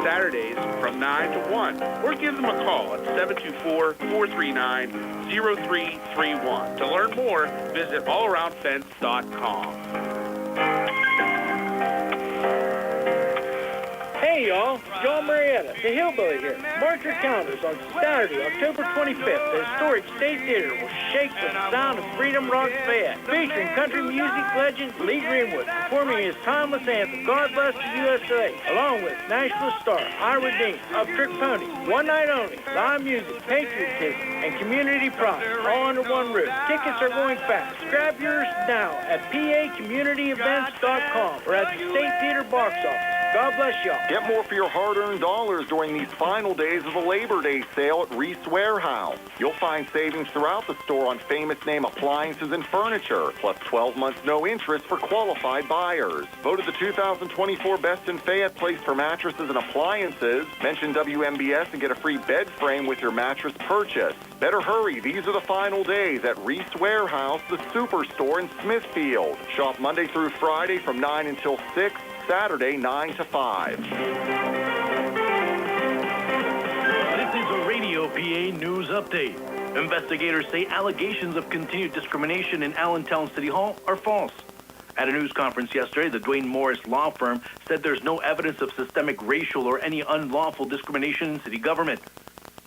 Saturdays from 9 to 1, or give them a call at 724-439-0331. To learn more, visit allaroundfence.com. Hey y'all, John Marietta, the Hillbilly here. Mark your calendars on Saturday, October 25th. The historic State Theater will shake with the sound of Freedom Rock Fayette, featuring country music legend Lee Greenwood performing his timeless anthem, God Bless the USA, along with Nashville star Ira Dean, Uptrick Pony. One night only, live music, patriotism, and community pride, all under one roof. Tickets are going fast. Grab yours now at pacommunityevents.com or at the State Theater box office. God bless y'all. Get more for your hard-earned dollars during these final days of the Labor Day sale at Reese Warehouse. You'll find savings throughout the store on famous name appliances and furniture, plus 12 months no interest for qualified buyers. Voted the 2024 Best in Fayette Place for mattresses and appliances. Mention WMBS and get a free bed frame with your mattress purchase. Better hurry, these are the final days at Reese Warehouse, the Superstore in Smithfield. Shop Monday through Friday from 9 until 6. Saturday, 9 to 5. This is a Radio PA News Update. Investigators say allegations of continued discrimination in Allentown City Hall are false. At a news conference yesterday, the Dwayne Morris law firm said there's no evidence of systemic racial or any unlawful discrimination in city government.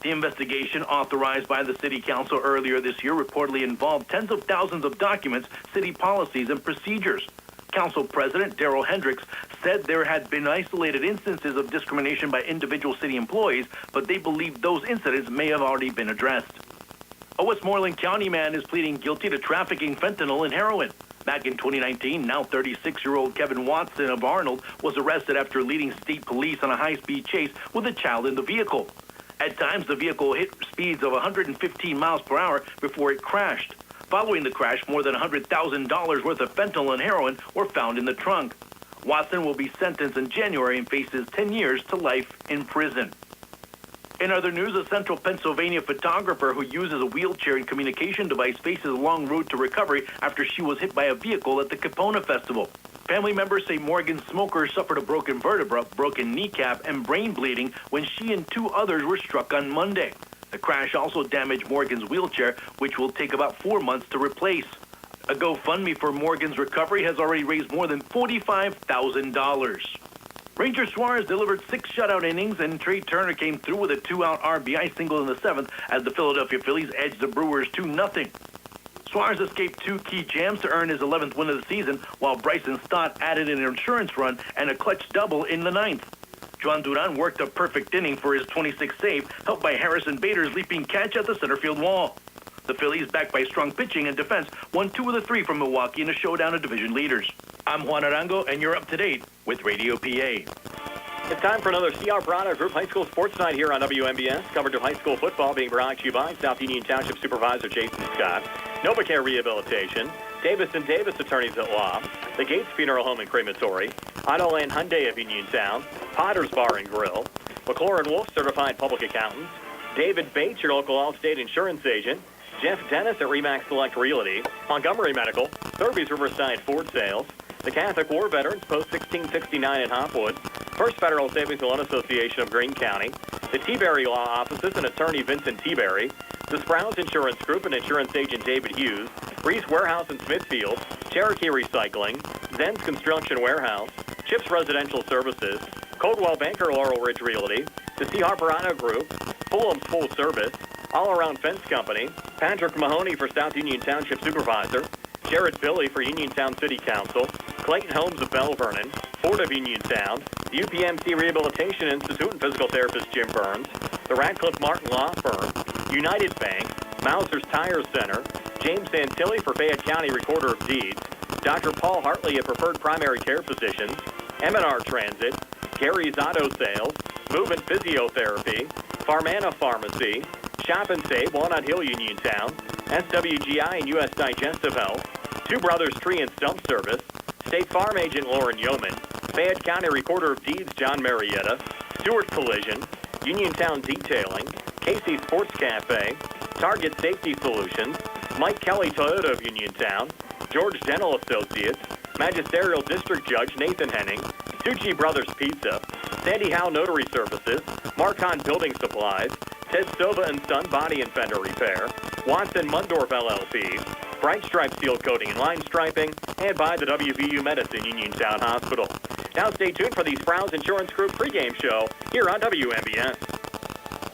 The investigation, authorized by the City Council earlier this year, reportedly involved tens of thousands of documents, city policies, and procedures. Council President Darrell Hendricks said there had been isolated instances of discrimination by individual city employees, but they believe those incidents may have already been addressed. A Westmoreland County man is pleading guilty to trafficking fentanyl and heroin. Back in 2019, now 36-year-old Kevin Watson of Arnold was arrested after leading state police on a high-speed chase with a child in the vehicle. At times, the vehicle hit speeds of 115 miles per hour before it crashed. Following the crash, more than $100,000 worth of fentanyl and heroin were found in the trunk. Watson will be sentenced in January and faces 10 years to life in prison. In other news, a central Pennsylvania photographer who uses a wheelchair and communication device faces a long road to recovery after she was hit by a vehicle at the Capona Festival. Family members say Morgan's smoker suffered a broken vertebra, broken kneecap, and brain bleeding when she and two others were struck on Monday. The crash also damaged Morgan's wheelchair, which will take about 4 months to replace. A GoFundMe for Morgan's recovery has already raised more than $45,000. Ranger Suarez delivered 6 shutout innings, and Trey Turner came through with a 2-out RBI single in the 7th as the Philadelphia Phillies edged the Brewers 2-0. Suarez escaped 2 key jams to earn his 11th win of the season, while Bryson Stott added an insurance run and a clutch double in the 9th. Juan Duran worked a perfect inning for his 26th save, helped by Harrison Bader's leaping catch at the center field wall. The Phillies, backed by strong pitching and defense, won 2 of the 3 from Milwaukee in a showdown of division leaders. I'm Juan Arango, and you're up to date with Radio PA. It's time for another C.R. Brana Group High School Sports Night here on WMBS. Coverage of high school football being brought to you by South Union Township Supervisor Jason Scott, NovaCare Rehabilitation, Davis & Davis Attorneys at Law, the Gates Funeral Home and Crematory, Autoland Hyundai of Uniontown, Potter's Bar and Grill, McClure & Wolf Certified Public Accountants, David Bates, your local Allstate Insurance Agent, Jeff Dennis at Remax Select Realty, Montgomery Medical, Thurby's Riverside Ford Sales, the Catholic War Veterans Post 1669 in Hopwood, First Federal Savings and Loan Association of Greene County, the T-Berry Law Offices and Attorney Vincent T-Berry, the Sprouse Insurance Group and Insurance Agent David Hughes, Reese Warehouse in Smithfield, Cherokee Recycling, Zen's Construction Warehouse, Chips Residential Services, Coldwell Banker Laurel Ridge Realty, the C. Harperano Group, Fulham's Full Service, All Around Fence Company, Patrick Mahoney for South Union Township Supervisor, Jared Billy for Uniontown City Council, Clayton Holmes of Bell Vernon, Ford of Uniontown, the UPMC Rehabilitation Institute and physical therapist Jim Burns, the Radcliffe Martin Law Firm, United Bank, Mauser's Tire Center, James Santilli for Fayette County Recorder of Deeds, Dr. Paul Hartley at Preferred Primary Care Physicians, M&R Transit, Gary's Auto Sales, Movement Physiotherapy, Farmana Pharmacy, Shop and Save, Walnut Hill Uniontown, SWGI and U.S. Digestive Health, Two Brothers Tree and Stump Service, State Farm Agent Lauren Yohman, Fayette County Recorder of Deeds John Marietta, Stewart Collision, Uniontown Detailing, Casey Sports Cafe, Target Safety Solutions, Mike Kelly Toyota of Uniontown, George Dental Associates, Magisterial District Judge Nathan Henning, Tucci Brothers Pizza, Sandy Howe Notary Services, Marcon Building Supplies, Ted Sova & Son Body and Fender Repair, Watson Mundorf LLP, Bright Stripe Steel Coating and Line Striping, and by the WVU Medicine Uniontown Hospital. Now stay tuned for the Sprouse Insurance Group pregame show here on WMBS.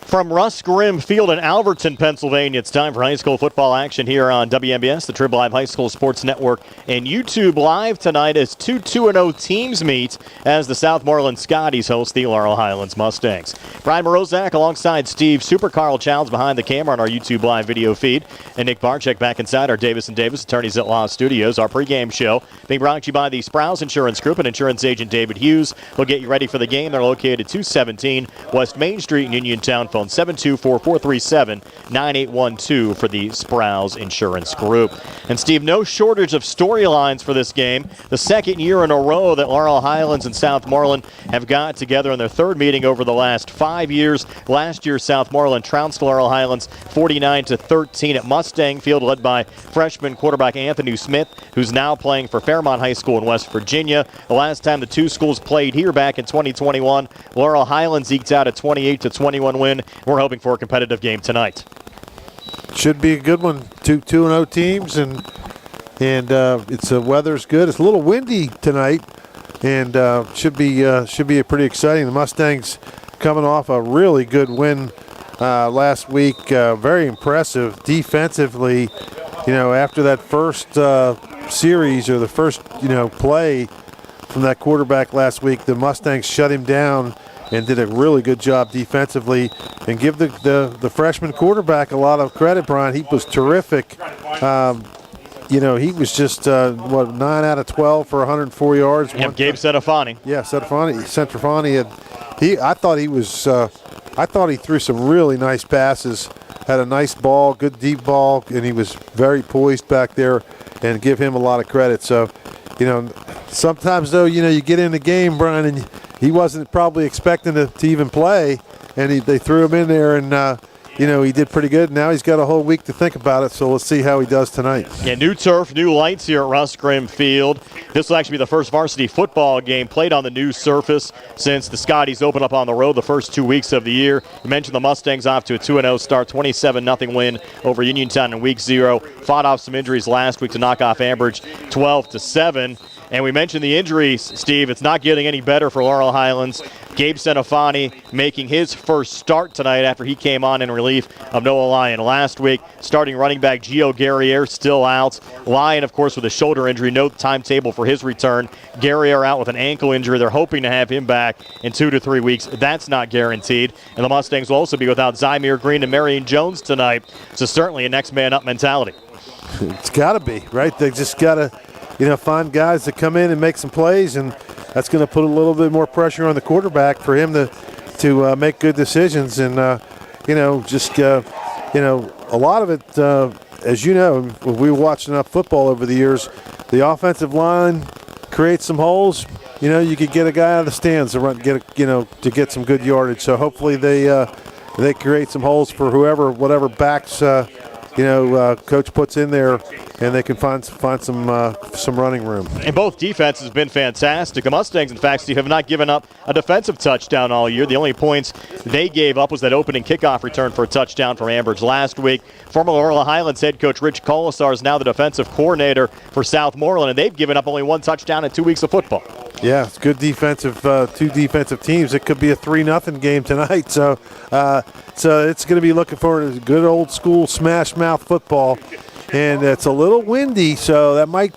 From Russ Grimm Field in Alberton, Pennsylvania, it's time for high school football action here on WMBS, the Trib Live High School Sports Network, and YouTube Live tonight as two 2-0 teams meet as the Southmoreland Scotties host the Laurel Highlands Mustangs. Brian Morozak alongside Steve Super Carl Childs behind the camera on our YouTube Live video feed, and Nick Barczyk back inside our Davis & Davis Attorneys at Law studios. Our pregame show being brought to you by the Sprouse Insurance Group and insurance agent David Hughes. We'll get you ready for the game. They're located 217 West Main Street in Uniontown. Phone 724-437-9812 for the Sprouse Insurance Group. And Steve, no shortage of storylines for this game. The second year in a row that Laurel Highlands and Southmoreland have got together in their third meeting over the last 5 years. Last year, Southmoreland trounced Laurel Highlands 49-13 at Mustang Field, led by freshman quarterback Anthony Smith, who's now playing for Fairmont High School in West Virginia. The last time the two schools played here back in 2021, Laurel Highlands eked out a 28-21 win. We're hoping for a competitive game tonight. Should be a good one. 2-0 teams, and it's weather's good. It's a little windy tonight, and should be pretty exciting. The Mustangs coming off a really good win last week. Very impressive defensively. After that first series or the first play from that quarterback last week, the Mustangs shut him down and did a really good job defensively, and give the freshman quarterback a lot of credit, Brian. He was terrific. He was just 9 out of 12 for 104 yards. Yep, Gabe Centofanti. Yeah, Centofanti. I thought he threw some really nice passes. Had a nice ball, good deep ball, and he was very poised back there, and give him a lot of credit. So, sometimes though, you get in the game, Brian, and he wasn't probably expecting to even play, and they threw him in there, and he did pretty good. Now he's got a whole week to think about it, so let's see how he does tonight. Yeah, new turf, new lights here at Russ Grimm Field. This will actually be the first varsity football game played on the new surface since the Scotties opened up on the road the first 2 weeks of the year. You mentioned the Mustangs off to a 2-0 start, 27-0 win over Uniontown in week 0. Fought off some injuries last week to knock off Ambridge 12-7. And we mentioned the injuries, Steve. It's not getting any better for Laurel Highlands. Gabe Centofanti making his first start tonight after he came on in relief of Noah Lyon last week. Starting running back Gio Guerriere still out. Lyon, of course, with a shoulder injury. No timetable for his return. Guerriere out with an ankle injury. They're hoping to have him back in 2 to 3 weeks. That's not guaranteed. And the Mustangs will also be without Zymir Green and Marion Jones tonight. So certainly a next man up mentality. It's got to be, right? They just got to find guys that come in and make some plays, and that's going to put a little bit more pressure on the quarterback for him to make good decisions. And, a lot of it, as you know, we've watched enough football over the years, the offensive line creates some holes. You could get a guy out of the stands to run, to get some good yardage. So hopefully they create some holes for whatever backs, coach puts in there, and they can find some running room. And both defenses have been fantastic. The Mustangs, in fact, Steve, have not given up a defensive touchdown all year. The only points they gave up was that opening kickoff return for a touchdown from Ambridge last week. Former Laurel Highlands head coach Rich Colasar is now the defensive coordinator for Southmoreland, and they've given up only one touchdown in 2 weeks of football. Yeah, it's good defensive, two defensive teams. It could be a 3-0 game tonight. So it's going to be looking forward to good old school smash mouth football. And it's a little windy, so that might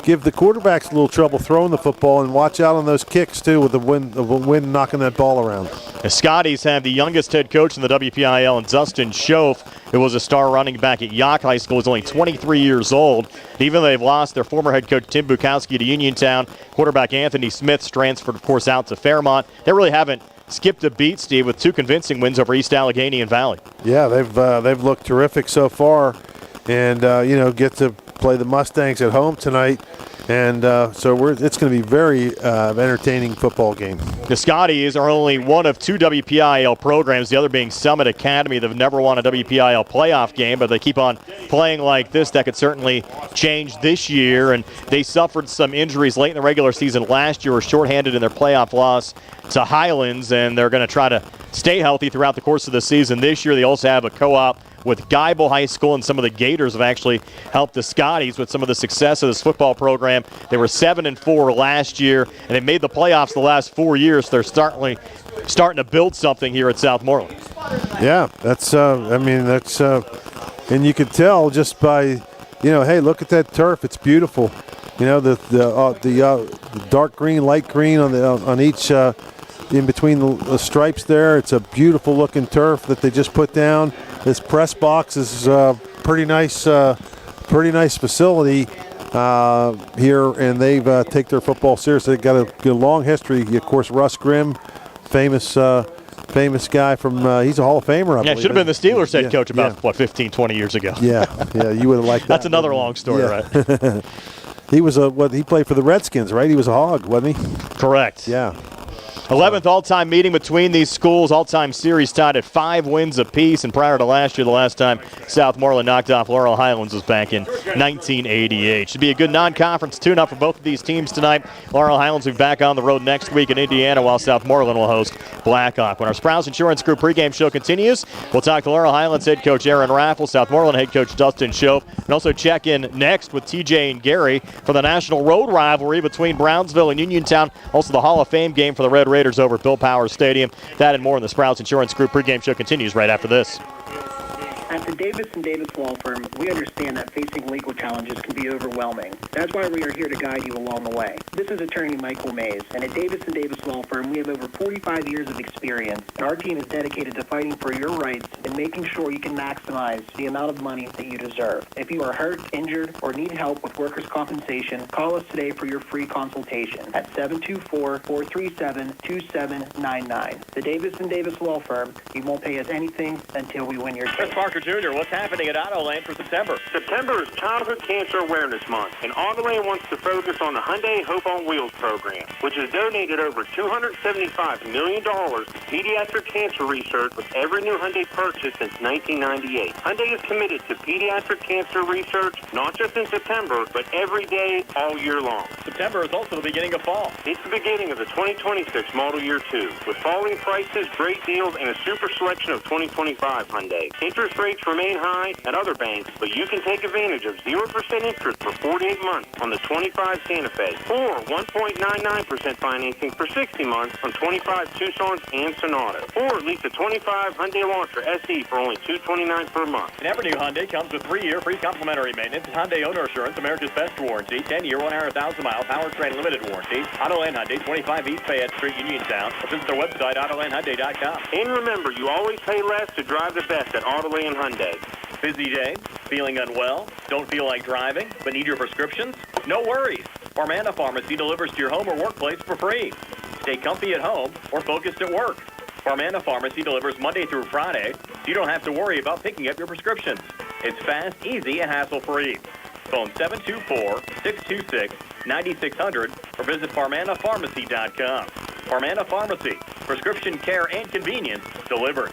give the quarterbacks a little trouble throwing the football. And watch out on those kicks, too, with the wind knocking that ball around. The Scotties have the youngest head coach in the WPIAL, and Dustin Schoaf, who was a star running back at Yock High School, is only 23 years old. Even though they've lost their former head coach Tim Bukowski to Uniontown, quarterback Anthony Smith's transferred, of course, out to Fairmont. They really haven't skipped a beat, Steve, with 2 convincing wins over East Allegheny and Valley. Yeah, they've looked terrific so far. And, get to play the Mustangs at home tonight. And so it's going to be very entertaining football game. The Scotties are only one of 2 WPIAL programs, the other being Summit Academy. They've never won a WPIAL playoff game, but they keep on playing like this. That could certainly change this year. And they suffered some injuries late in the regular season last year, were shorthanded in their playoff loss to Highlands, and they're going to try to stay healthy throughout the course of the season. This year they also have a co-op with Geibel High School, and some of the Gators have actually helped the Scotties with some of the success of this football program. They were 7-4 last year, and they made the playoffs the last 4 years. They're starting to build something here at Southmoreland. Yeah, that's and you can tell just by, hey, look at that turf. It's beautiful. The dark green, light green on each in between the stripes there. It's a beautiful looking turf that they just put down. This press box is pretty nice facility here, and they've take their football seriously. They've got a long history. Of course, Russ Grimm, famous guy from he's a Hall of Famer. I believe. Should have been the Steelers head coach about 15, 20 years ago. Yeah, you would have liked that. That's another long story, right? He was he played for the Redskins, right? He was a Hog, wasn't he? Correct. Yeah. 11th all-time meeting between these schools, all-time series tied at 5 wins apiece, and prior to last year, the last time Southmoreland knocked off Laurel Highlands was back in 1988. Should be a good non-conference tune-up for both of these teams tonight. Laurel Highlands will be back on the road next week in Indiana, while Southmoreland will host Blackhawk. When our Sprouse Insurance Group pregame show continues, we'll talk to Laurel Highlands head coach Aaron Raffle, Southmoreland head coach Dustin Schoaf, and also check in next with TJ and Gary for the national road rivalry between Brownsville and Uniontown, also the Hall of Fame game for the Red Raiders over at Bill Powers Stadium. That and more in the Sprouts Insurance Group pregame show continues right after this. At the Davis & Davis Law Firm, we understand that facing legal challenges can be overwhelming. That's why we are here to guide you along the way. This is attorney Michael Mays, and at Davis & Davis Law Firm, we have over 45 years of experience, and our team is dedicated to fighting for your rights and making sure you can maximize the amount of money that you deserve. If you are hurt, injured, or need help with workers' compensation, call us today for your free consultation at 724-437-2799. The Davis & Davis Law Firm, you won't pay us anything until we win your case. Chris Parker Jr., what's happening at Autoland for September? September is Childhood Cancer Awareness Month, and Autoland wants to focus on the Hyundai Hope on Wheels program, which has donated over $275 million to pediatric cancer research with every new Hyundai purchase since 1998. Hyundai is committed to pediatric cancer research, not just in September, but every day, all year long. September is also the beginning of fall. It's the beginning of the 2026 Model Year 2, with falling prices, great deals, and a super selection of 2025 Hyundai. Interest rates remain high at other banks, but you can take advantage of 0% interest for 48 months on the 25 Santa Fe, or 1.99% financing for 60 months on 25 Tucsons and Sonata, or lease a 25 Hyundai Elantra SE for only $229 per month. And every new Hyundai comes with 3-year free complimentary maintenance, Hyundai owner assurance, America's best warranty, 10-year, 100,000-mile powertrain limited warranty. Autoland Hyundai, 25 East Fayette Street, Uniontown. Or visit their website, AutolandHyundai.com. And remember, you always pay less to drive the best at Autoland Hyundai. Busy day? Feeling unwell? Don't feel like driving, but need your prescriptions? No worries. Farmanda Pharmacy delivers to your home or workplace for free. Stay comfy at home or focused at work. Farmanda Pharmacy delivers Monday through Friday, so you don't have to worry about picking up your prescriptions. It's fast, easy, and hassle-free. Phone 724-626-9600 or visit FarmandaPharmacy.com. Farmanda Pharmacy, prescription care and convenience delivered.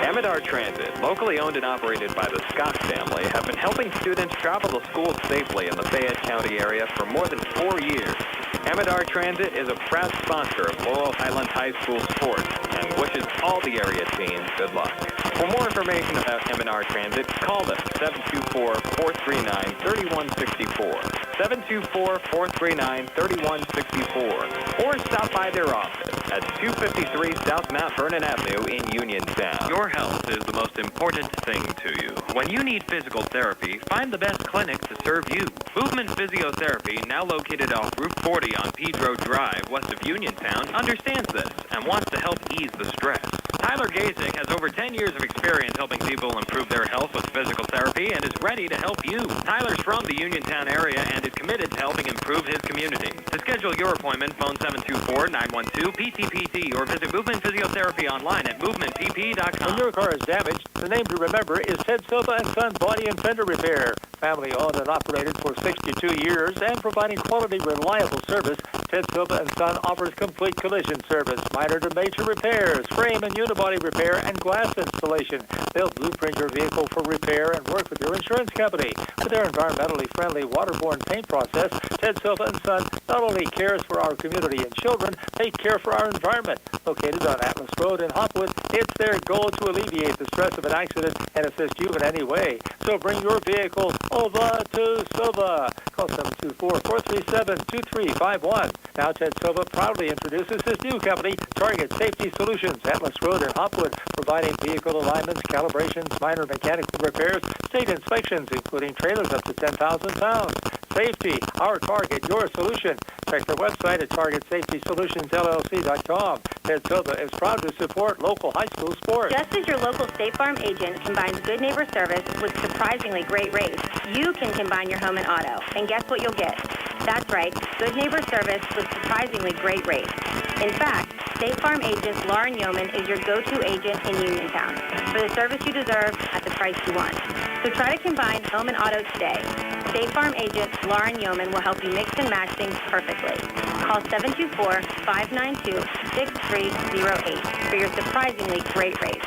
Amidar Transit, locally owned and operated by the Scott family, have been helping students travel to school safely in the Fayette County area for more than 4 years. Amidar Transit is a proud sponsor of Laurel Highlands High School sports and wishes all the area teams good luck. For more information about Amidar Transit, call them 724-439-3164, 724-439-3164, or stop by their office at 253 South Mount Vernon Avenue in Uniontown. Your health is the most important thing to you. When you need physical therapy, find the best clinic to serve you. Movement Physiotherapy, now located off Route 40 on Pedro Drive, west of Uniontown, understands this and wants to help ease the stress. Tyler Gasick has over 10 years of experience helping people improve their health with physical therapy and is ready to help you. Tyler's from the Uniontown area and is committed to helping improve his community. To schedule your appointment, phone 724-912-PTPT or visit Movement Physiotherapy online at movementpp.com. When your car is damaged, the name to remember is Ted Silva & Son Body and Fender Repair. family owned and operated for 62 years and providing quality, reliable service, Ted Silva & Son offers complete collision service, minor to major repairs, frame and unibody repair, and glass installation. They'll blueprint your vehicle for repair and work with your insurance company. With their environmentally friendly waterborne paint process, Ted Silva & Son not only cares for our community and children, they care for our environment. Located on Atlas Road in Hopwood, it's their goal to alleviate the stress of an accident and assist you in any way. So bring your vehicle over to Silva. Call 724-437-2351. Now Ted Silva proudly introduces his new company, Target Safety Solutions, Atlas Road in Hopwood, providing vehicle alignments, calibrations, minor mechanical repairs, state inspections, including trailers up to 10,000 pounds. Safety, our target, your solution. Check their website at targetsafetysolutionsllc.com. Ted Silva is proud to support local high school sports. Just as your local State Farm agent combines good neighbor service with surprisingly great rates, you can combine your home and auto. And guess what you'll get? That's right, good neighbor service with surprisingly great rates. In fact, State Farm agent Lauren Yohman is your go-to agent in Uniontown for the service you deserve at the price you want. So try to combine home and auto today. State Farm agent Lauren Yohman will help you mix and match things perfectly. Call 724-592-6308 for your surprisingly great rates.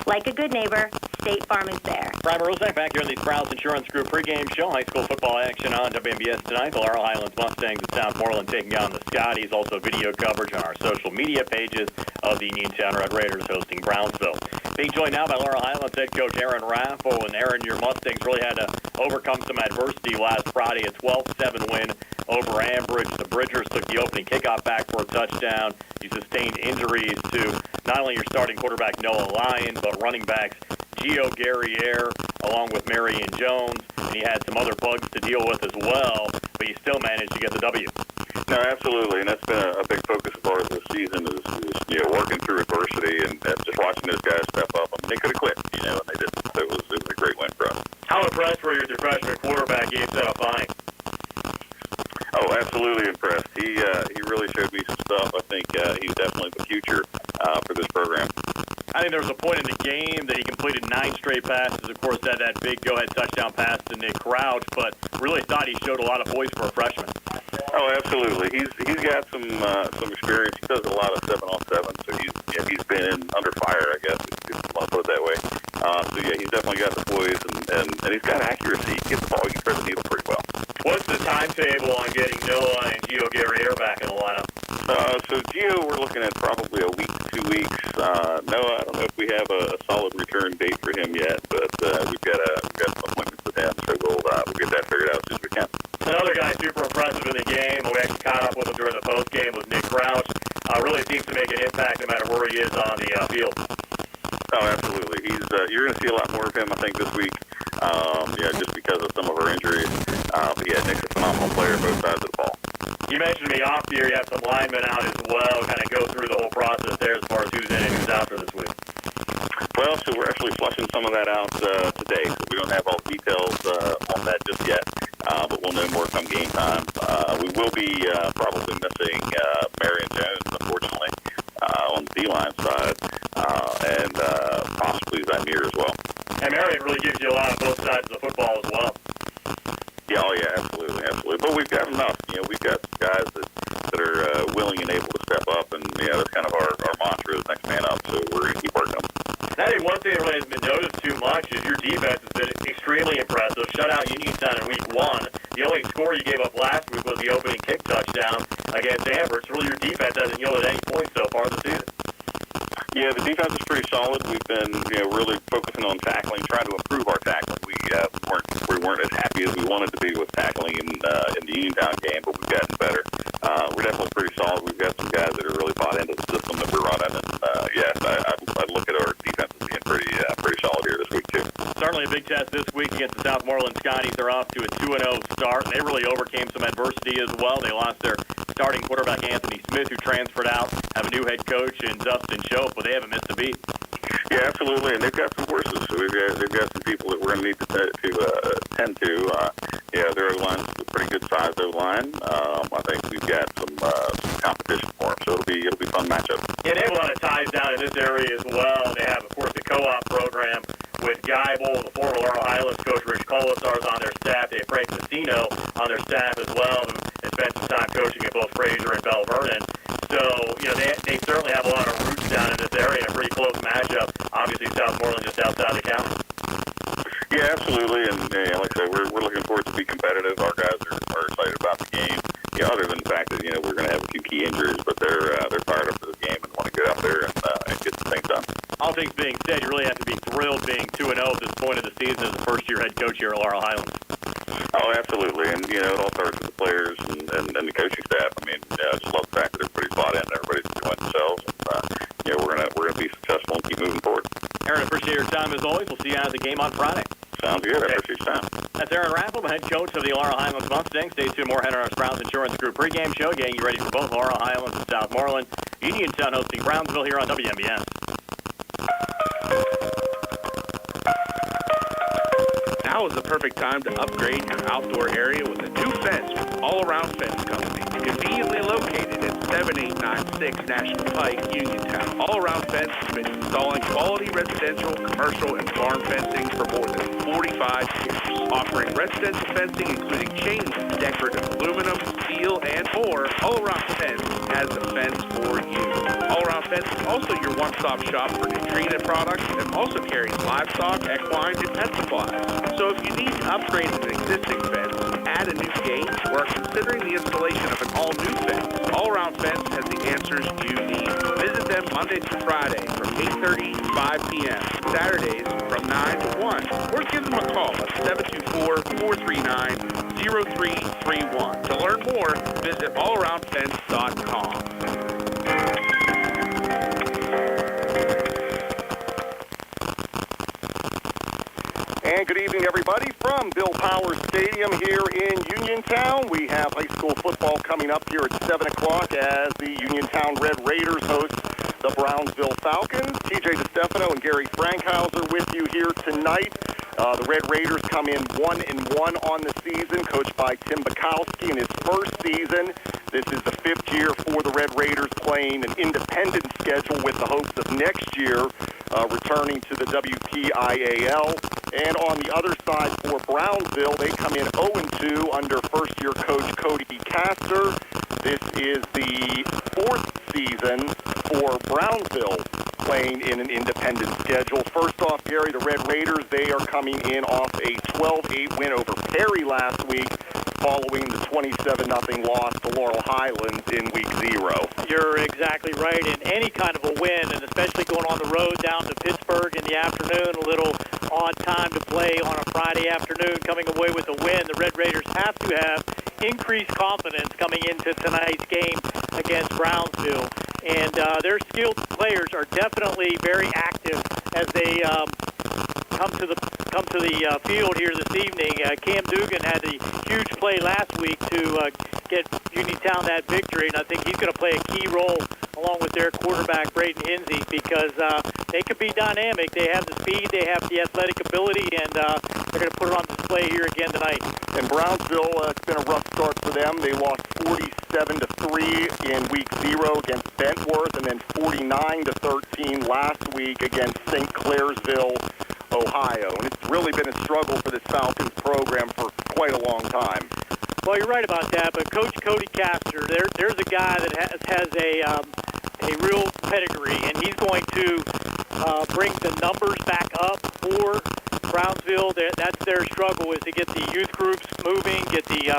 Like a good neighbor, State Farm is there. Brian Rosek back here in the Sprouse Insurance Group pregame show. High school football action on WMBS tonight. The Laurel Highlands Mustangs of Southmoreland taking on the Scotties. Also video coverage on our social media pages of the Uniontown Red Raiders hosting Brownsville. Being joined now by Laurel Highlands head coach Aaron Raffo. And Aaron, your Mustangs really had to overcome some adversity last Friday. A 12-7 win over Ambridge. The Bridgers took the opening kickoff back for a touchdown. You sustained injuries to not only your starting quarterback Noah Lyon, but running backs Gio Guerriere along with Marion Jones. And he had some other bugs to deal with as well, but you still managed to get the W. No, absolutely, and that's been a big focus of ours this season is working through adversity and just watching those guys step up. I mean, they could have quit, and they didn't. So it was a great win for us. How impressed were you with your freshman quarterback, Gabe Setafani? Oh, absolutely impressed. He really showed me some stuff. I think he's definitely the future for this program. I think there was a point in the game that he completed 9 straight passes. Of course, had that big go-ahead touchdown pass to Nick Crouch, but really thought he showed a lot of poise for a freshman. Oh, absolutely. He's got some experience. He does a lot of 7-on-7, so he's been under fire, I guess, if you want to put it that way. He's definitely got the poise and he's got accuracy. He gets the ball, he can thread the needle pretty well. What's the timetable on getting Noah and Gio Guerriere back in the lineup? So Gio, we're looking at probably a week to 2 weeks. Noah, I don't know if we have a solid return date for him yet, but we've got some appointments with him, so we'll get that figured out as soon as we can. Another guy super impressive in the game, we actually caught up with him during the postgame, was Nick Crouch. Really seems to make an impact no matter where he is on the field. Oh, absolutely. You're going to see a lot more of him, I think, this week. Just because of some of our injuries. But Nick's a phenomenal player, both sides of the ball. You mentioned to me off the year you have some linemen out as well. Kind of go through the whole process there as far as who's in and who's out for this week. Well, so we're actually flushing some of that out today. So we don't have all the details on that just yet, but we'll know more come game time. We will be probably missing Marion Jones, unfortunately, on the D-line side, and possibly Zamir as well. And Marion really gives you a lot of both sides of the football as well. Yeah, absolutely. But we've got enough. We've got guys that are willing and able to step up, and that's kind of our mantra is next man up. So we're going to keep working them. I think one thing that really hasn't been noticed too much is your defense has been extremely impressive. Shut out Uniontown in week 1. The only score you gave up last week was the opening kick touchdown against Ambridge. Really, your defense hasn't yielded any points so far this season. Yeah, the defense is pretty solid. We've been, really focusing on tackling, trying to improve our tackling. We weren't as happy as we wanted to be with tackling in the Uniontown game, but we've gotten better. We're definitely pretty solid. We've got some guys that are really bought into the system that we're running, and I'd look at our defense as being pretty solid here this week too. Certainly a big test this week against the Southmoreland Scotties. They're off to a 2-0 start, and they really overcame some adversity as well. They lost their starting quarterback Anthony Smith, who transferred out, have a new head coach in Dustin Schoaf, but they haven't missed a beat. Yeah, absolutely, and they've got some horses. So they've got some people that we're going to need to tend to. Their O-line's a pretty good sized O-line. I think we've got some competition for them, so it'll be a fun matchup. Yeah, they have a lot of ties down in this area as well. They have, of course, the co-op program with Geibel, the former Laurel Highlands coach Rich Colasar is on their staff. They have Frank Messino on their staff as well, who has spent some time coaching at both Fraser and Bell Vernon. So, they certainly have a lot of roots down in this area, a pretty close matchup. Obviously, Southmoreland just outside the county. Yeah, absolutely. And like I said, we're looking forward to be competitive. Our guys are excited about the game. Other than the fact that we're going to have a few key injuries, but they're fired up for the game and want to get out there and get some things done. All things being said, you really have to be thrilled being 2-0 at this point of the season as a first-year head coach here at Laurel Highlands. Oh, absolutely. And it all starts with the players and the coaching staff. I mean, I just love the fact that everybody's bought in, everybody's doing themselves, and we're gonna be successful and keep moving forward. Aaron, appreciate your time as always. We'll see you out at the game on Friday. Sounds good. I appreciate your time. That's Aaron Raffel, the head coach of the Laurel Highlands Mustangs. Stay tuned. More ahead on our Sprouts Insurance Group pregame show, getting you ready for both Laurel Highlands and Southmoreland. Uniontown hosting Brownsville here on WMBS. Now is the perfect time to upgrade your outdoor area with a new fence from All Around Fence Company. Conveniently located at 7896 National Pike, Uniontown. All Around Fence has been installing quality residential, commercial, and farm fencing for more than 45 years. Offering residential fencing including chain link, decorative aluminum, steel, and more, All Around Fence has the fence for you. All Around Fence is also your one-stop shop for nutrient products and also carries livestock, equine, and pet supplies. So if you need to upgrade an existing fence, add a new gate, or are considering the installation of an all-new fence, All Around Fence has the answers you need. Visit them Monday through Friday from 8:30 to 5 p.m., Saturdays from 9 to 1, or give them a call at 724-439-0331. To learn more, visit allaroundfence.com. And good evening, everybody, from Bill Powers Stadium here in Uniontown. We have high school football coming up here at 7 o'clock as the Uniontown Red Raiders host the Brownsville Falcons. TJ DeStefano and Gary Frankhauser with you here tonight. The Red Raiders come in 1-1 on the season, coached by Tim Bukowski in his first season. This is the 5th year for the Red Raiders, playing an independent schedule with the hopes of next year returning to the WPIAL. And on the other side for Brownsville, they come in 0-2 under first-year coach Cody Castor. This is the 4th season for Brownsville playing in an independent schedule. First off, Gary, the Red Raiders, they are coming in off a 12-8 win over Perry last week, following the 27-0 loss to Laurel Highlands in week 0. You're exactly right. And any kind of a win, and especially going on the road down to Pittsburgh in the afternoon, a little odd time to play on a Friday afternoon, coming away with a win, the Red Raiders have to have increased confidence coming into tonight's game against Brownsville. And their skilled players are definitely very active as they come to the field here this evening. Cam Dugan had a huge play last week to get Uniontown that victory, and I think he's going to play a key role along with their quarterback, Braden Hinsey, because they could be dynamic. They have the speed, they have the athletic ability, and they're going to put it on display here again tonight. And Brownsville, it's been a rough start for them. They lost 47-3 in week 0 against Bentworth, and then 49-13 last week against St. Clairsville, Ohio. And it's really been a struggle for this Falcons program for quite a long time. Well, you're right about that, but Coach Cody Castor, there's a guy that has a real pedigree, and he's going to bring the numbers back up for Brownsville. That's their struggle, is to get the youth groups moving, get the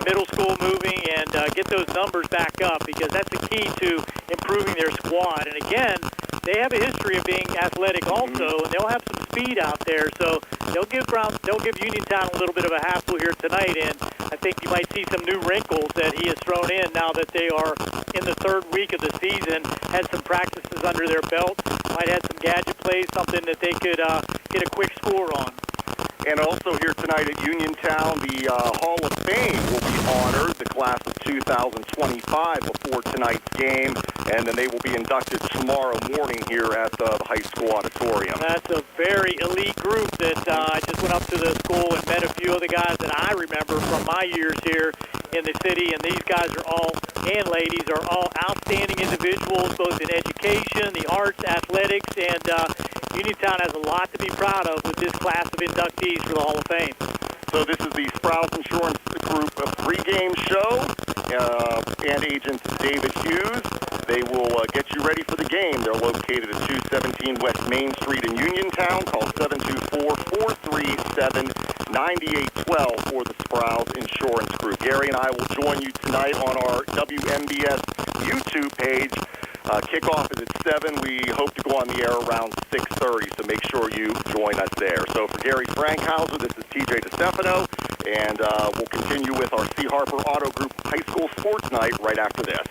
middle school moving, and get those numbers back up, because that's the key to improving their squad. And again, they have a history of being athletic also, and they'll have some speed out there. So they'll give Uniontown a little bit of a hassle here tonight, and I think you might see some new wrinkles that he has thrown in now that they are in the 3rd week of the season, had some practices under their belt, might have some gadget plays, something that they could get a quick score on. And also here tonight at Uniontown, the Hall of Fame will be honored, the class of 2025, before tonight's game, and then they will be inducted tomorrow morning here at the high school auditorium. That's a very elite group that I just went up to the school and met a few of the guys that I remember from my years here in the city, and these guys are all, and ladies, are all outstanding individuals, both in education, the arts, athletics, and Uniontown has a lot to be proud of with of inductees for the Hall of Fame. So this is the Sprouse Insurance Group pregame show, and agent David Hughes. They will get you ready for the game. They're located at 217 West Main Street in Uniontown. Call 724-437-9812 for the Sprouse Insurance Group. Gary and I will join you tonight on our WMBS YouTube page. Kickoff is at 7. We hope to go on the air around 6:30, so make sure you join us there. So for Gary Frankhauser, this is TJ DeStefano, and we'll continue with our C. Harper Auto Group High School Sports Night right after this.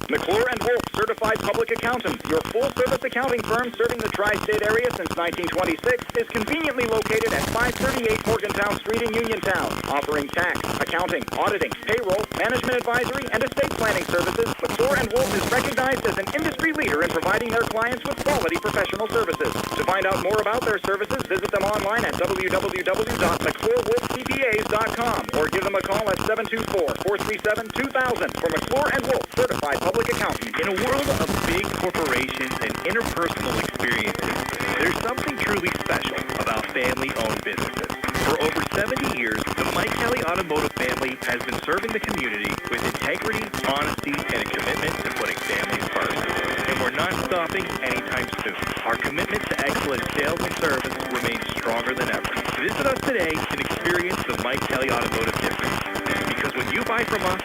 McClure & Wolf Certified Public Accountants, your full-service accounting firm serving the tri-state area since 1926, is conveniently located at 538 Morgantown Street in Uniontown, offering tax, accounting, auditing, payroll, management advisory, and estate planning services. McClure & Wolf is recognized as an industry leader in providing their clients with quality professional services. To find out more about their services, visit them online at www.mcclurewolfcpas.com or give them a call at 724-437-2000 for McClure & Wolf Certified Public Accountant. In a world of big corporations and interpersonal experiences, there's something truly special about family-owned businesses. For over 70 years, the Mike Kelly Automotive family has been serving the community with integrity, honesty, and a commitment to putting families first. And we're not stopping anytime soon. Our commitment to excellent sales and service remains stronger than ever. Visit us today and experience the Mike Kelly Automotive difference. Because when you buy from us,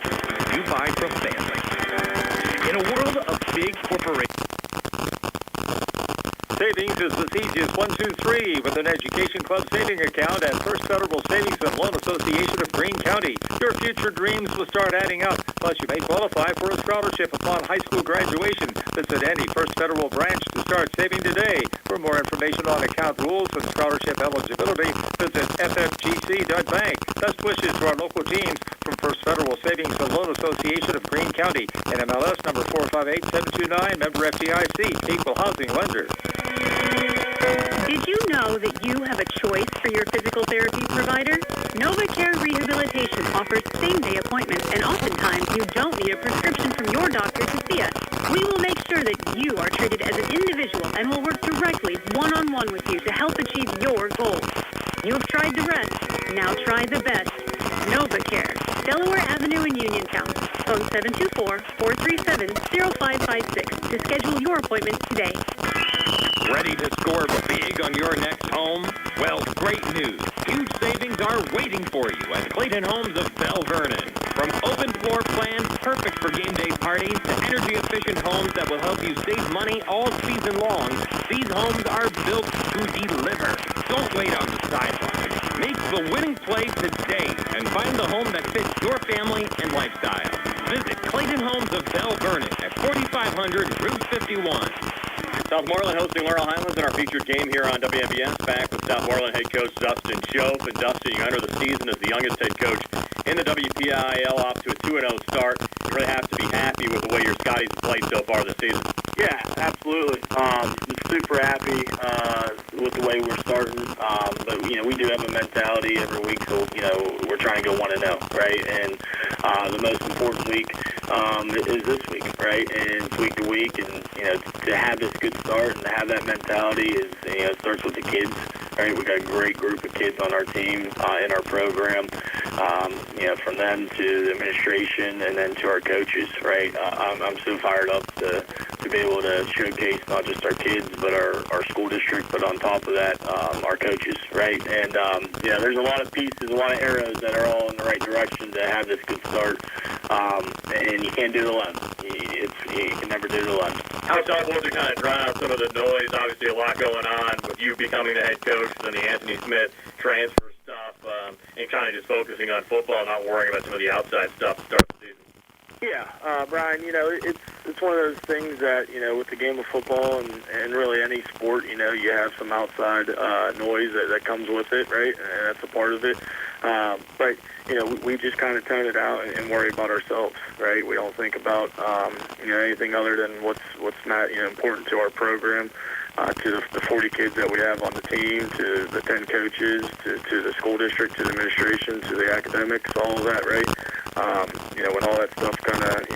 you buy from family. In a world of big corporations, Savings is the easiest 1, 2, 3 with an Education Club saving account at First Federal Savings and Loan Association of Greene County. Your future dreams will start adding up. Plus, you may qualify for a scholarship upon high school graduation. Visit any First Federal branch to start saving today. For more information on account rules and scholarship eligibility, visit ffgc.bank. Best wishes to our local teams from First Federal Savings and Loan Association of Greene County. NMLS number 458729, member FDIC, equal housing lender. Did you know that you have a choice for your physical therapy provider? NovaCare Rehabilitation offers same-day appointments, and oftentimes you don't need a prescription from your doctor to see us. We will make sure that you are treated as an individual and will work directly one-on-one with you to help achieve your goals. You have tried the rest. Now try the best. NovaCare, Delaware Avenue in Uniontown. Phone 724-437-0556 to schedule your appointment today. Ready to score big on your next home? Well, great news. Huge savings are waiting for you at Clayton Homes of Bell Vernon. From open floor plans perfect for game day parties to energy-efficient homes that will help you save money all season long, these homes are built to deliver. Don't wait on the sidelines. Make the winning play today and find the home that fits your family and lifestyle. Visit Clayton Homes of Bell Vernon at 4500 Route 51. Southmoreland hosting Laurel Highlands in our featured game here on WMBS. Back with Southmoreland head coach Dustin Schoaf. And Dustin, you enter the season as the youngest head coach in the WPIAL, off to a 2-0 start. You really have to be happy with the way your Scotties have played so far this season. Yeah, absolutely. I'm super happy with the way we're starting. But, we do have a mentality every week. So, we're trying to go 1-0, right? And the most important week is this week, right? And it's week to week. And, to have this good start and to have that mentality is, it starts with the kids, right? We got a great group of kids on our team, in our program. From them to the administration and then to our coaches, right? I'm so fired up to be able to showcase not just our kids, but our school district, but on top of that, our coaches, right? And, there's a lot of pieces, a lot of arrows that are all in the right direction to have this good start. And you can't do it alone. You can never do it alone. How tough was it kind of drown out some of the noise? Obviously a lot going on with you becoming the head coach and the Anthony Smith transfer stuff, and kind of just focusing on football, not worrying about some of the outside stuff to start the season. Yeah, Brian, it's one of those things that, with the game of football and really any sport, you have some outside noise that comes with it, right? And that's a part of it. But, we just kind of tone it out and worry about ourselves, right? We don't think about, anything other than what's not, important to our program. To the 40 kids that we have on the team, to the 10 coaches, to the school district, to the administration, to the academics, all of that, right? when all that stuff kind of,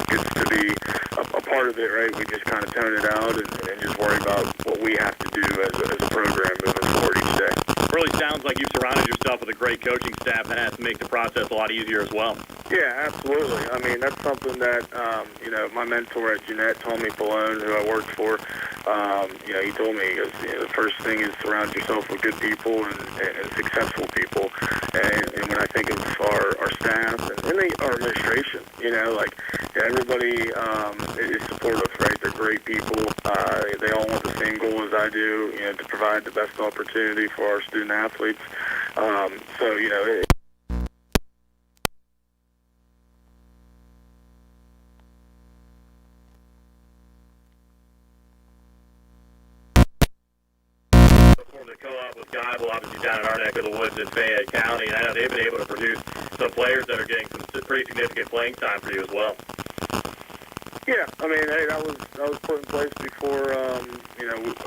gets to be a part of it, right, we just kind of tone it out and just worry about what we have to do as a program moving forward each day. Really sounds like you've surrounded yourself with a great coaching staff that has to make the process a lot easier as well. Yeah, absolutely. I mean, that's something that, my mentor at Jeanette, Tommy Pallone, who I worked for, he told me, he goes, the first thing is surround yourself with good people and successful people. And when I think of our staff and our administration, everybody is supportive, right? They're great people. They all want the same goal as I do, to provide the best opportunity for our student athletes. The co-op with Guyville, obviously down in our neck of the woods in Fayette County, and I know they've been able to produce some players that are getting some pretty significant playing time for you as well. Yeah, I mean, hey, that was put in place before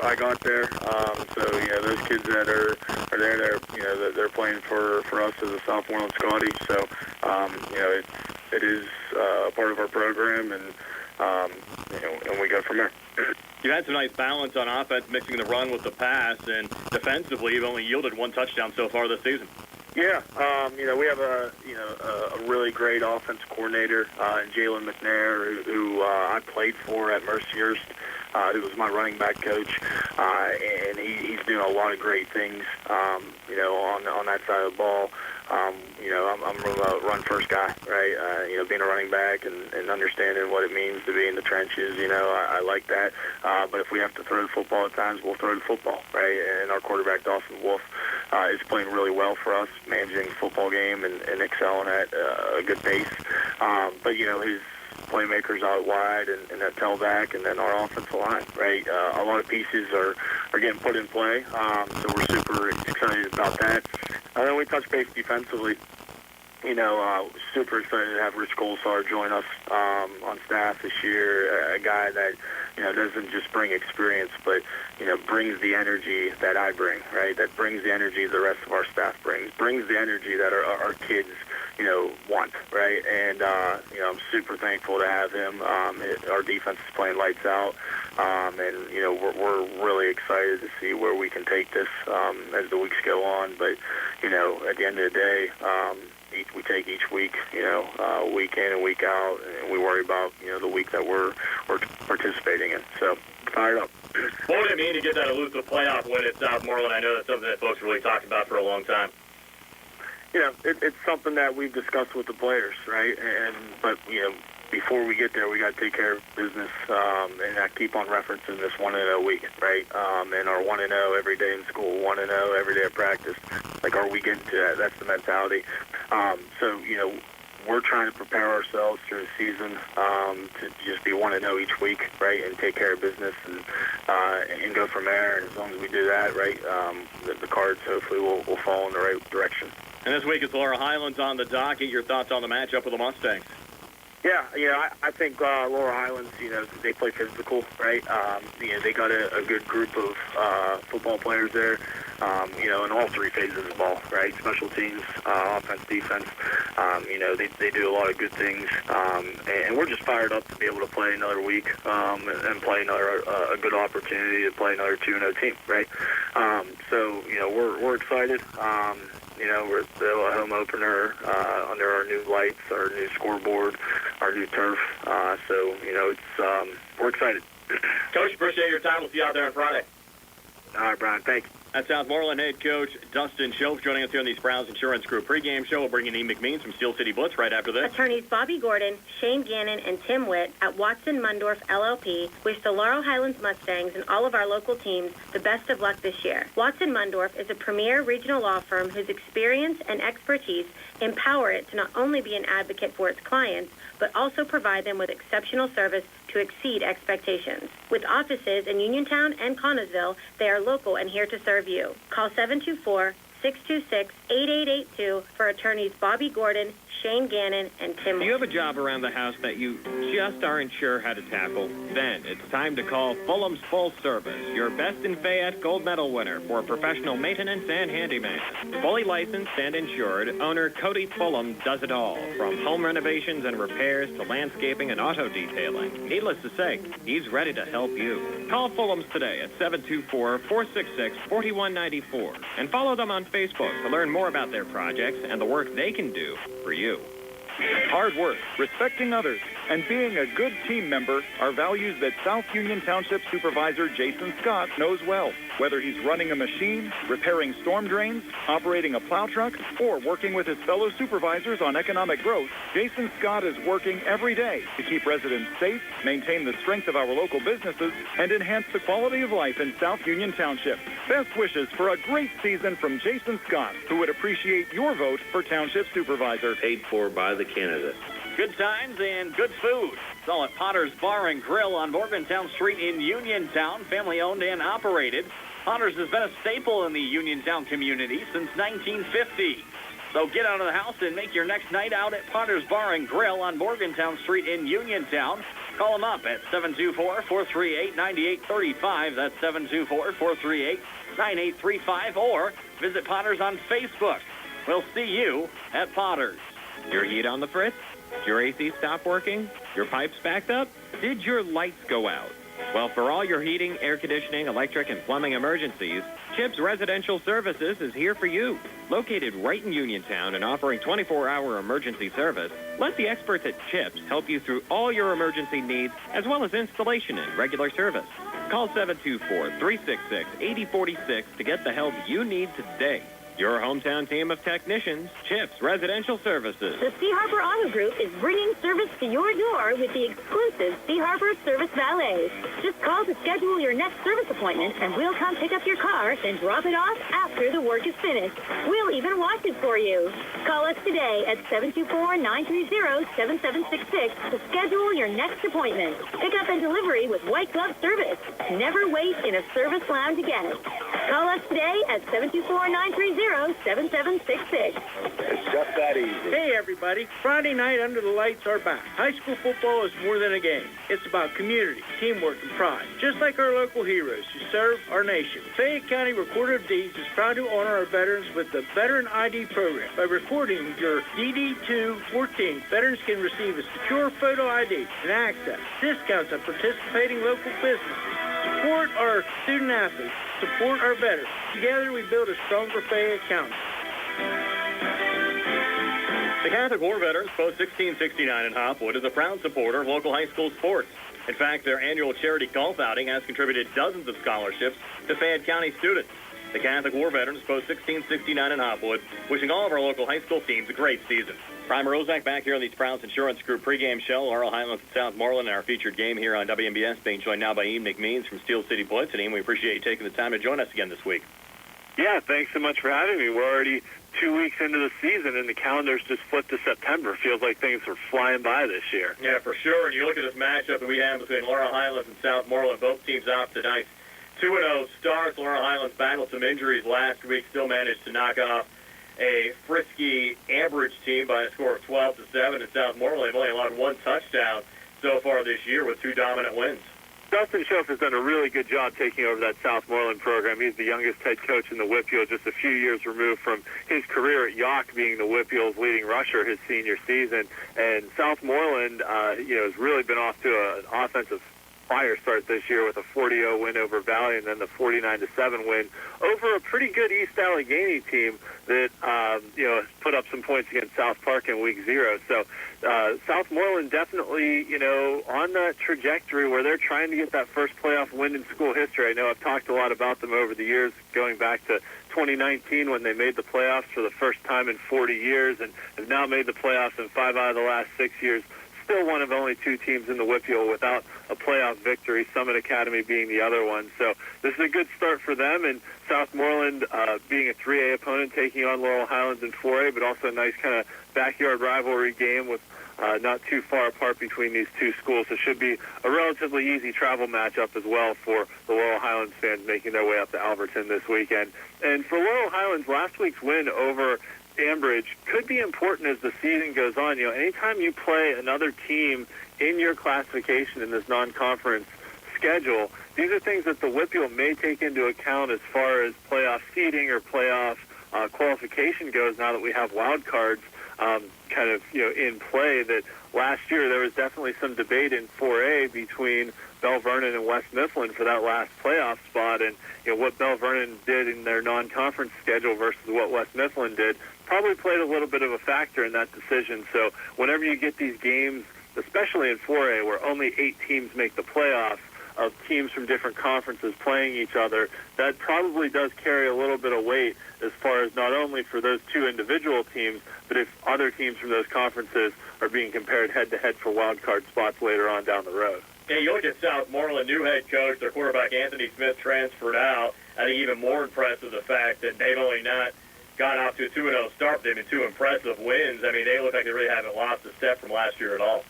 I got there. Those kids that are there, they're playing for us as a Southmoreland Scotty. So it is part of our program, and we go from there. You had some nice balance on offense, mixing the run with the pass, and defensively, you've only yielded one touchdown so far this season. Yeah, we have a really great offense coordinator in Jalen McNair, who I played for at Mercyhurst, who was my running back coach, and he's doing a lot of great things, on that side of the ball. I'm a run-first guy, right? Being a running back and understanding what it means to be in the trenches, I like that. But if we have to throw the football at times, we'll throw the football, right? And our quarterback, Dawson Wolf, is playing really well for us, managing the football game and excelling at a good pace. But his playmakers out wide and that tailback, and then our offensive line, right? A lot of pieces are getting put in play, so we're super excited about that. And then we touch base defensively. Super excited to have Rich Golsar join us on staff this year, a guy that, doesn't just bring experience, but, brings the energy that I bring, right? That brings the energy the rest of our staff brings the energy that our kids, want, right? And, I'm super thankful to have him. Our defense is playing lights out, and, we're really excited to see where we can take this as the weeks go on. But, at the end of the day, we take each week, week in and week out, and we worry about, the week that we're participating in. So, fired up. What would it mean to get that elusive playoff win at Southmoreland? I know that's something that folks really talked about for a long time. It's something that we've discussed with the players, right? But before we get there, we got to take care of business, and I keep on referencing this 1-0 week, right? And our 1-0 every day in school, 1-0 every day at practice. Like, are we getting to that? That's the mentality. We're trying to prepare ourselves through the season to just be 1-0 each week, right, and take care of business and go from there. And as long as we do that, right, the cards hopefully will fall in the right direction. And this week it's Laurel Highlands on the docket. Your thoughts on the matchup with the Mustangs? Yeah, I think Laurel Highlands, they play physical, right? They got a good group of football players there, in all three phases of the ball, right? Special teams, offense, defense. They do a lot of good things, and we're just fired up to be able to play another week and play a good opportunity to play another 2-0 team, right? We're excited. We're still a home opener under our new lights, our new scoreboard, our new turf. We're excited. Coach, appreciate your time. We'll see you out there on Friday. All right, Brian. Thanks. That's Southmoreland head coach Dustin Schoaf joining us here on the Browns Insurance Group pregame show. We'll bring in E. McMeans from Steel City Blitz right after this. Attorneys Bobby Gordon, Shane Gannon, and Tim Witt at Watson Mundorf LLP wish the Laurel Highlands Mustangs and all of our local teams the best of luck this year. Watson Mundorf is a premier regional law firm whose experience and expertise empower it to not only be an advocate for its clients, but also provide them with exceptional service to exceed expectations. With offices in Uniontown and Connellsville, they are local and here to serve you. Call 626-8882 for attorneys Bobby Gordon, Shane Gannon, and Tim. Do you have a job around the house that you just aren't sure how to tackle? Then it's time to call Fulham's Full Service, your Best in Fayette Gold Medal winner for professional maintenance and handyman. Fully licensed and insured, owner Cody Fulham does it all, from home renovations and repairs to landscaping and auto detailing. Needless to say, he's ready to help you. Call Fulham's today at 724-466-4194 and follow them on Facebook to learn more about their projects and the work they can do for you. Hard work, respecting others, and being a good team member are values that South Union Township Supervisor Jason Scott knows well. Whether he's running a machine, repairing storm drains, operating a plow truck, or working with his fellow supervisors on economic growth, Jason Scott is working every day to keep residents safe, maintain the strength of our local businesses, and enhance the quality of life in South Union Township. Best wishes for a great season from Jason Scott, who would appreciate your vote for Township Supervisor. Paid for by the candidate. Good times and good food. It's all at Potter's Bar and Grill on Morgantown Street in Uniontown, family owned and operated. Potter's has been a staple in the Uniontown community since 1950. So get out of the house and make your next night out at Potter's Bar and Grill on Morgantown Street in Uniontown. Call them up at 724-438-9835. That's 724-438-9835. Or visit Potter's on Facebook. We'll see you at Potter's. Your heat on the fritz? Did your AC stop working? Your pipes backed up? Did your lights go out? Well, for all your heating, air conditioning, electric, and plumbing emergencies, CHIPS Residential Services is here for you. Located right in Uniontown and offering 24-hour emergency service, let the experts at CHIPS help you through all your emergency needs, as well as installation and regular service. Call 724-366-8046 to get the help you need today. Your hometown team of technicians, CHIPS Residential Services. The Sea Harbor Auto Group is bringing service to your door with the exclusive Sea Harbor Service Valet. Just call to schedule your next service appointment, and we'll come pick up your car and drop it off after the work is finished. We'll even wash it for you. Call us today at 724-930-7766 to schedule your next appointment. Pick up and delivery with white glove service. Never wait in a service lounge again. Call us today at 724-930-7766. It's just that easy. Hey, everybody. Friday night under the lights are back. High school football is more than a game. It's about community, teamwork, and pride. Just like our local heroes who serve our nation. Fayette County Recorder of Deeds is proud to honor our veterans with the Veteran ID program. By recording your DD-214, veterans can receive a secure photo ID and access discounts at participating local businesses. Support our student athletes. Support our veterans. Together we build a stronger Fayette County. The Catholic War Veterans Post 1669 in Hopwood is a proud supporter of local high school sports. In fact, their annual charity golf outing has contributed dozens of scholarships to Fayette County students. The Catholic War Veterans Post 1669 in Hopwood, wishing all of our local high school teams a great season. Prime Rozak back here on the Sprouts Insurance Group pregame show. Laurel Highlands and Southmoreland in our featured game here on WMBS, being joined now by Ian McMeans from Steel City Blitz. And Ian, we appreciate you taking the time to join us again this week. Yeah, thanks so much for having me. We're already 2 weeks into the season, and the calendar's just flipped to September. Feels like things are flying by this year. Yeah, for sure. And you look at this matchup that we have between Laurel Highlands and Southmoreland. Both teams off tonight 2-0 starts. Laurel Highlands battled some injuries last week, still managed to knock off a frisky Ambridge team by a score of 12-7. And Southmoreland have only allowed one touchdown so far this year with two dominant wins. Dustin Schoaf has done a really good job taking over that Southmoreland program. He's the youngest head coach in the WPIAL, just a few years removed from his career at York, being the WPIAL's leading rusher his senior season. And Southmoreland, has really been off to an offensive fire start this year with a 40-0 win over Valley and then the 49-7 win over a pretty good East Allegheny team that, put up some points against South Park in week 0. So Southmoreland definitely, on that trajectory where they're trying to get that first playoff win in school history. I know I've talked a lot about them over the years, going back to 2019 when they made the playoffs for the first time in 40 years and have now made the playoffs in 5 out of the last 6 years. Still one of only 2 teams in the WPIAL without a playoff victory, Summit Academy being the other one. So this is a good start for them, and Southmoreland being a 3A opponent, taking on Laurel Highlands in 4A, but also a nice kind of backyard rivalry game with not too far apart between these two schools. So it should be a relatively easy travel matchup as well for the Laurel Highlands fans making their way up to Alberton this weekend. And for Laurel Highlands, last week's win over Ambridge could be important as the season goes on. Anytime you play another team in your classification in this non-conference schedule, these are things that the WPIAL may take into account as far as playoff seeding or playoff qualification goes now that we have wild cards in play. That last year there was definitely some debate in 4A between Bell Vernon and West Mifflin for that last playoff spot, and what Bell Vernon did in their non-conference schedule versus what West Mifflin did probably played a little bit of a factor in that decision. So whenever you get these games, especially in 4A where only 8 teams make the playoffs, of teams from different conferences playing each other, that probably does carry a little bit of weight as far as not only for those 2 individual teams, but if other teams from those conferences are being compared head-to-head for wild card spots later on down the road. Yeah, you look at Southmoreland, new head coach, their quarterback Anthony Smith transferred out. I think even more impressive the fact that they've only not gotten off to a 2-0 start, but they've been 2 impressive wins. I mean, they look like they really haven't lost a step from last year at all.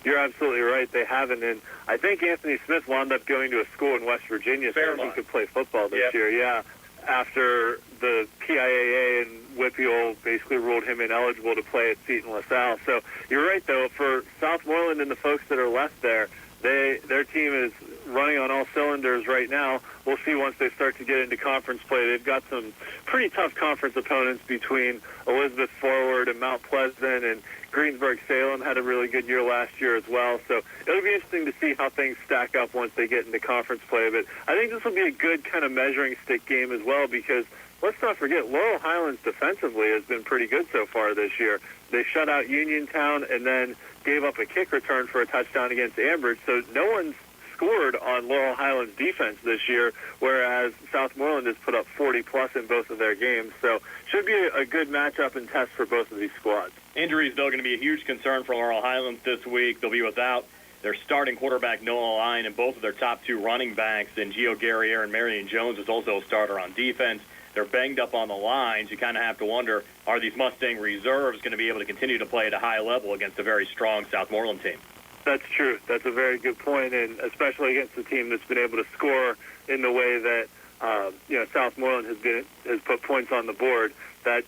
You're absolutely right. They haven't. And I think Anthony Smith wound up going to a school in West Virginia so he could play football this year. Yeah, after the PIAA and WPIAL basically ruled him ineligible to play at Seton LaSalle. So you're right, though. For Southmoreland and the folks that are left there, their team is running on all cylinders right now. We'll see once they start to get into conference play. They've got some pretty tough conference opponents between Elizabeth Forward and Mount Pleasant, and Greensburg-Salem had a really good year last year as well. So it'll be interesting to see how things stack up once they get into conference play. But I think this will be a good kind of measuring stick game as well, because let's not forget, Laurel Highlands defensively has been pretty good so far this year. They shut out Uniontown and then gave up a kick return for a touchdown against Ambridge. So no one's scored on Laurel Highlands defense this year, whereas Southmoreland has put up 40-plus in both of their games. So should be a good matchup and test for both of these squads. Injuries, though, going to be a huge concern for Laurel Highlands this week. They'll be without their starting quarterback, Noah Line, and both of their top 2 running backs. And Gio Guerriere and Marion Jones is also a starter on defense. They're banged up on the lines. You kind of have to wonder, are these Mustang reserves going to be able to continue to play at a high level against a very strong Southmoreland team? That's true. That's a very good point, and especially against a team that's been able to score in the way that Southmoreland has put points on the board. That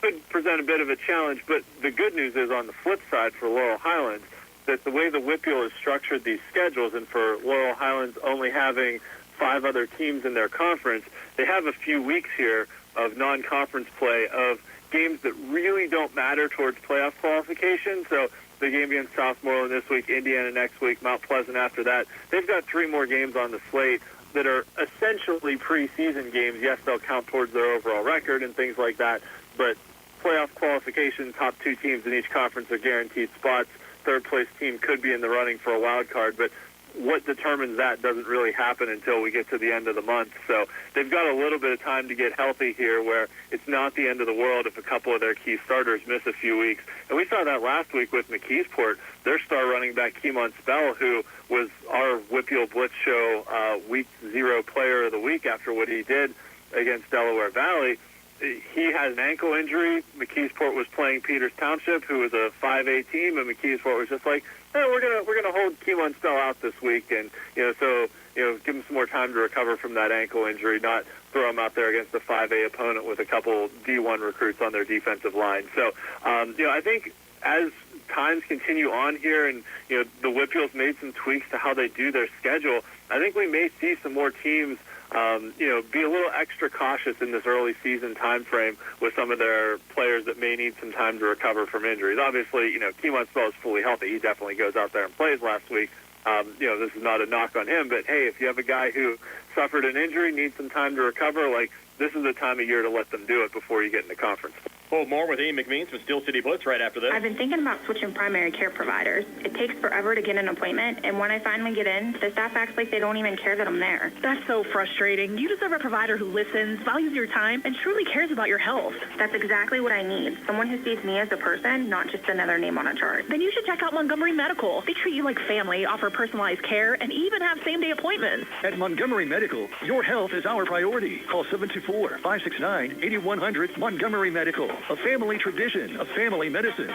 could present a bit of a challenge, but the good news is on the flip side for Laurel Highlands that the way the WPIAL has structured these schedules, and for Laurel Highlands only having 5 other teams in their conference, they have a few weeks here of non-conference play of games that really don't matter towards playoff qualification. So the game against Southmoreland this week, Indiana next week, Mount Pleasant after that. They've got 3 more games on the slate that are essentially preseason games. Yes, they'll count towards their overall record and things like that, but playoff qualification, top 2 teams in each conference are guaranteed spots. Third-place team could be in the running for a wild card, but what determines that doesn't really happen until we get to the end of the month. So they've got a little bit of time to get healthy here, where it's not the end of the world if a couple of their key starters miss a few weeks. And we saw that last week with McKeesport, their star running back, Keemon Spell, who was our WPIAL Blitz Show Week 0 Player of the Week after what he did against Delaware Valley. He had an ankle injury. McKeesport was playing Peters Township, who was a 5A team, and McKeesport was just like, we're gonna hold Keemon Spell out this week, and give him some more time to recover from that ankle injury, not throw him out there against a 5A opponent with a couple D1 recruits on their defensive line. So I think as times continue on here, and the WPIAL's made some tweaks to how they do their schedule, I think we may see some more teams be a little extra cautious in this early season time frame with some of their players that may need some time to recover from injuries. Obviously, Keemon Spell is fully healthy. He definitely goes out there and plays last week. This is not a knock on him, but hey, if you have a guy who suffered an injury, needs some time to recover, this is the time of year to let them do it before you get into conference. Well, more with Ian McMeans from Steel City Blitz right after this. I've been thinking about switching primary care providers. It takes forever to get an appointment, and when I finally get in, the staff acts like they don't even care that I'm there. That's so frustrating. You deserve a provider who listens, values your time, and truly cares about your health. That's exactly what I need. Someone who sees me as a person, not just another name on a chart. Then you should check out Montgomery Medical. They treat you like family, offer personalized care, and even have same-day appointments. At Montgomery Medical, your health is our priority. Call 724-569-8100 Montgomery Medical, a family tradition of family medicine.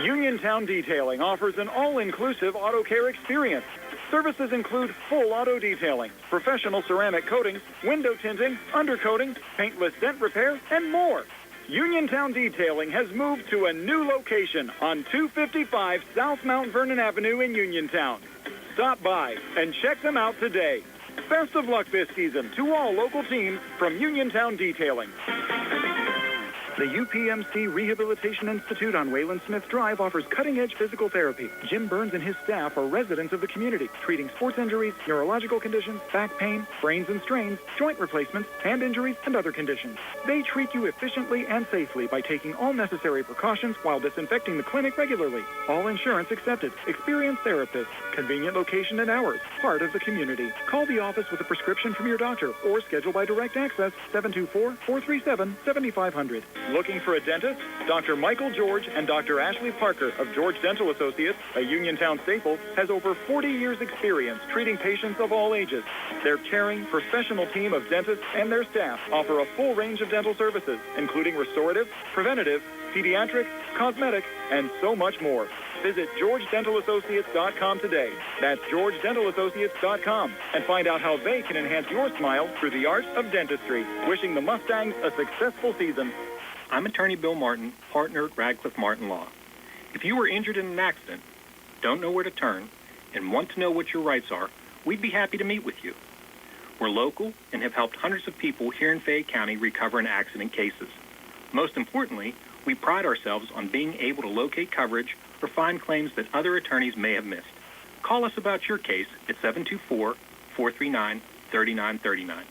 Uniontown Detailing offers an all-inclusive auto care experience. Services include full auto detailing, professional ceramic coatings, window tinting, undercoating, paintless dent repair, and more. Uniontown Detailing has moved to a new location on 255 South Mount Vernon Avenue in Uniontown. Stop by and check them out today. Best of luck this season to all local teams from Uniontown Detailing. The UPMC Rehabilitation Institute on Wayland Smith Drive offers cutting-edge physical therapy. Jim Burns and his staff are residents of the community, treating sports injuries, neurological conditions, back pain, sprains and strains, joint replacements, hand injuries, and other conditions. They treat you efficiently and safely by taking all necessary precautions while disinfecting the clinic regularly. All insurance accepted. Experienced therapists. Convenient location and hours. Part of the community. Call the office with a prescription from your doctor or schedule by direct access 724-437-7500. Looking for a dentist? Dr. Michael George and Dr. Ashley Parker of George Dental Associates, a Uniontown staple, has over 40 years experience treating patients of all ages. Their caring, professional team of dentists and their staff offer a full range of dental services, including restorative, preventative, pediatric, cosmetic, and so much more. Visit GeorgeDentalAssociates.com today. That's GeorgeDentalAssociates.com, and find out how they can enhance your smile through the art of dentistry. Wishing the Mustangs a successful season. I'm attorney Bill Martin, partner at Radcliffe Martin Law. If you were injured in an accident, don't know where to turn, and want to know what your rights are, we'd be happy to meet with you. We're local and have helped hundreds of people here in Fayette County recover in accident cases. Most importantly, we pride ourselves on being able to locate coverage or find claims that other attorneys may have missed. Call us about your case at 724-439-3939.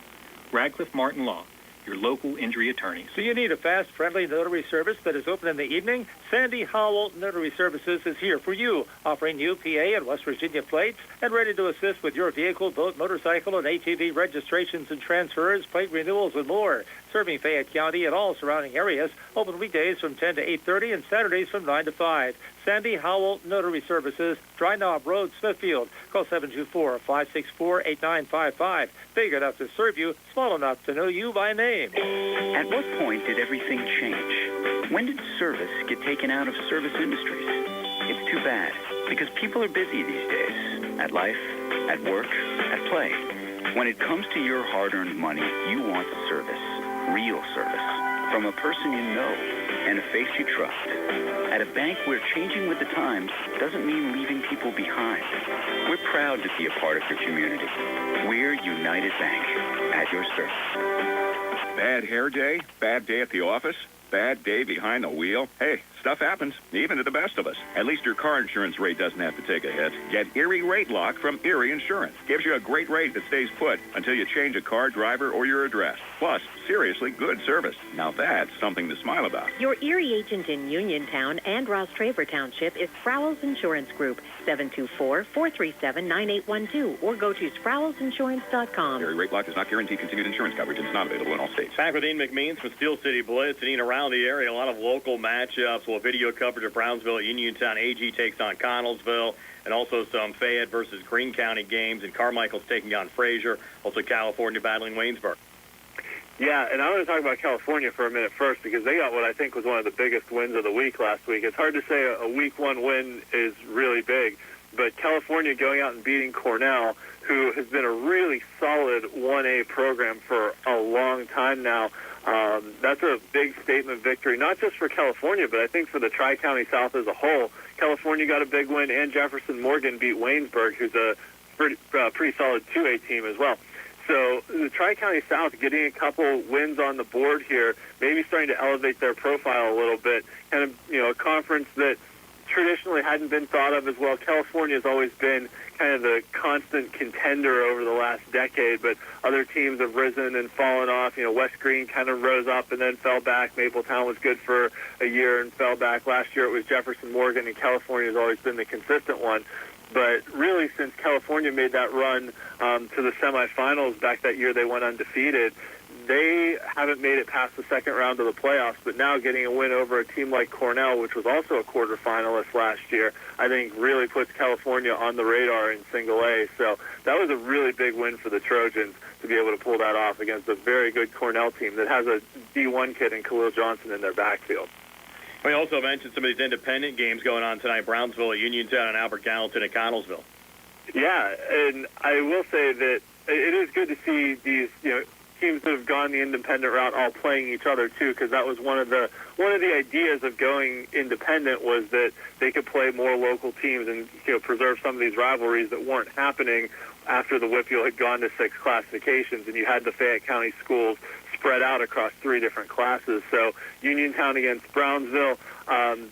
Radcliffe Martin Law, your local injury attorneys. Do you need a fast, friendly notary service that is open in the evening? Sandy Howell Notary Services is here for you, offering UPA and West Virginia plates and ready to assist with your vehicle, boat, motorcycle, and ATV registrations and transfers, plate renewals, and more. Serving Fayette County and all surrounding areas, open weekdays from 10 to 8:30 and Saturdays from 9 to 5. Sandy Howell Notary Services, Dry Knob Road, Smithfield. Call 724-564-8955. Big enough to serve you, small enough to know you by name. At what point did everything change? When did service get taken out of service industries? It's too bad, because people are busy these days. At life, at work, at play. When it comes to your hard-earned money, you want service. Real service. From a person you know and a face you trust. At a bank where changing with the times doesn't mean leaving people behind. We're proud to be a part of your community. We're United Bank, at your service. Bad hair day? Bad day at the office? Bad day behind the wheel? Hey, stuff happens, even to the best of us. At least your car insurance rate doesn't have to take a hit. Get Erie Rate Lock from Erie Insurance. Gives you a great rate that stays put until you change a car, driver, or your address. Plus, seriously good service. Now that's something to smile about. Your Erie agent in Uniontown and Ross Traver Township is Sprowls Insurance Group, 724-437-9812, or go to SprowlsInsurance.com. Erie Rate Lock does not guarantee continued insurance coverage and is not available in all states. Back with Ian McMeans from Steel City Blitz and around the area. A lot of local matchups. We'll have video coverage of Brownsville at Uniontown. AG takes on Connellsville, and also some Fayette versus Greene County games, and Carmichael's taking on Fraser. Also California battling Waynesburg. Yeah, and I want to talk about California for a minute first, because they got what I think was one of the biggest wins of the week last week. It's hard to say a week one win is really big, but California going out and beating Cornell, who has been a really solid 1A program for a long time now. That's a big statement victory, not just for California, but I think for the Tri-County South as a whole. California got a big win, and Jefferson Morgan beat Waynesburg, who's a pretty solid 2A team as well. So the Tri-County South getting a couple wins on the board here, maybe starting to elevate their profile a little bit. Kind of, a conference that traditionally hadn't been thought of as well. California has always been kind of the constant contender over the last decade, but other teams have risen and fallen off. West Greene kind of rose up and then fell back. Mapletown was good for a year and fell back. Last year it was Jefferson Morgan, and California has always been the consistent one. But really, since California made that run to the semifinals back that year, they went undefeated. They haven't made it past the second round of the playoffs, but now getting a win over a team like Cornell, which was also a quarterfinalist last year, I think really puts California on the radar in single A. So that was a really big win for the Trojans to be able to pull that off against a very good Cornell team that has a D1 kid in Khalil Johnson in their backfield. We also mentioned some of these independent games going on tonight. Brownsville at Uniontown and Albert Gallatin at Connellsville. Yeah, and I will say that it is good to see these, teams that have gone the independent route all playing each other too, because that was one of the ideas of going independent was that they could play more local teams and preserve some of these rivalries that weren't happening after the WPIAL had gone to 6 classifications, and you had the Fayette County schools spread out across 3 different classes. So Uniontown against Brownsville.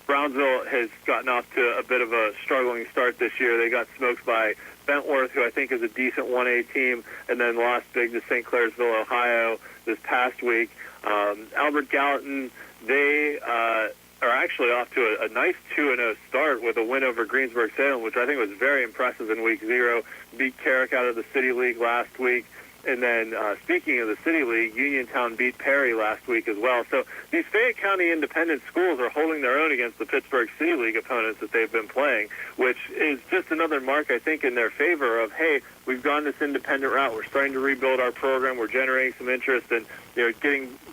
Brownsville has gotten off to a bit of a struggling start this year. They got smoked by Bentworth, who I think is a decent 1A team, and then lost big to St. Clairsville, Ohio this past week. Albert Gallatin, they are actually off to a nice 2-0 start with a win over Greensburg-Salem, which I think was very impressive in Week 0. Beat Carrick out of the City League last week. And then, speaking of the City League, Uniontown beat Perry last week as well. So these Fayette County independent schools are holding their own against the Pittsburgh City League opponents that they've been playing, which is just another mark, I think, in their favor of, hey, we've gone this independent route. We're starting to rebuild our program. We're generating some interest and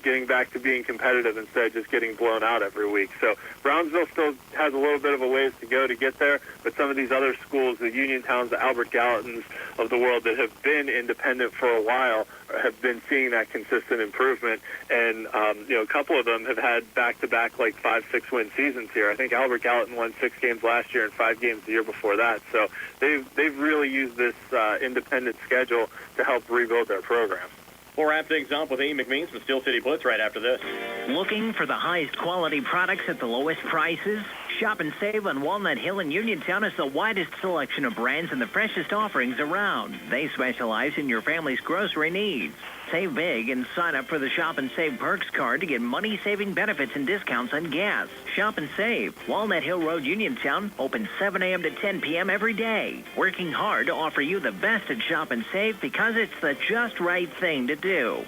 getting back to being competitive instead of just getting blown out every week. So Brownsville still has a little bit of a ways to go to get there, but some of these other schools, the Uniontowns, the Albert Gallatins of the world that have been independent for a while, have been seeing that consistent improvement. And, a couple of them have had back-to-back, 5-6 win seasons here. I think Albert Gallatin won 6 games last year and 5 games the year before that. So they've really used this independent schedule to help rebuild their program. We'll wrap things up with Amy McMeans from Steel City Blitz right after this. Looking for the highest quality products at the lowest prices? Shop and save on Walnut Hill in Uniontown has the widest selection of brands and the freshest offerings around. They specialize in your family's grocery needs. Save big and sign up for the Shop and Save Perks card to get money-saving benefits and discounts on gas. Shop and Save. Walnut Hill Road, Uniontown, open 7 a.m. to 10 p.m. every day. Working hard to offer you the best at Shop and Save because it's the just right thing to do.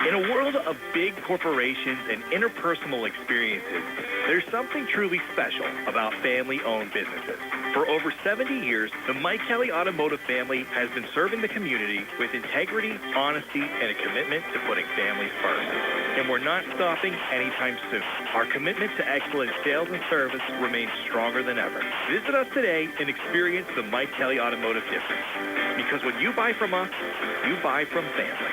In a world of big corporations and interpersonal experiences, there's something truly special about family-owned businesses. For over 70 years, the Mike Kelly Automotive family has been serving the community with integrity, honesty, and a commitment to putting families first. And we're not stopping anytime soon. Our commitment to excellent sales and service remains stronger than ever. Visit us today and experience the Mike Kelly Automotive difference. Because when you buy from us, you buy from family.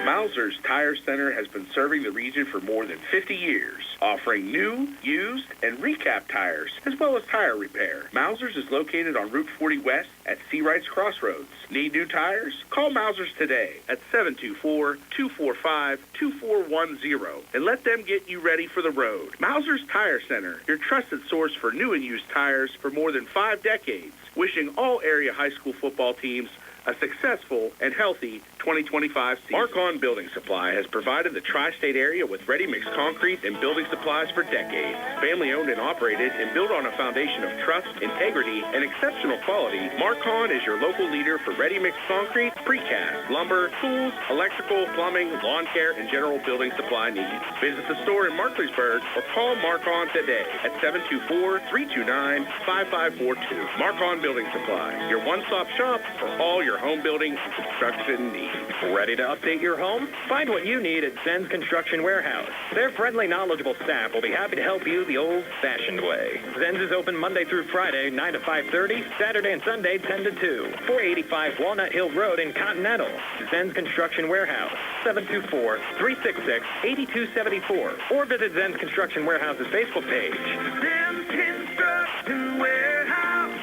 Mauser's Tire Center has been serving the region for more than 50 years, offering new, used, and recap tires, as well as tire repair. Mauser's is located on Route 40 West at Seawrights Crossroads. Need new tires? Call Mauser's today at 724-245-2410 and let them get you ready for the road. Mauser's Tire Center, your trusted source for new and used tires for more than 5 decades. Wishing all area high school football teams a successful and healthy 2025 season. Mark-On Building Supply has provided the tri-state area with ready-mix concrete and building supplies for decades. Family-owned and operated and built on a foundation of trust, integrity, and exceptional quality, Mark-On is your local leader for ready-mix concrete, precast, lumber, tools, electrical, plumbing, lawn care, and general building supply needs. Visit the store in Markleysburg or call Mark-On today at 724-329-5542. Mark-On Building Supply, your one-stop shop for all your home building and construction needs. Ready to update your home? Find what you need at Zen's Construction Warehouse. Their friendly, knowledgeable staff will be happy to help you the old-fashioned way. Zen's is open Monday through Friday, 9 to 5:30, Saturday and Sunday, 10 to 2. 485 Walnut Hill Road in Continental. Zen's Construction Warehouse, 724-366-8274. Or visit Zen's Construction Warehouse's Facebook page. Zen's Construction Warehouse,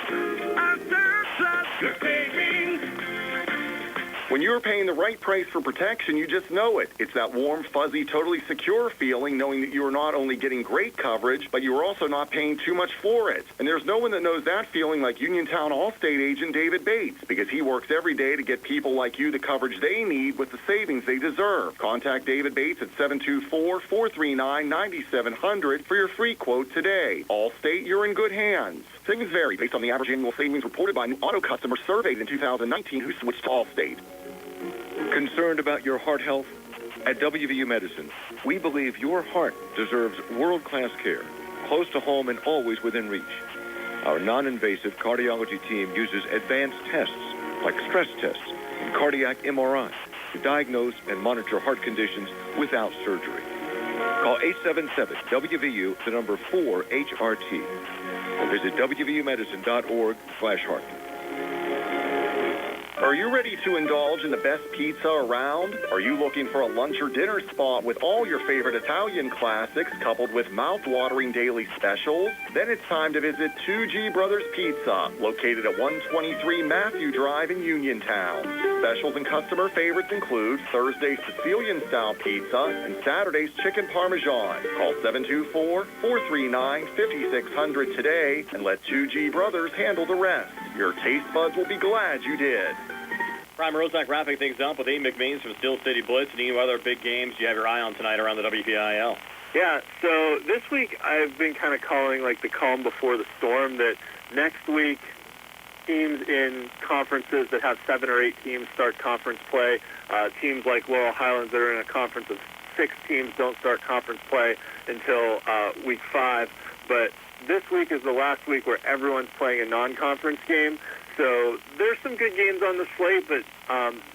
our surplus, your savings. When you're paying the right price for protection, you just know it. It's that warm, fuzzy, totally secure feeling knowing that you are not only getting great coverage, but you are also not paying too much for it. And there's no one that knows that feeling like Uniontown Allstate agent David Bates, because he works every day to get people like you the coverage they need with the savings they deserve. Contact David Bates at 724-439-9700 for your free quote today. Allstate, you're in good hands. Savings vary based on the average annual savings reported by new auto customers surveyed in 2019 who switched to Allstate. Concerned about your heart health? At WVU Medicine, we believe your heart deserves world-class care, close to home and always within reach. Our non-invasive cardiology team uses advanced tests like stress tests and cardiac MRI to diagnose and monitor heart conditions without surgery. Call 877-WVU, the number 4-HRT. Or visit WVUmedicine.org/heart. Are you ready to indulge in the best pizza around? Are you looking for a lunch or dinner spot with all your favorite Italian classics coupled with mouth-watering daily specials? Then it's time to visit 2G Brothers Pizza, located at 123 Matthew Drive in Uniontown. Specials and customer favorites include Thursday's Sicilian-style pizza and Saturday's chicken parmesan. Call 724-439-5600 today and let 2G Brothers handle the rest. Your taste buds will be glad you did. Prime Rosak wrapping things up with Ian McMeans from Steel City Blitz. And any other big games you have your eye on tonight around the WPIAL? Yeah, so this week I've been kind of calling like the calm before the storm, that next week teams in conferences that have 7 or 8 teams start conference play. Teams like Laurel Highlands that are in a conference of 6 teams don't start conference play until week 5. But this week is the last week where everyone's playing a non-conference game. So there's some good games on the slate, but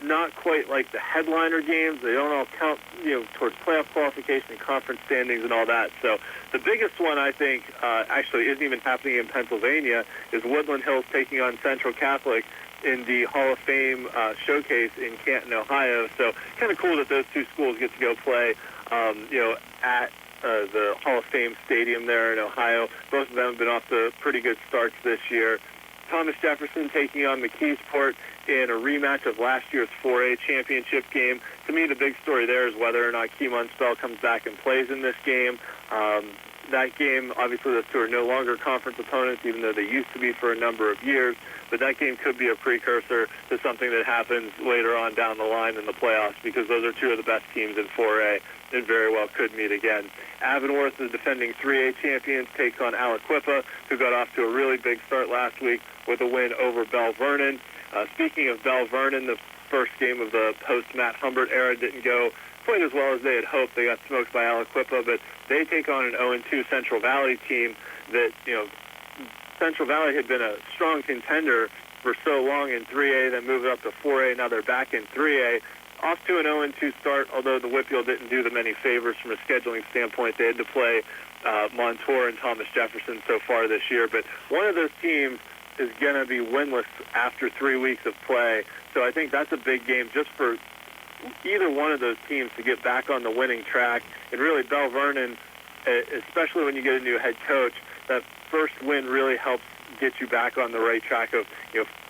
not quite like the headliner games. They don't all count, towards playoff qualification and conference standings and all that. So the biggest one, I think, actually isn't even happening in Pennsylvania, is Woodland Hills taking on Central Catholic in the Hall of Fame showcase in Canton, Ohio. So kind of cool that those two schools get to go play, at the Hall of Fame Stadium there in Ohio. Both of them have been off to pretty good starts this year. Thomas Jefferson taking on McKeesport in a rematch of last year's 4A championship game. To me, the big story there is whether or not Keemon Spell comes back and plays in this game. That game, obviously, those two are no longer conference opponents, even though they used to be for a number of years. But that game could be a precursor to something that happens later on down the line in the playoffs, because those are two of the best teams in 4A and very well could meet again. Avonworth, the defending 3A champions, takes on Aliquippa, who got off to a really big start last week with a win over Bell Vernon. Speaking of Bell Vernon, the first game of the post-Matt Humbert era didn't go quite as well as they had hoped. They got smoked by Aliquippa, but they take on an 0-2 Central Valley team that, Central Valley had been a strong contender for so long in 3A, then moved up to 4A. Now they're back in 3A. Off to an 0-2 start, although the WPIAL didn't do them any favors from a scheduling standpoint. They had to play Montour and Thomas Jefferson so far this year. But one of those teams is going to be winless after 3 weeks of play. So I think that's a big game just for either one of those teams to get back on the winning track. And really, Bell Vernon, especially when you get a new head coach, that first win really helps get you back on the right track of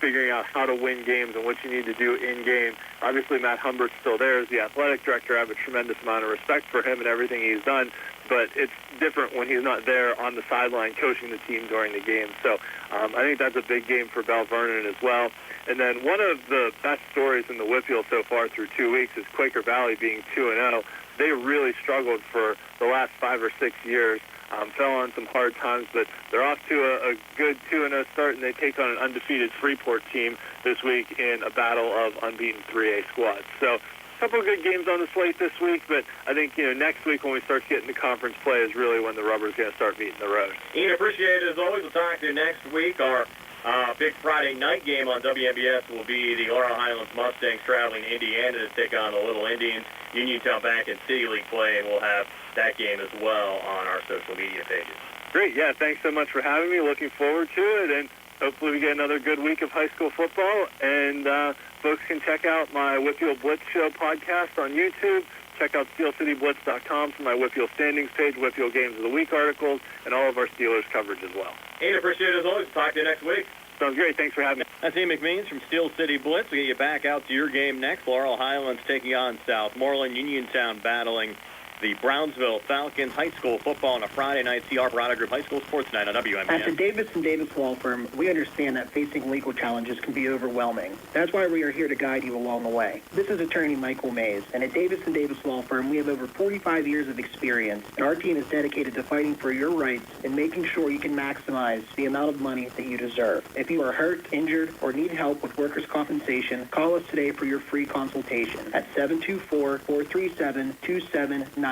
figuring out how to win games and what you need to do in game. Obviously, Matt Humbert's still there as the athletic director. I have a tremendous amount of respect for him and everything he's done, but it's different when he's not there on the sideline coaching the team during the game. So I think that's a big game for Bell Vernon as well. And then one of the best stories in the WPIAL so far through 2 weeks is Quaker Valley being 2-0. They really struggled for the last 5 or 6 years. Fell on some hard times, but they're off to a good 2-0 start, and they take on an undefeated Freeport team this week in a battle of unbeaten 3A squads. So a couple of good games on the slate this week, but I think next week when we start getting to conference play is really when the rubber's going to start meeting the road. Ian, appreciate it as always. We'll talk to you next week. Our big Friday night game on WMBS will be the Laurel Highlands Mustangs traveling to Indiana to take on the Little Indians. Uniontown back in City League play, and we'll have that game as well on our social media pages. Great. Yeah, thanks so much for having me. Looking forward to it, and hopefully we get another good week of high school football. And folks can check out my WPIAL Blitz Show podcast on YouTube. Check out SteelCityBlitz.com for my WPIAL standings page, WPIAL Games of the Week articles, and all of our Steelers coverage as well. Ian, appreciate it as always. Talk to you next week. Sounds great. Thanks for having me. That's Ian McMeans from Steel City Blitz. We'll get you back out to your game next. Laurel Highlands taking on Southmoreland. Uniontown battling the Brownsville Falcons. High school football on a Friday night. CR Barada Group High School Sports Night on WMBS. At the Davis & Davis Law Firm, we understand that facing legal challenges can be overwhelming. That's why we are here to guide you along the way. This is attorney Michael Mays, and at Davis & Davis Law Firm, we have over 45 years of experience, and our team is dedicated to fighting for your rights and making sure you can maximize the amount of money that you deserve. If you are hurt, injured, or need help with workers' compensation, call us today for your free consultation at 724-437-2799.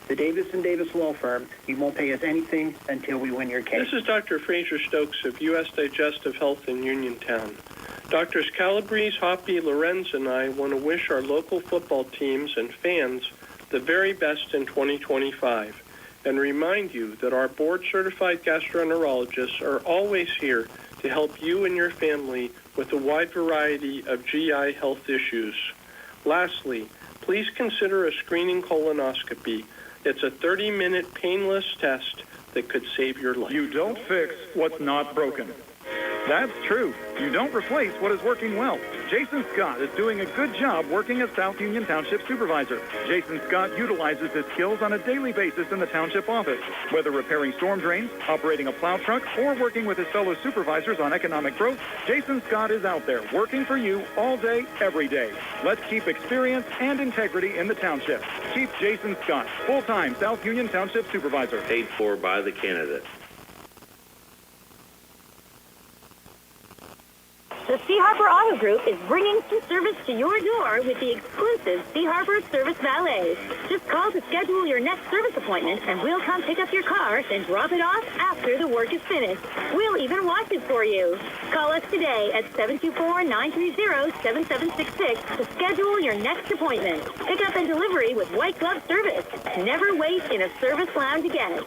The Davis & Davis Law Firm. You won't pay us anything until we win your case. This is Dr. Fraser Stokes of U.S. Digestive Health in Uniontown. Doctors Calabrese, Hoppy, Lorenz, and I want to wish our local football teams and fans the very best in 2025, and remind you that our board-certified gastroenterologists are always here to help you and your family with a wide variety of GI health issues. Lastly, please consider a screening colonoscopy. It's a 30-minute painless test that could save your life. You don't fix what's not broken. That's true. You don't replace what is working well. Jason Scott is doing a good job working as South Union Township Supervisor. Jason Scott utilizes his skills on a daily basis in the Township office. Whether repairing storm drains, operating a plow truck, or working with his fellow supervisors on economic growth, Jason Scott is out there working for you all day, every day. Let's keep experience and integrity in the Township. Chief Jason Scott, full-time South Union Township Supervisor. Paid for by the candidate. The Sea Harbor Auto Group is bringing some service to your door with the exclusive Sea Harbor Service Valet. Just call to schedule your next service appointment, and we'll come pick up your car and drop it off after the work is finished. We'll even wash it for you. Call us today at 724-930-7766 to schedule your next appointment. Pickup and delivery with white glove service. Never wait in a service lounge again.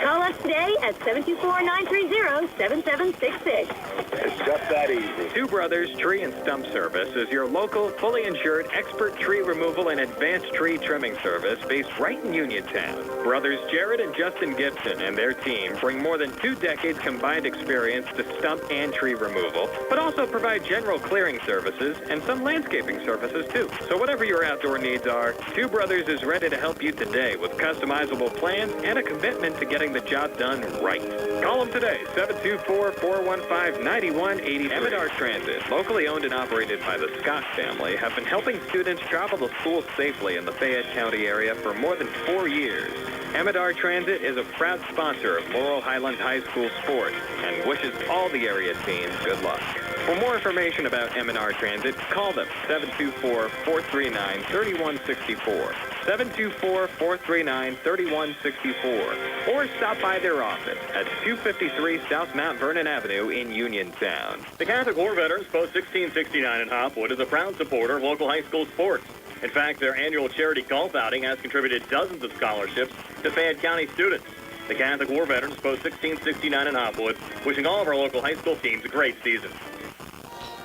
Call us today at 724-930-7766. It's just that easy. Two Brothers Tree and Stump Service is your local, fully insured, expert tree removal and advanced tree trimming service based right in Uniontown. Brothers Jared and Justin Gibson and their team bring more than 2 decades combined experience to stump and tree removal, but also provide general clearing services and some landscaping services too. So whatever your outdoor needs are, Two Brothers is ready to help you today with customizable plans and a commitment to getting the job done right. Call them today, 724-415-9183. M&R Transit, locally owned and operated by the Scott family, have been helping students travel to school safely in the Fayette County area for more than 4 years. M&R Transit is a proud sponsor of Laurel Highlands High School sports and wishes all the area teams good luck. For more information about M&R Transit, call them 724-439-3164, 724-439-3164, or stop by their office at 253 South Mount Vernon Avenue in Uniontown. The Catholic War Veterans Post 1669 in Hopwood is a proud supporter of local high school sports. In fact, their annual charity golf outing has contributed dozens of scholarships to Fayette County students. The Catholic War Veterans Post 1669 in Hopwood, wishing all of our local high school teams a great season.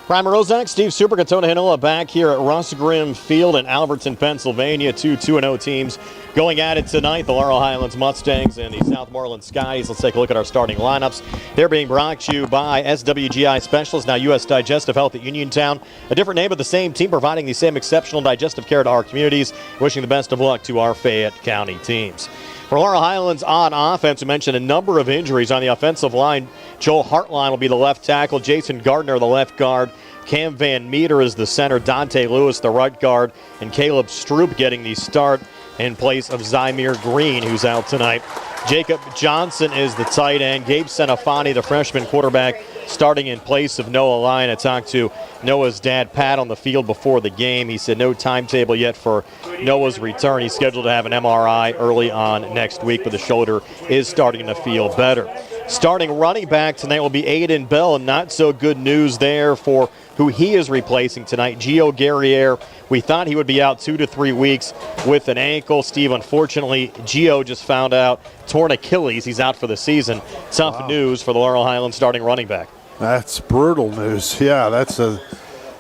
Brian Morozak, Steve Super, Katona Hinola back here at Russ Grimm Field in Alberton, Pennsylvania. 2-2-0 teams going at it tonight. The Laurel Highlands Mustangs and the Southmoreland Skies. Let's take a look at our starting lineups. They're being brought to you by SWGI Specialists, now U.S. Digestive Health at Uniontown. A different name of the same team, providing the same exceptional digestive care to our communities. Wishing the best of luck to our Fayette County teams. For Laurel Highlands on offense, we mentioned a number of injuries on the offensive line. Joel Hartline will be the left tackle. Jason Gardner, the left guard. Cam Van Meter is the center. Dante Lewis, the right guard. And Caleb Stroop getting the start in place of Zymir Green, who's out tonight. Jacob Johnson is the tight end. Gabe Senafani, the freshman quarterback, starting in place of Noah Lyon. I talked to Noah's dad, Pat, on the field before the game. He said no timetable yet for Noah's return. He's scheduled to have an MRI early on next week, but the shoulder is starting to feel better. Starting running back tonight will be Aiden Bell. Not so good news there for who he is replacing tonight. Gio Guerriere, we thought he would be out 2 to 3 weeks with an ankle. Steve, unfortunately, Gio just found out torn Achilles. He's out for the season. Tough news for the Laurel Highlands starting running back. That's brutal news. Yeah,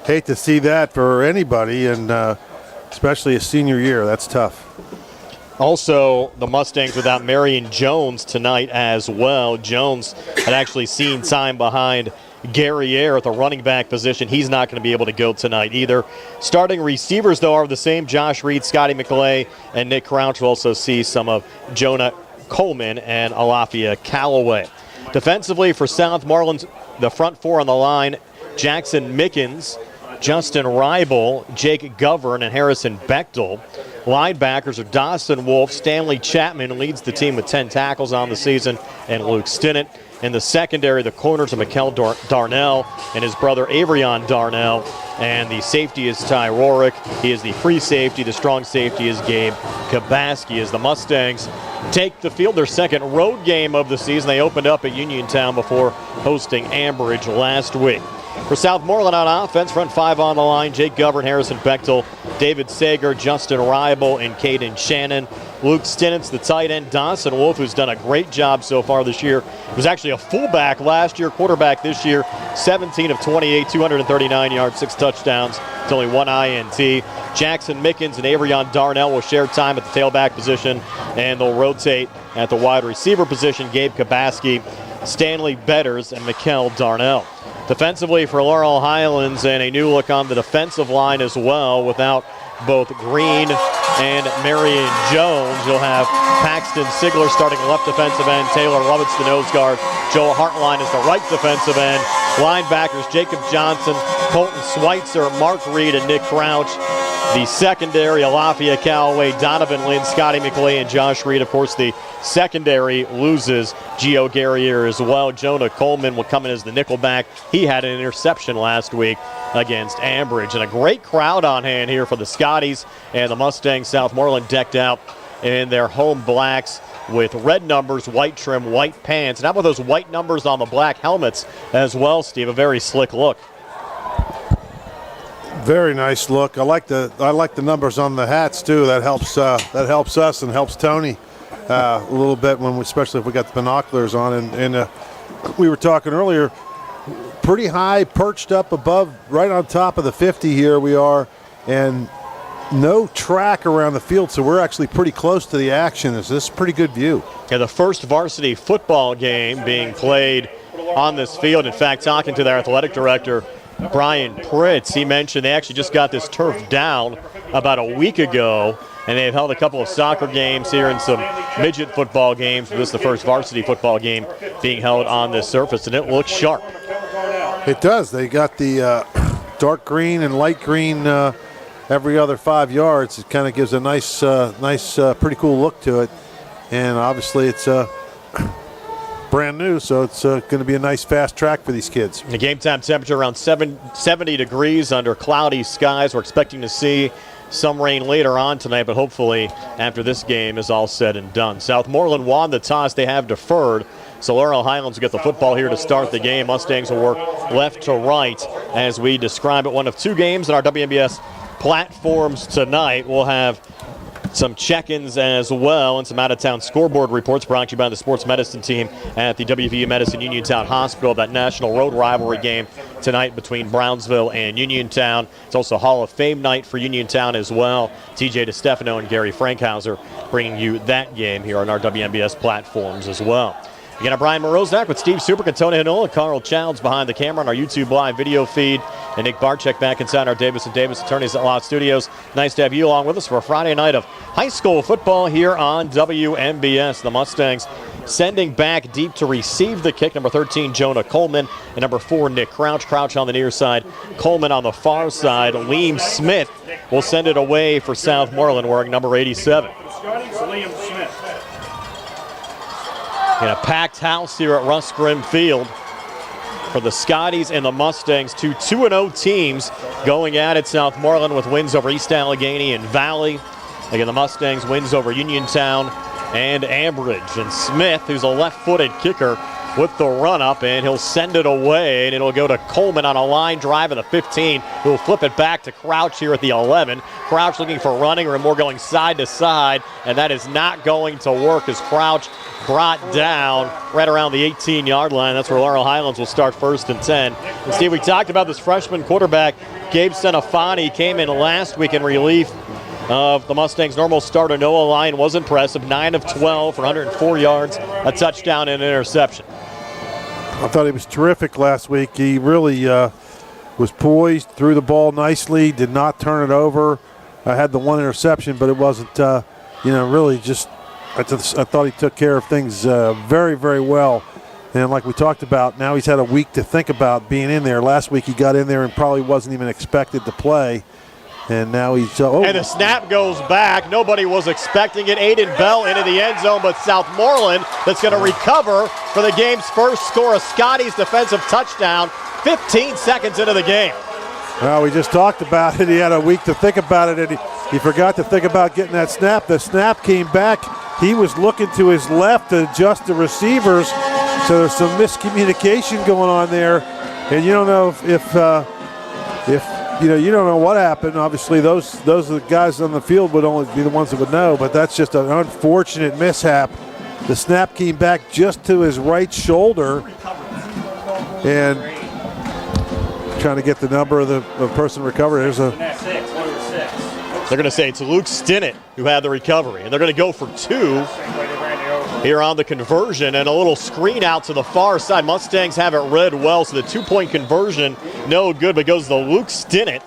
hate to see that for anybody, and especially a senior year. That's tough. Also, the Mustangs without Marion Jones tonight as well. Jones had actually seen time behind Guerriere at the running back position. He's not going to be able to go tonight either. Starting receivers, though, are the same. Josh Reed, Scotty McClay, and Nick Crouch. We'll also see some of Jonah Coleman and Alafia Callaway. Defensively for Southmoreland, the front four on the line, Jackson Mickens, Justin Reibel, Jake Govern, and Harrison Bechtel. Linebackers are Dawson Wolf, Stanley Chapman, who leads the team with 10 tackles on the season, and Luke Stinnett. In the secondary, the corners are Mikkel Darnell and his brother Avrion Darnell. And the safety is Ty Rorick. He is the free safety. The strong safety is Gabe Kabaski. As the Mustangs take the field, their second road game of the season. They opened up at Uniontown before hosting Ambridge last week. For Southmoreland on offense, front five on the line, Jake Govern, Harrison Bechtel, David Sager, Justin Reibel, and Caden Shannon. Luke Stinnitz, the tight end, Dawson Wolf, who's done a great job so far this year. He was actually a fullback last year, quarterback this year, 17 of 28, 239 yards, 6 touchdowns. It's only 1 INT. Jackson Mickens and Averion Darnell will share time at the tailback position, and they'll rotate at the wide receiver position, Gabe Kabaski, Stanley Betters, and Mikkel Darnell. Defensively for Laurel Highlands, and a new look on the defensive line as well, without both Green and Marion Jones. You'll have Paxton Sigler starting left defensive end, Taylor Lovitz the nose guard, Joel Hartline is the right defensive end. Linebackers Jacob Johnson, Colton Schweitzer, Mark Reed, and Nick Crouch. The secondary, Alafia Callaway, Donovan Lynn, Scotty McLean, and Josh Reed. Of course, the secondary loses Gio Guerrier as well. Jonah Coleman will come in as the nickelback. He had an interception last week against Ambridge. And a great crowd on hand here for the Scotties and the Mustangs. Southmoreland decked out in their home blacks with red numbers, white trim, white pants. And how about those white numbers on the black helmets as well, Steve? A very slick look. Very nice look. I like the numbers on the hats too. That helps us and helps Tony a little bit especially if we got the binoculars on. And we were talking earlier, pretty high, perched up above, right on top of the 50 here we are, and no track around the field, so we're actually pretty close to the action. This is a pretty good view. Yeah, the first varsity football game being played on this field. In fact, talking to their athletic director, Brian Pritz, he mentioned they actually just got this turf down about a week ago, and they've held a couple of soccer games here and some midget football games. This is the first varsity football game being held on this surface, and it looks sharp. It does. They got the dark green and light green every other 5 yards. It kind of gives a nice, pretty cool look to it, and obviously it's brand new, so it's going to be a nice fast track for these kids. The game time temperature around 70 degrees under cloudy skies. We're expecting to see some rain later on tonight, but hopefully after this game is all said and done. Southmoreland won the toss. They have deferred, so Laurel Highlands will get the football here to start the game. Mustangs will work left to right as we describe it. One of 2 games in our WMBS platforms tonight. We'll have some check-ins as well and some out-of-town scoreboard reports brought to you by the sports medicine team at the WVU Medicine Uniontown Hospital. That national road rivalry game tonight between Brownsville and Uniontown. It's also Hall of Fame night for Uniontown as well. TJ DeStefano and Gary Frankhauser bringing you that game here on our WMBS platforms as well. Again, I'm Brian Morozak with Steve Super, Tony Hinola, Carl Childs behind the camera on our YouTube live video feed, and Nick Barczyk back inside our Davis & Davis Attorneys at Law Studios. Nice to have you along with us for a Friday night of high school football here on WMBS. The Mustangs sending back deep to receive the kick, number 13, Jonah Coleman, and number 4, Nick Crouch. Crouch on the near side, Coleman on the far side. Liam Smith will send it away for Southmoreland, wearing number 87. Liam Smith. In a packed house here at Russ Grimm Field for the Scotties and the Mustangs, 2 2-0 teams going at it. Southmoreland with wins over East Allegheny and Valley. Again, the Mustangs wins over Uniontown and Ambridge. And Smith, who's a left-footed kicker, with the run-up, and he'll send it away, and it'll go to Coleman on a line drive at the 15, who will flip it back to Crouch here at the 11. Crouch looking for running room, more going side to side, and that is not going to work as Crouch brought down right around the 18-yard line. That's where Laurel Highlands will start 1st and 10. And Steve, we talked about this freshman quarterback, Gabe Senafani, came in last week in relief of the Mustangs' normal starter. Noah Lyon was impressive, 9 of 12 for 104 yards, a touchdown and an interception. I thought he was terrific last week. He really was poised, threw the ball nicely, did not turn it over. I had the 1 interception, but it wasn't, really just, I thought he took care of things very, very well. And like we talked about, now he's had a week to think about being in there. Last week he got in there and probably wasn't even expected to play. And now he's and the snap goes back. Nobody was expecting it. Aiden Bell into the end zone, but Southmoreland that's going to recover for the game's first score. A Scotty's defensive touchdown 15 seconds into the game. Well, we just talked about it. He had a week to think about it, and he forgot to think about getting that snap. The snap came back. He was looking to his left to adjust the receivers, so there's some miscommunication going on there. And you don't know if you don't know what happened. Obviously, those are the guys on the field would only be the ones that would know. But that's just an unfortunate mishap. The snap came back just to his right shoulder, and trying to get the number of the person recovered. There's a. They're going to say it's Luke Stinnett who had the recovery, and they're going to go for 2 here on the conversion, and a little screen out to the far side. Mustangs have it read well, so the 2-point conversion no good, but goes to Luke Stinnett.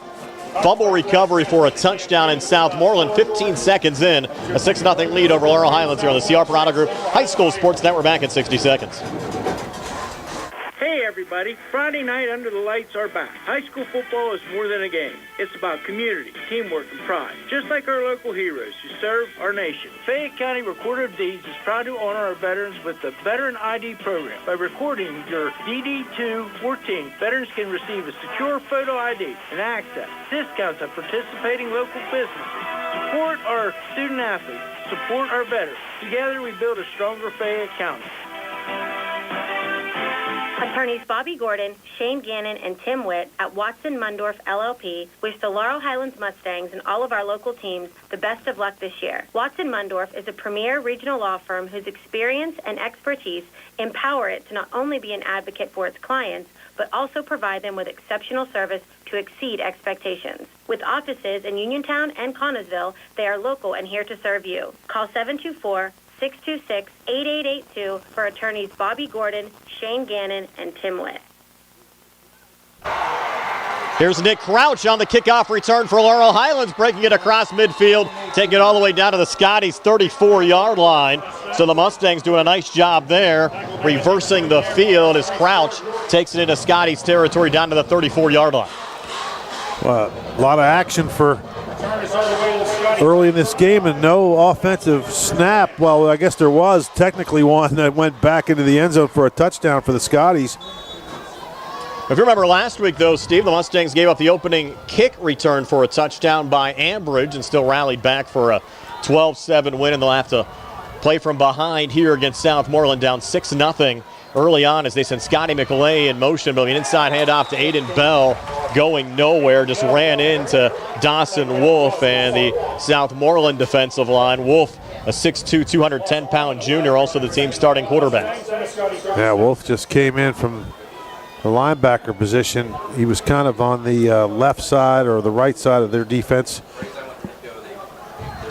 Fumble recovery for a touchdown in Southmoreland. 15 seconds in, a 6-0 lead over Laurel Highlands here on the CR Parada Group High School Sports Network. Back in 60 seconds. Hey everybody, Friday night under the lights are back. High school football is more than a game. It's about community, teamwork, and pride. Just like our local heroes who serve our nation. Fayette County Recorder of Deeds is proud to honor our veterans with the Veteran ID program. By recording your DD-214, veterans can receive a secure photo ID and access discounts at participating local businesses. Support our student athletes. Support our veterans. Together we build a stronger Fayette County. Attorneys Bobby Gordon, Shane Gannon, and Tim Witt at Watson Mundorf LLP wish the Laurel Highlands Mustangs and all of our local teams the best of luck this year. Watson Mundorf is a premier regional law firm whose experience and expertise empower it to not only be an advocate for its clients, but also provide them with exceptional service to exceed expectations. With offices in Uniontown and Connellsville, they are local and here to serve you. Call 724-626-8882 for attorneys Bobby Gordon, Shane Gannon, and Tim Witt. Here's Nick Crouch on the kickoff return for Laurel Highlands, breaking it across midfield, taking it all the way down to the Scotties' 34-yard line. So the Mustangs doing a nice job there, reversing the field as Crouch takes it into Scotties' territory down to the 34-yard line. Well, a lot of action for early in this game and no offensive snap. Well, I guess there was technically one that went back into the end zone for a touchdown for the Scotties. If you remember last week, though, Steve, the Mustangs gave up the opening kick return for a touchdown by Ambridge and still rallied back for a 12-7 win, and they'll have to play from behind here against Southmoreland, down 6-0 early on as they sent Scotty McLeay in motion, but an inside handoff to Aiden Bell going nowhere, just ran into Dawson Wolf and the Southmoreland defensive line. Wolf, a 6'2", 210-pound junior, also the team's starting quarterback. Yeah, Wolf just came in from the linebacker position. He was kind of on the left side or the right side of their defense.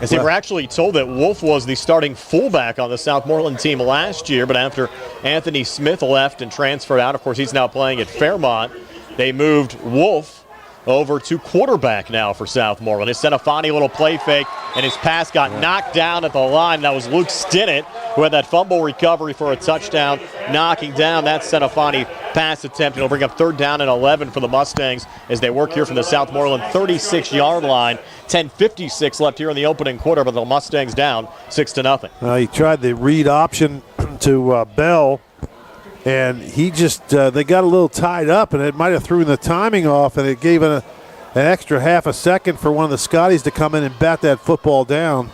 As they were actually told that Wolf was the starting fullback on the Southmoreland team last year, but after Anthony Smith left and transferred out, of course he's now playing at Fairmont, they moved Wolf over to quarterback now for Southmoreland. They sent a funny little play fake, and his pass got knocked down at the line. That was Luke Stinnett, who had that fumble recovery for a touchdown, knocking down that Senafani pass attempt. It'll bring up 3rd down and 11 for the Mustangs as they work here from the Southmoreland 36-yard line. 10:56 left here in the opening quarter, but the Mustangs down 6-0. He tried the read option to Bell, and he just they got a little tied up, and it might have thrown the timing off, and it gave an extra half a second for one of the Scotties to come in and bat that football down.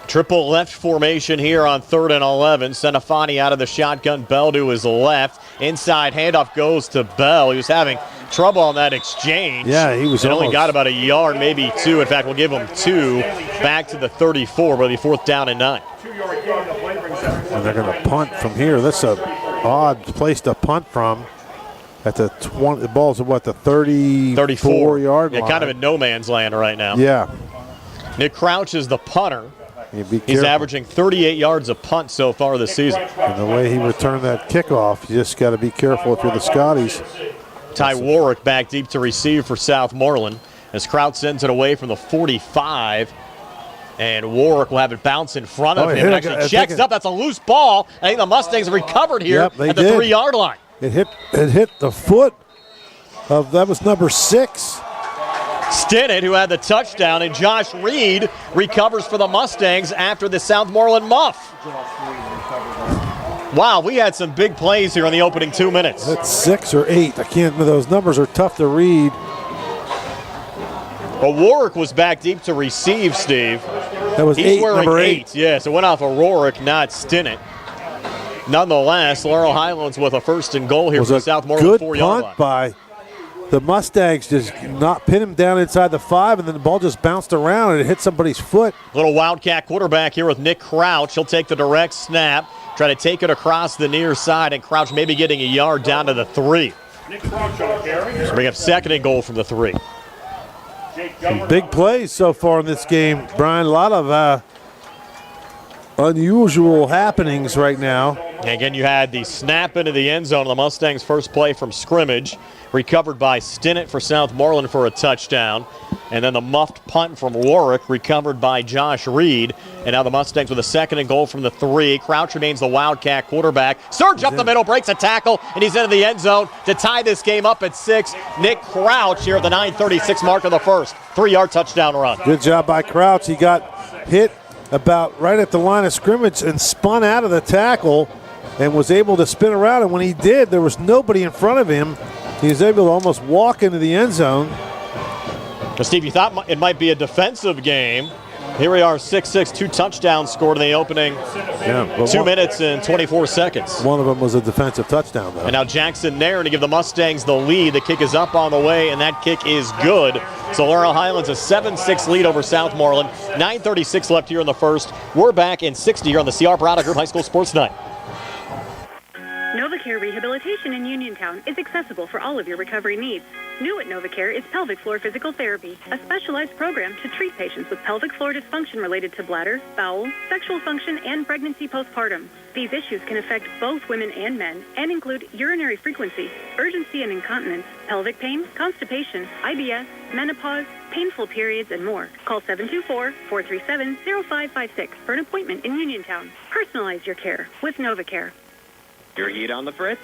Triple left formation here on 3rd and 11. Senafani out of the shotgun. Bell to his left. Inside handoff goes to Bell. He was having trouble on that exchange. Yeah, he was only got about a yard, maybe 2. In fact, we'll give him 2 back to the 34, but the 4th down and 9. And they're going to punt from here. That's an odd place to punt from. At the 20, the ball's at what, the 34-yard line? Yeah, kind of in no man's land right now. Yeah. Nick Crouch is the punter. He's averaging 38 yards a punt so far this season. And the way he returned that kickoff, you just got to be careful if you're the Scotties. Ty Warwick back deep to receive for Southmoreland as Crouch sends it away from the 45. And Warwick will have it bounce in front of him. And actually checks it up. That's a loose ball. I think the Mustangs have recovered here at the 3-yard line. It hit the foot of, that was number 6. Stinnett, who had the touchdown, and Josh Reed recovers for the Mustangs after the Southmoreland muff. Wow, we had some big plays here in the opening 2 minutes. That's 6 or 8. I can't. Those numbers are tough to read. Well, Warwick was back deep to receive, Steve. That was He's 8, wearing number 8. Yeah, so it went off of Warwick, not Stinnett. nonetheless, Laurel Highlands with a 1st and goal here from Southmoreland 4-yard line. Good punt by the Mustangs, just not pin him down inside the 5, and then the ball just bounced around and it hit somebody's foot. Little Wildcat quarterback here with Nick Crouch. He'll take the direct snap, try to take it across the near side, and Crouch maybe getting a yard down to the 3. So we have 2nd and goal from the 3. Some big plays so far in this game, Brian. A lot of unusual happenings right now. And again, you had the snap into the end zone on the Mustangs' first play from scrimmage, recovered by Stinnett for Southmoreland for a touchdown. And then the muffed punt from Warwick, recovered by Josh Reed. And now the Mustangs with a 2nd and goal from the 3. Crouch remains the Wildcat quarterback. Surge up the middle, breaks a tackle, and he's into the end zone to tie this game up at 6. Nick Crouch here at the 9:36 mark of the first. 3-yard touchdown run. Good job by Crouch. He got hit about right at the line of scrimmage and spun out of the tackle and was able to spin around. And when he did, there was nobody in front of him. He was able to almost walk into the end zone. Well, Steve, you thought it might be a defensive game. Here we are, 6-6, 2 touchdowns scored in the opening 2 minutes and 24 seconds. One of them was a defensive touchdown, though. And now Jackson Nairn to give the Mustangs the lead. The kick is up on the way, and that kick is good. So Laurel Highlands a 7-6 lead over Southmoreland. 9:36 left here in the first. We're back in 60 here on the CR Product Group High School Sports Night. NovaCare Rehabilitation in Uniontown is accessible for all of your recovery needs. New at NovaCare is pelvic floor physical therapy, a specialized program to treat patients with pelvic floor dysfunction related to bladder, bowel, sexual function, and pregnancy postpartum. These issues can affect both women and men and include urinary frequency, urgency and incontinence, pelvic pain, constipation, IBS, menopause, painful periods, and more. Call 724-437-0556 for an appointment in Uniontown. Personalize your care with NovaCare. Your heat on the fritz?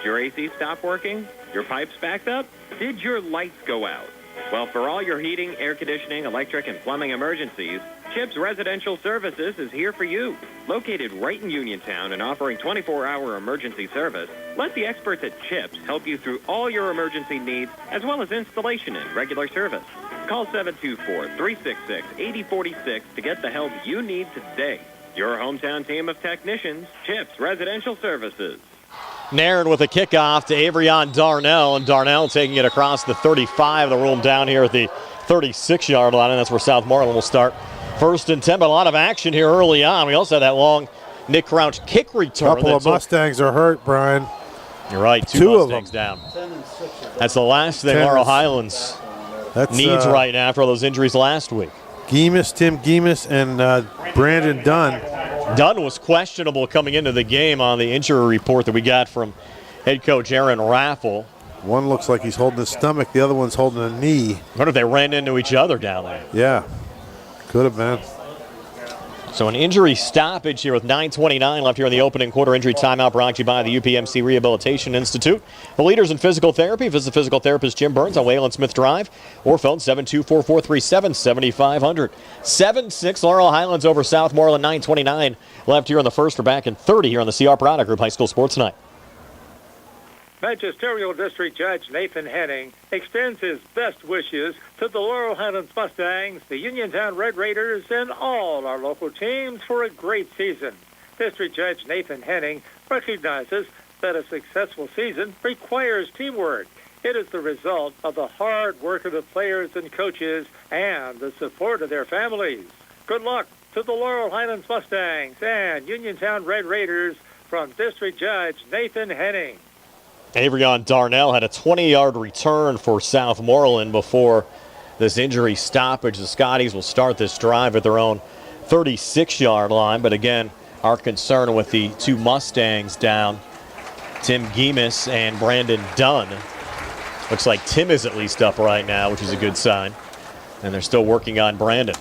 Your AC stopped working? Your pipes backed up? Did your lights go out? Well, for all your heating, air conditioning, electric, and plumbing emergencies, CHIPS Residential Services is here for you. Located right in Uniontown and offering 24-hour emergency service, let the experts at CHIPS help you through all your emergency needs as well as installation and regular service. Call 724-366-8046 to get the help you need today. Your hometown team of technicians, CHIPS Residential Services. Nairn with a kickoff to Avrion Darnell, and Darnell taking it across the 35. The room down here at the 36-yard line, and that's where Southmoreland will start 1st and 10. But a lot of action here early on. We also had that long Nick Crouch kick return. A couple of Mustangs are hurt, Brian. You're right, two Mustangs down. That's the last thing Laurel Highlands needs right now after all those injuries last week. Tim Gemus, and Brandon Dunn. Dunn was questionable coming into the game on the injury report that we got from head coach Aaron Raffle. One looks like he's holding his stomach. The other one's holding a knee. I wonder if they ran into each other down there. Yeah, could have been. So an injury stoppage here with 9:29 left here in the opening quarter. Injury timeout brought to you by the UPMC Rehabilitation Institute. The leaders in physical therapy. Visit physical therapist Jim Burns on Wayland Smith Drive or phone 724-437-7500. 7-6 Laurel Highlands over Southmoreland. 9:29 left here in the first. We're back in 30 here on the CR Product Group High School Sports Night. Magisterial District Judge Nathan Henning extends his best wishes to the Laurel Highlands Mustangs, the Uniontown Red Raiders, and all our local teams for a great season. District Judge Nathan Henning recognizes that a successful season requires teamwork. It is the result of the hard work of the players and coaches and the support of their families. Good luck to the Laurel Highlands Mustangs and Uniontown Red Raiders from District Judge Nathan Henning. Avrion Darnell had a 20-yard return for Southmoreland before this injury stoppage. The Scotties will start this drive at their own 36-yard line. But again, our concern with the two Mustangs down, Tim Gemus and Brandon Dunn. Looks like Tim is at least up right now, which is a good sign. And they're still working on Brandon.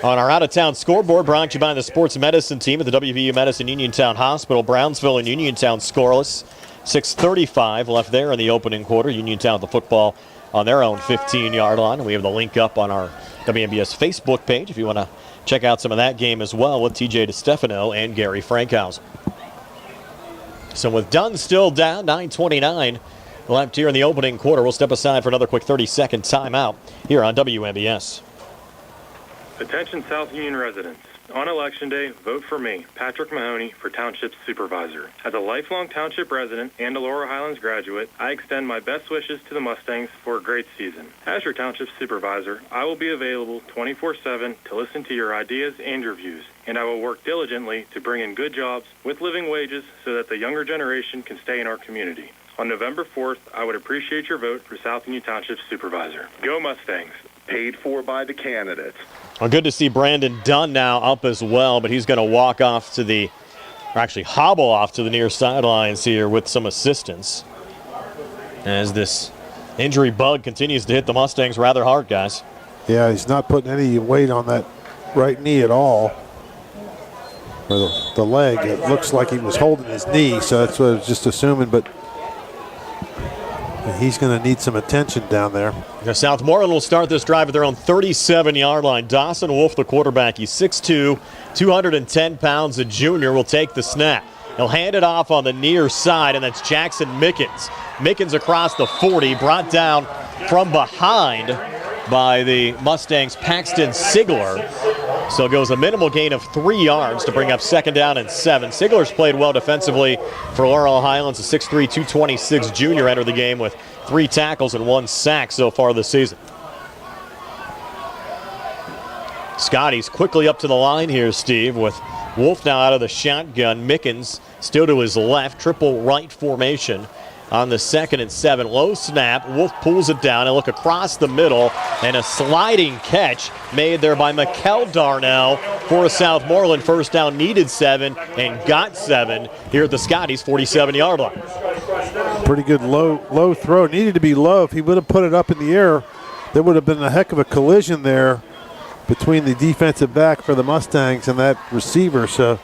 On our out-of-town scoreboard, brought to you by the sports medicine team at the WVU Medicine Uniontown Hospital. Brownsville and Uniontown scoreless. 6:35 left there in the opening quarter. Uniontown with the football on their own 15-yard line. We have the link up on our WMBS Facebook page if you want to check out some of that game as well with TJ DeStefano and Gary Frankhauser. So with Dunn still down, 9:29 left here in the opening quarter. We'll step aside for another quick 30-second timeout here on WMBS. Attention South Union residents. On Election Day, vote for me, Patrick Mahoney, for Township Supervisor. As a lifelong Township resident and a Laurel Highlands graduate, I extend my best wishes to the Mustangs for a great season. As your Township Supervisor, I will be available 24/7 to listen to your ideas and your views, and I will work diligently to bring in good jobs with living wages so that the younger generation can stay in our community. On November 4th, I would appreciate your vote for South Union Township Supervisor. Go Mustangs. Paid for by the candidates. Well, good to see Brandon Dunn now up as well, but he's going to walk off to the, or actually hobble off to the near sidelines here with some assistance. As this injury bug continues to hit the Mustangs rather hard, guys. Yeah, he's not putting any weight on that right knee at all. Or the leg. It looks like he was holding his knee, so that's what I was just assuming, but he's going to need some attention down there. Now, Southmoreland will start this drive at their own 37-yard line. Dawson Wolf, the quarterback, he's 6'2", 210 pounds, a junior, will take the snap. He'll hand it off on the near side, and that's Jackson Mickens. Mickens across the 40, brought down from behind by the Mustangs' Paxton Sigler. So it goes a minimal gain of 3 yards to bring up 2nd down and 7. Sigler's played well defensively for Laurel Highlands. A 6'3", 226 junior entered the game with 3 tackles and 1 sack so far this season. Scotty's quickly up to the line here, Steve, with Wolf now out of the shotgun. Mickens still to his left, triple right formation. On the 2nd and 7, low snap, Wolf pulls it down and look across the middle, and a sliding catch made there by Mikkel Darnell for a Southmoreland first down. Needed 7 and got 7 here at the Scotties' 47-yard line. Pretty good low throw. Needed to be low. If he would have put it up in the air, there would have been a heck of a collision there between the defensive back for the Mustangs and that receiver. So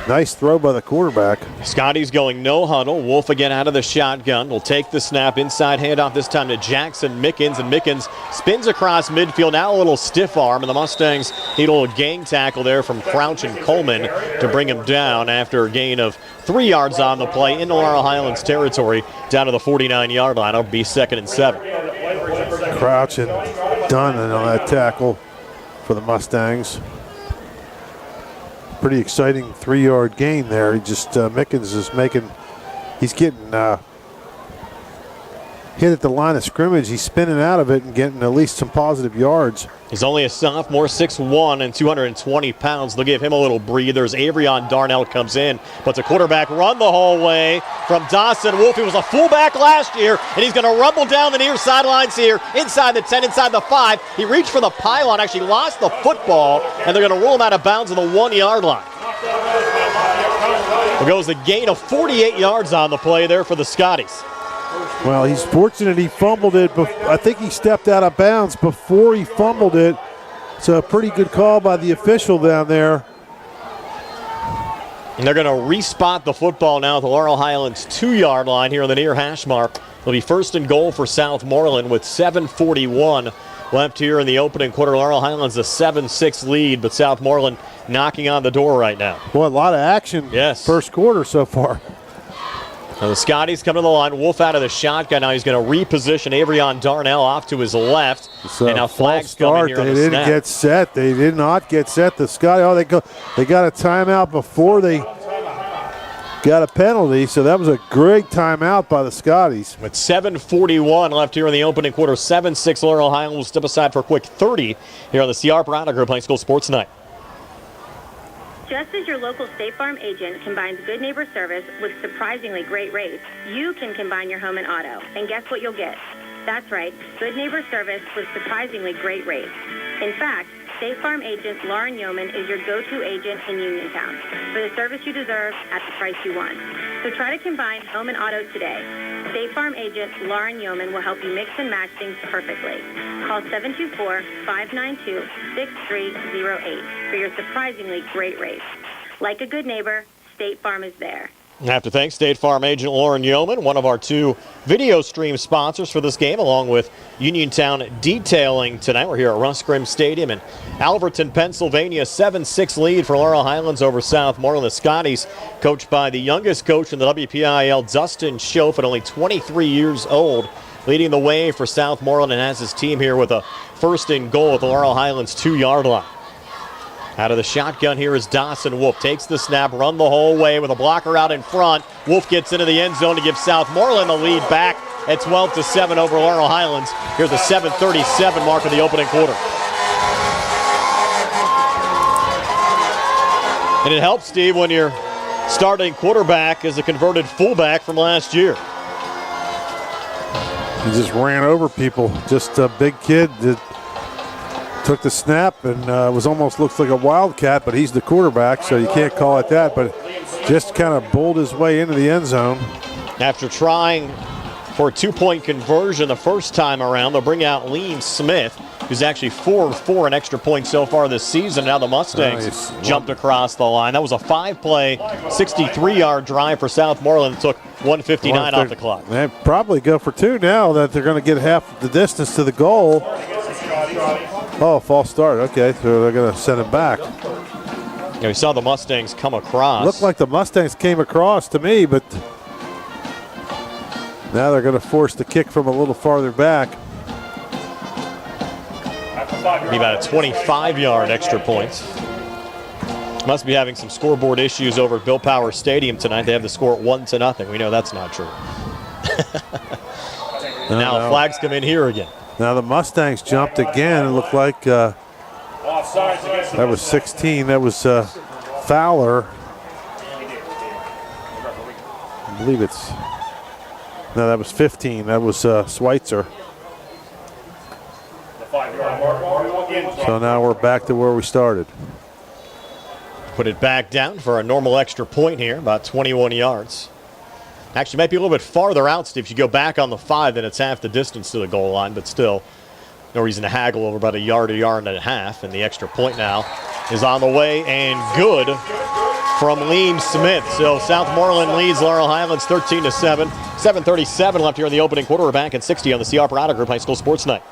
nice throw by the quarterback. Scotty's going no huddle. Wolf again out of the shotgun. Will take the snap. Inside handoff this time to Jackson Mickens. And Mickens spins across midfield. Now a little stiff arm. And the Mustangs need a little gang tackle there from Crouch and Coleman to bring him down after a gain of 3 yards on the play into Laurel Highlands territory down to the 49-yard line. It'll be 2nd and 7. Crouch and Dunn on that tackle for the Mustangs. Pretty exciting 3-yard gain there. He just Mickens is he's getting hit at the line of scrimmage. He's spinning out of it and getting at least some positive yards. He's only a sophomore, 6'1" and 220 pounds. They'll give him a little breather as Avrion Darnell comes in. But the quarterback run the whole way from Dawson Wolf. He was a fullback last year, and he's going to rumble down the near sidelines here, inside the 10, inside the 5. He reached for the pylon, actually lost the football, and they're going to roll him out of bounds on the 1-yard line. There goes a gain of 48 yards on the play there for the Scotties. Well, he's fortunate he fumbled it, but I think he stepped out of bounds before he fumbled it. So a pretty good call by the official down there. And they're going to respot the football now at the Laurel Highlands 2-yard line here on the near hash mark. It'll be 1st and goal for Southmoreland with 7:41 left here in the opening quarter. Laurel Highlands a 7-6 lead, but Southmoreland knocking on the door right now. Boy, a lot of action first quarter so far. Now the Scotties come to the line. Wolf out of the shotgun. Now he's going to reposition Avrion Darnell off to his left. And now flags coming here on the snap. They didn't get set. They did not get set. The Scotties, they got a timeout before they got a penalty. So that was a great timeout by the Scotties. With 7:41 left here in the opening quarter, 7-6 Laurel Highlands will step aside for a quick 30 here on the CR Product Group High School Sports Night. Just as your local State Farm agent combines good neighbor service with surprisingly great rates, you can combine your home and auto. And guess what you'll get? That's right, good neighbor service with surprisingly great rates. In fact, State Farm agent Lauren Yohman is your go-to agent in Uniontown for the service you deserve at the price you want. So try to combine home and auto today. State Farm agent Lauren Yohman will help you mix and match things perfectly. Call 724-592-6308 for your surprisingly great rates. Like a good neighbor, State Farm is there. I have to thank State Farm agent Lauren Yohman, one of our 2 video stream sponsors for this game, along with Uniontown Detailing tonight. We're here at Russ Grimm Stadium in Alverton, Pennsylvania. 7-6 lead for Laurel Highlands over Southmoreland. The Scotties, coached by the youngest coach in the WPIAL, Dustin Schoaf, at only 23 years old, leading the way for Southmoreland and has his team here with a 1st and goal at the Laurel Highlands 2-yard line. Out of the shotgun here is Dawson Wolf. Takes the snap, run the whole way with a blocker out in front. Wolf gets into the end zone to give Southmoreland the lead back at 12-7 over Laurel Highlands. Here's the 7:37 mark of the opening quarter. And it helps, Steve, when your starting quarterback is a converted fullback from last year. He just ran over people. Just a big kid that took the snap and was almost looks like a wildcat, but he's the quarterback, so you can't call it that. But just kind of bowled his way into the end zone. After trying for a 2-point conversion the first time around, they'll bring out Liam Smith, who's actually 4 of 4 in extra points so far this season. Now the Mustangs jumped across the line. That was a 5-play, 63-yard drive for Southmoreland that took 1:59 off the clock. They probably go for 2 now that they're going to get half the distance to the goal. Oh, false start. Okay, so they're going to send it back. Yeah, we saw the Mustangs come across. Looked like the Mustangs came across to me, but now they're going to force the kick from a little farther back. Be about a 25-yard extra point. Must be having some scoreboard issues over at Bill Power Stadium tonight. They have the score at 1-0. We know that's not true. And now flags come in here again. Now the Mustangs jumped again. It looked like that was 16. That was Fowler. I believe it's... No, that was 15. That was Schweitzer. So now we're back to where we started. Put it back down for a normal extra point here, about 21 yards. Actually, might be a little bit farther out, Steve. If you go back on the 5, then it's half the distance to the goal line, but still no reason to haggle over about a yard and a half. And the extra point now is on the way and good from Liam Smith. So Southmoreland leads Laurel Highlands 13-7. 7:37 left here in the opening quarter. We're back at 60 on the CR Product Group High School Sports Night.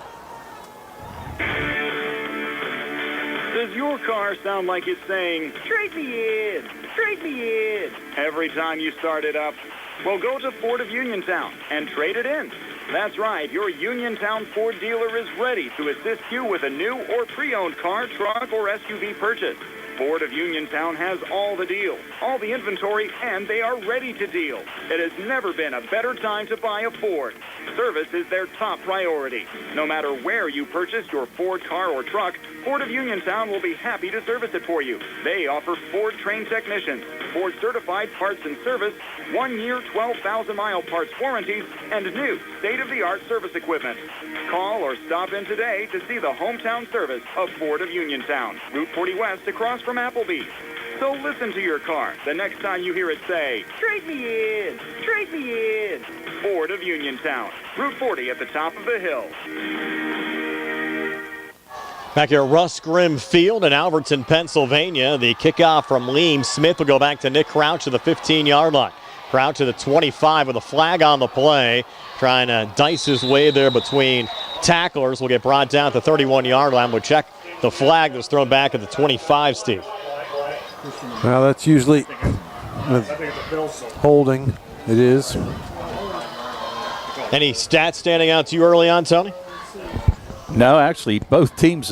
Does your car sound like it's saying, "Trade me in, trade me in," every time you start it up? Well, go to Ford of Uniontown and trade it in. That's right, your Uniontown Ford dealer is ready to assist you with a new or pre-owned car, truck, or SUV purchase. Ford of Uniontown has all the deals, all the inventory, and they are ready to deal. It has never been a better time to buy a Ford. Service is their top priority. No matter where you purchase your Ford car or truck, Ford of Uniontown will be happy to service it for you. They offer Ford-trained technicians, Ford-certified parts and service, 1-year, 12,000-mile parts warranties, and new state-of-the-art service equipment. Call or stop in today to see the hometown service of Ford of Uniontown, Route 40 West across from Applebee's. So listen to your car the next time you hear it say, "Trade me in, trade me in." Ford of Uniontown, Route 40 at the top of the hill. Back here at Russ Grimm Field in Alberton, Pennsylvania. The kickoff from Liam Smith will go back to Nick Crouch to the 15-yard line. Crouch to the 25 with a flag on the play. Trying to dice his way there between tacklers. Will get brought down to the 31-yard line. We'll check the flag that was thrown back at the 25, Steve. Well, that's usually holding. It is. Any stats standing out to you early on, Tony? No, actually, both teams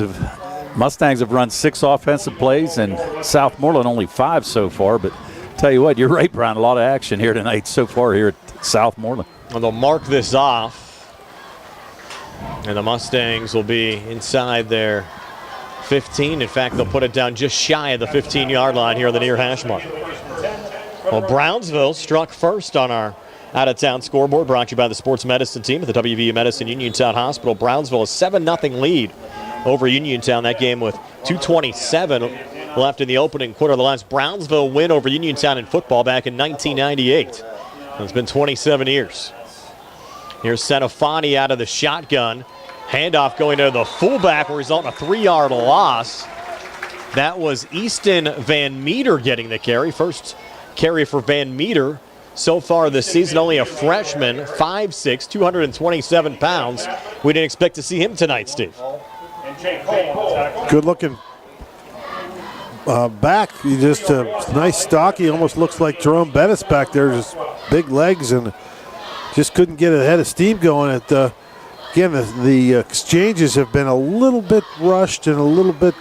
Mustangs have run 6 offensive plays, and Southmoreland only 5 so far. But tell you what, you're right, Brian. A lot of action here tonight so far here at Southmoreland. And they'll mark this off, and the Mustangs will be inside their 15. In fact, they'll put it down just shy of the 15-yard line here on the near hash mark. Well, Brownsville struck first on our out-of-town scoreboard, brought to you by the sports medicine team at the WVU Medicine Uniontown Hospital. Brownsville a 7-0 lead over Uniontown. That game with 2:27 left in the opening quarter. The last Brownsville win over Uniontown in football back in 1998. It's been 27 years. Here's Senafani out of the shotgun. Handoff going to the fullback, will result in a 3-yard loss. That was Easton Van Meter getting the carry. First carry for Van Meter so far this season. Only a freshman, 5'6", 227 pounds. We didn't expect to see him tonight, Steve. Good looking back. He just nice stocky. Almost looks like Jerome Bettis back there. Just big legs and just couldn't get a head of steam going. Again, the exchanges have been a little bit rushed and a little bit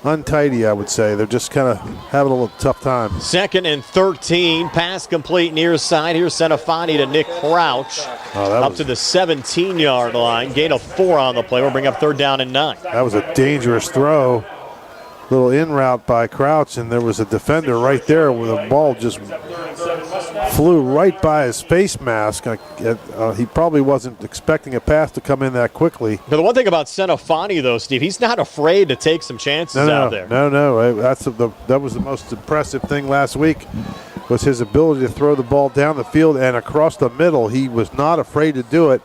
untidy, I would say. They're just kind of having a little tough time. 2nd and 13. Pass complete near side. Here's Senafani to Nick Crouch. Up to the 17-yard line. Gain of 4 on the play. We'll bring up 3rd down and 9. That was a dangerous throw. Little in route by Crouch, and there was a defender right there where the ball just flew right by his face mask. He probably wasn't expecting a pass to come in that quickly. But the one thing about Senafani, though, Steve, he's not afraid to take some chances out there. No. That was the most impressive thing last week, was his ability to throw the ball down the field and across the middle. He was not afraid to do it.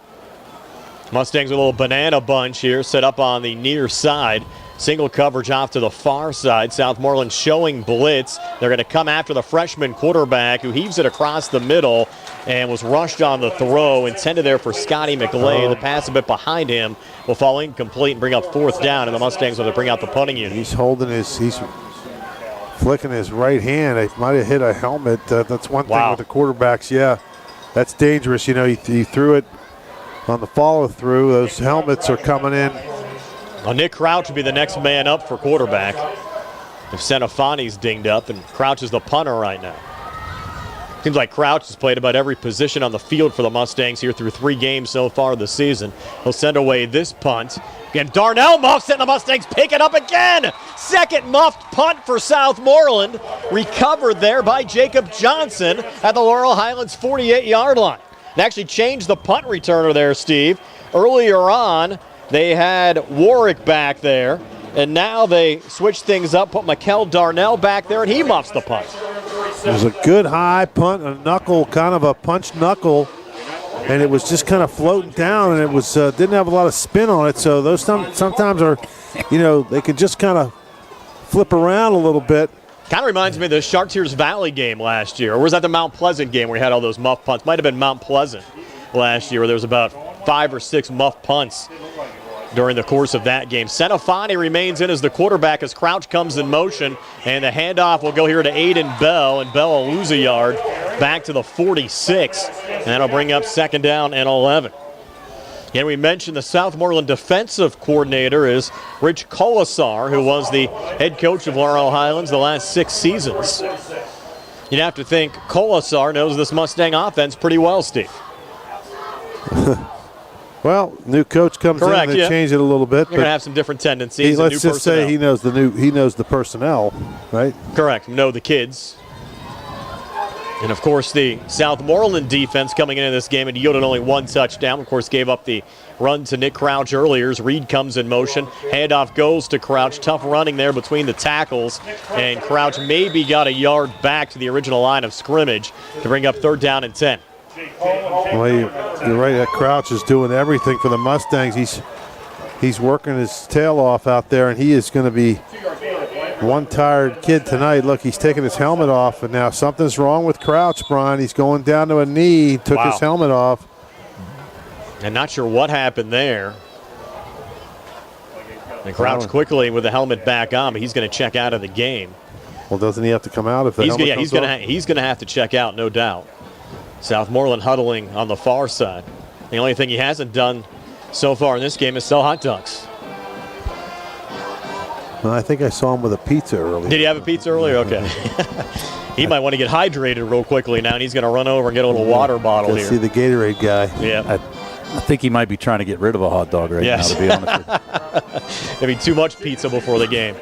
Mustangs with a little banana bunch here, set up on the near side. Single coverage off to the far side. Southmoreland showing blitz. They're going to come after the freshman quarterback who heaves it across the middle and was rushed on the throw. Intended there for Scotty McLean. The pass a bit behind him will fall incomplete and bring up 4th down. And the Mustangs will bring out the punting unit. He's flicking his right hand. He might have hit a helmet. That's one thing with the quarterbacks. Yeah, that's dangerous. You know, he threw it on the follow through. Those helmets are coming in. Well, Nick Crouch would be the next man up for quarterback if Senafani's dinged up, and Crouch is the punter right now. Seems like Crouch has played about every position on the field for the Mustangs here through 3 games so far this season. He'll send away this punt. Again, Darnell muffs it, and the Mustangs pick it up again. 2nd muffed punt for Southmoreland. Recovered there by Jacob Johnson at the Laurel Highlands 48-yard line. They actually changed the punt returner there, Steve. Earlier on, they had Warwick back there, and now they switched things up, put Mikel Darnell back there, and he muffs the punt. It was a good high punt, a knuckle, kind of a punch knuckle, and it was just kind of floating down, and it was didn't have a lot of spin on it, so those sometimes are, they can just kind of flip around a little bit. Kind of reminds me of the Chartiers Valley game last year, or was that the Mount Pleasant game where we had all those muff punts? Might have been Mount Pleasant last year where there was about 5 or 6 muff punts during the course of that game. Senafani remains in as the quarterback as Crouch comes in motion, and the handoff will go here to Aiden Bell, and Bell will lose a yard back to the 46, and that'll bring up 2nd down and 11. And we mentioned the Southmoreland defensive coordinator is Rich Colasar, who was the head coach of Laurel Highlands the last 6 seasons. You'd have to think Colasar knows this Mustang offense pretty well, Steve. Well, new coach comes in, they change it a little bit. You're going to have some different tendencies. Let's just say he knows the personnel, right? Correct. Know the kids. And, of course, the Southmoreland defense coming into this game and yielded only 1 touchdown. Of course, gave up the run to Nick Crouch earlier as Reed comes in motion. Handoff goes to Crouch. Tough running there between the tackles. And Crouch maybe got a yard back to the original line of scrimmage to bring up 3rd down and 10. Well, you're right. That Crouch is doing everything for the Mustangs. He's working his tail off out there, and he is going to be one tired kid tonight. Look, he's taking his helmet off, and now something's wrong with Crouch, Brian. He's going down to a knee. He took his helmet off. And not sure what happened there. And Crouch quickly with the helmet back on, but he's going to check out of the game. Well, doesn't he have to come out if the helmet comes off? He's going to have to check out, no doubt. Southmoreland huddling on the far side. The only thing he hasn't done so far in this game is sell hot dogs. Well, I think I saw him with a pizza earlier. Did he have a pizza earlier? Okay. He might want to get hydrated real quickly now, and he's going to run over and get a little water bottle here. See the Gatorade guy. Yeah. I think he might be trying to get rid of a hot dog now, to be honest with you. Maybe too much pizza before the game.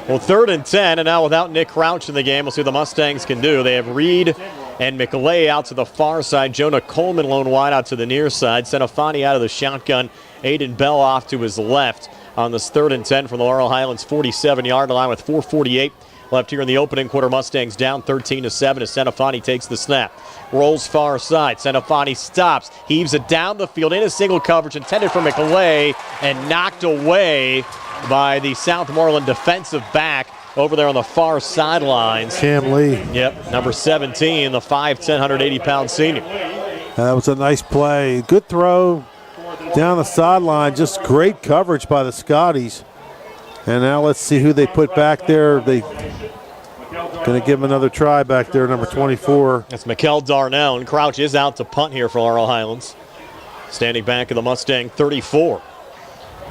Well, 3rd and 10, and now without Nick Crouch in the game, we'll see what the Mustangs can do. They have Reed and McLay out to the far side. Jonah Coleman lone wide out to the near side. Senafani out of the shotgun. Aiden Bell off to his left on this 3rd and 10 from the Laurel Highlands 47-yard line with 4:48 left here in the opening quarter. Mustangs down 13-7 as Senafani takes the snap. Rolls far side. Senafani stops. Heaves it down the field in a single coverage intended for McLay and knocked away by the Southmoreland defensive back over there on the far sidelines. Cam Lee. Yep, number 17, the 5'10", 180-pound senior. That was a nice play. Good throw down the sideline. Just great coverage by the Scotties. And now let's see who they put back there. They going to give him another try back there, number 24. That's Mikel Darnell, and Crouch is out to punt here for Laurel Highlands. Standing back at the Mustang 34.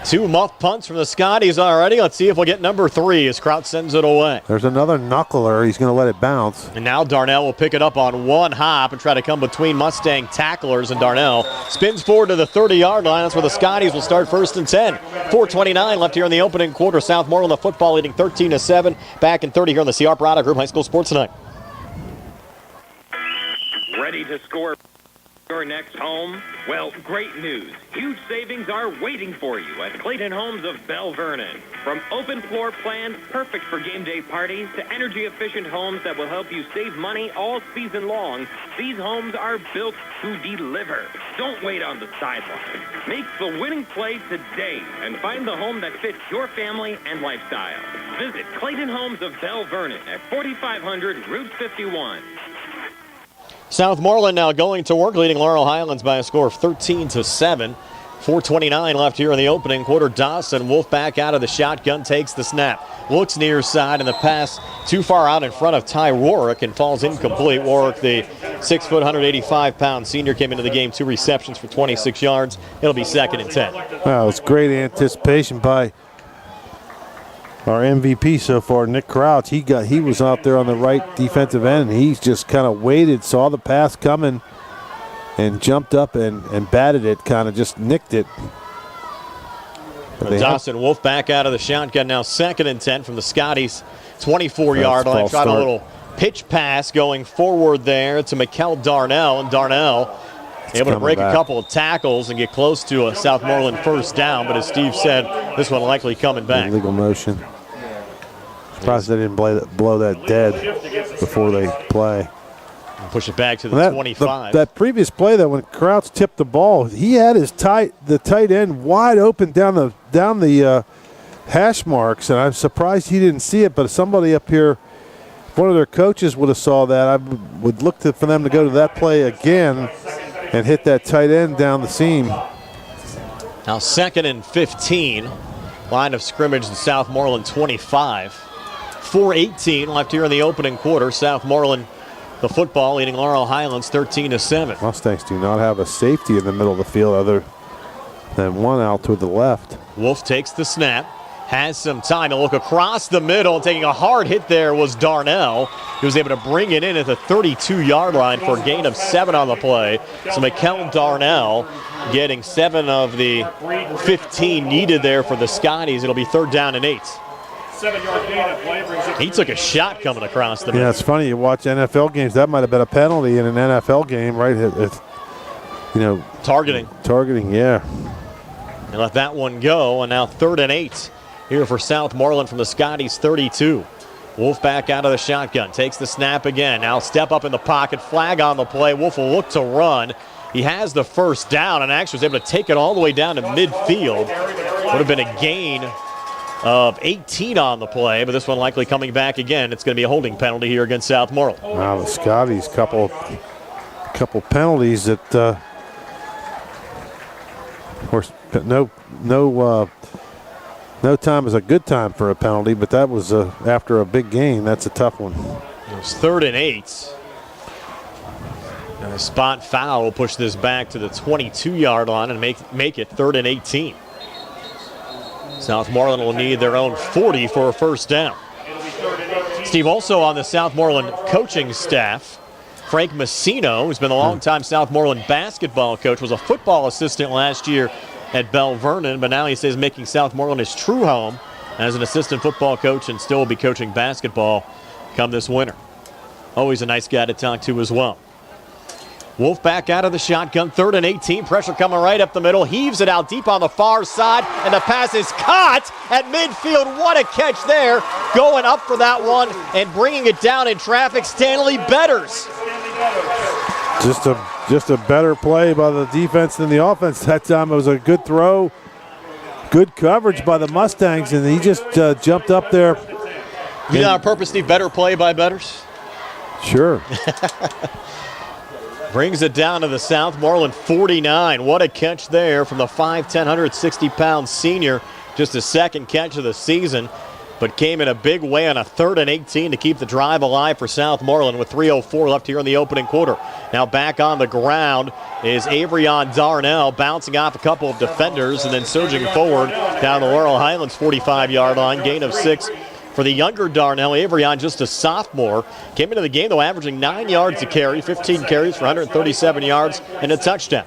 2 muff punts from the Scotties already. Let's see if we'll get number 3 as Kraut sends it away. There's another knuckler. He's going to let it bounce. And now Darnell will pick it up on one hop and try to come between Mustang tacklers, and Darnell spins forward to the 30-yard line. That's where the Scotties will start 1st and 10. 4:29 left here in the opening quarter. Southmoreland, the football, leading 13-7. Back in 30 here on the CR Prada Group High School Sports Tonight. Ready to score your next home? Well, great news. Huge savings are waiting for you at Clayton Homes of Bell Vernon. From open floor plans perfect for game day parties to energy-efficient homes that will help you save money all season long, these homes are built to deliver. Don't wait on the sidelines. Make the winning play today and find the home that fits your family and lifestyle. Visit Clayton Homes of Bell Vernon at 4500 Route 51. Southmoreland now going to work, leading Laurel Highlands by a score of 13-7. 4:29 left here in the opening quarter. Dawson Wolf back out of the shotgun, takes the snap, looks near side, and the pass too far out in front of Ty Warwick and falls incomplete. Warwick, the 6 foot, 185-pound senior, came into the game 2 receptions for 26 yards. It'll be 2nd and 10. Wow, it's great anticipation by our MVP so far, Nick Crouch. He was out there on the right defensive end, and he just kind of waited, saw the pass coming, and jumped up and batted it, kind of just nicked it. Dawson Wolf back out of the shotgun now, 2nd and 10 from the Scotties 24-yard line. Tried a little pitch pass going forward there to Mikel Darnell, and Darnell able to break a couple of tackles and get close to a Southmoreland 1st down, but as Steve said, this one likely coming back. Illegal motion. Surprised they didn't blow that dead before they play. Push it back to the 25. That previous play, that when Crouch tipped the ball, he had the tight end wide open down the hash marks, and I'm surprised he didn't see it. But somebody up here, one of their coaches would have saw that. I would look for them to go to that play again and hit that tight end down the seam. Now 2nd and 15. Line of scrimmage in Southmoreland 25. 4:18 left here in the opening quarter. Southmoreland, the football, leading Laurel Highlands 13-7. Mustangs do not have a safety in the middle of the field other than one out to the left. Wolf takes the snap, has some time to look across the middle. Taking a hard hit there was Darnell. He was able to bring it in at the 32-yard line for a gain of 7 on the play. So Mikel Darnell getting 7 of the 15 needed there for the Scotties. It'll be 3rd down and 8. 7-yard gain of play brings it. He took a shot coming across the middle. Yeah, it's funny. You watch NFL games. That might have been a penalty in an NFL game, right? Targeting, yeah. They let that one go, and now 3rd and 8 here for Southmoreland from the Scotties 32. Wolf back out of the shotgun, takes the snap again. Now step up in the pocket, flag on the play. Wolf will look to run. He has the 1st down and actually was able to take it all the way down to midfield. Would have been a gain of 18 on the play, but this one likely coming back again. It's going to be a holding penalty here against Southmoreland. Wow, the Scotties, couple penalties that, of course, no time is a good time for a penalty, but that was after a big gain. That's a tough one. It was 3rd and 8. And a spot foul will push this back to the 22-yard line and make it 3rd and 18. Southmoreland will need their own 40 for a 1st down. Steve, also on the Southmoreland coaching staff, Frank Messino, who's been a long-time Southmoreland basketball coach, was a football assistant last year at Bell Vernon, but now he says making Southmoreland his true home as an assistant football coach and still will be coaching basketball come this winter. Always a nice guy to talk to as well. Wolf back out of the shotgun, 3rd and 18. Pressure coming right up the middle. Heaves it out deep on the far side, and the pass is caught at midfield. What a catch there. Going up for that one and bringing it down in traffic, Stanley Betters. Just a better play by the defense than the offense. That time it was a good throw. Good coverage by the Mustangs, and he just jumped up there. You know, on purpose, Steve, better play by Betters? Sure. Brings it down to the Southmoreland 49. What a catch there from the 5'10", 160-pound senior. Just his 2nd catch of the season, but came in a big way on a 3rd and 18 to keep the drive alive for Southmoreland with 3:04 left here in the opening quarter. Now back on the ground is Avrion Darnell, bouncing off a couple of defenders and then surging forward down the Laurel Highlands 45-yard line. Gain of 6 for the younger Darnell Avery on just a sophomore. Came into the game, though, averaging 9 yards a carry, 15 carries for 137 yards and a touchdown.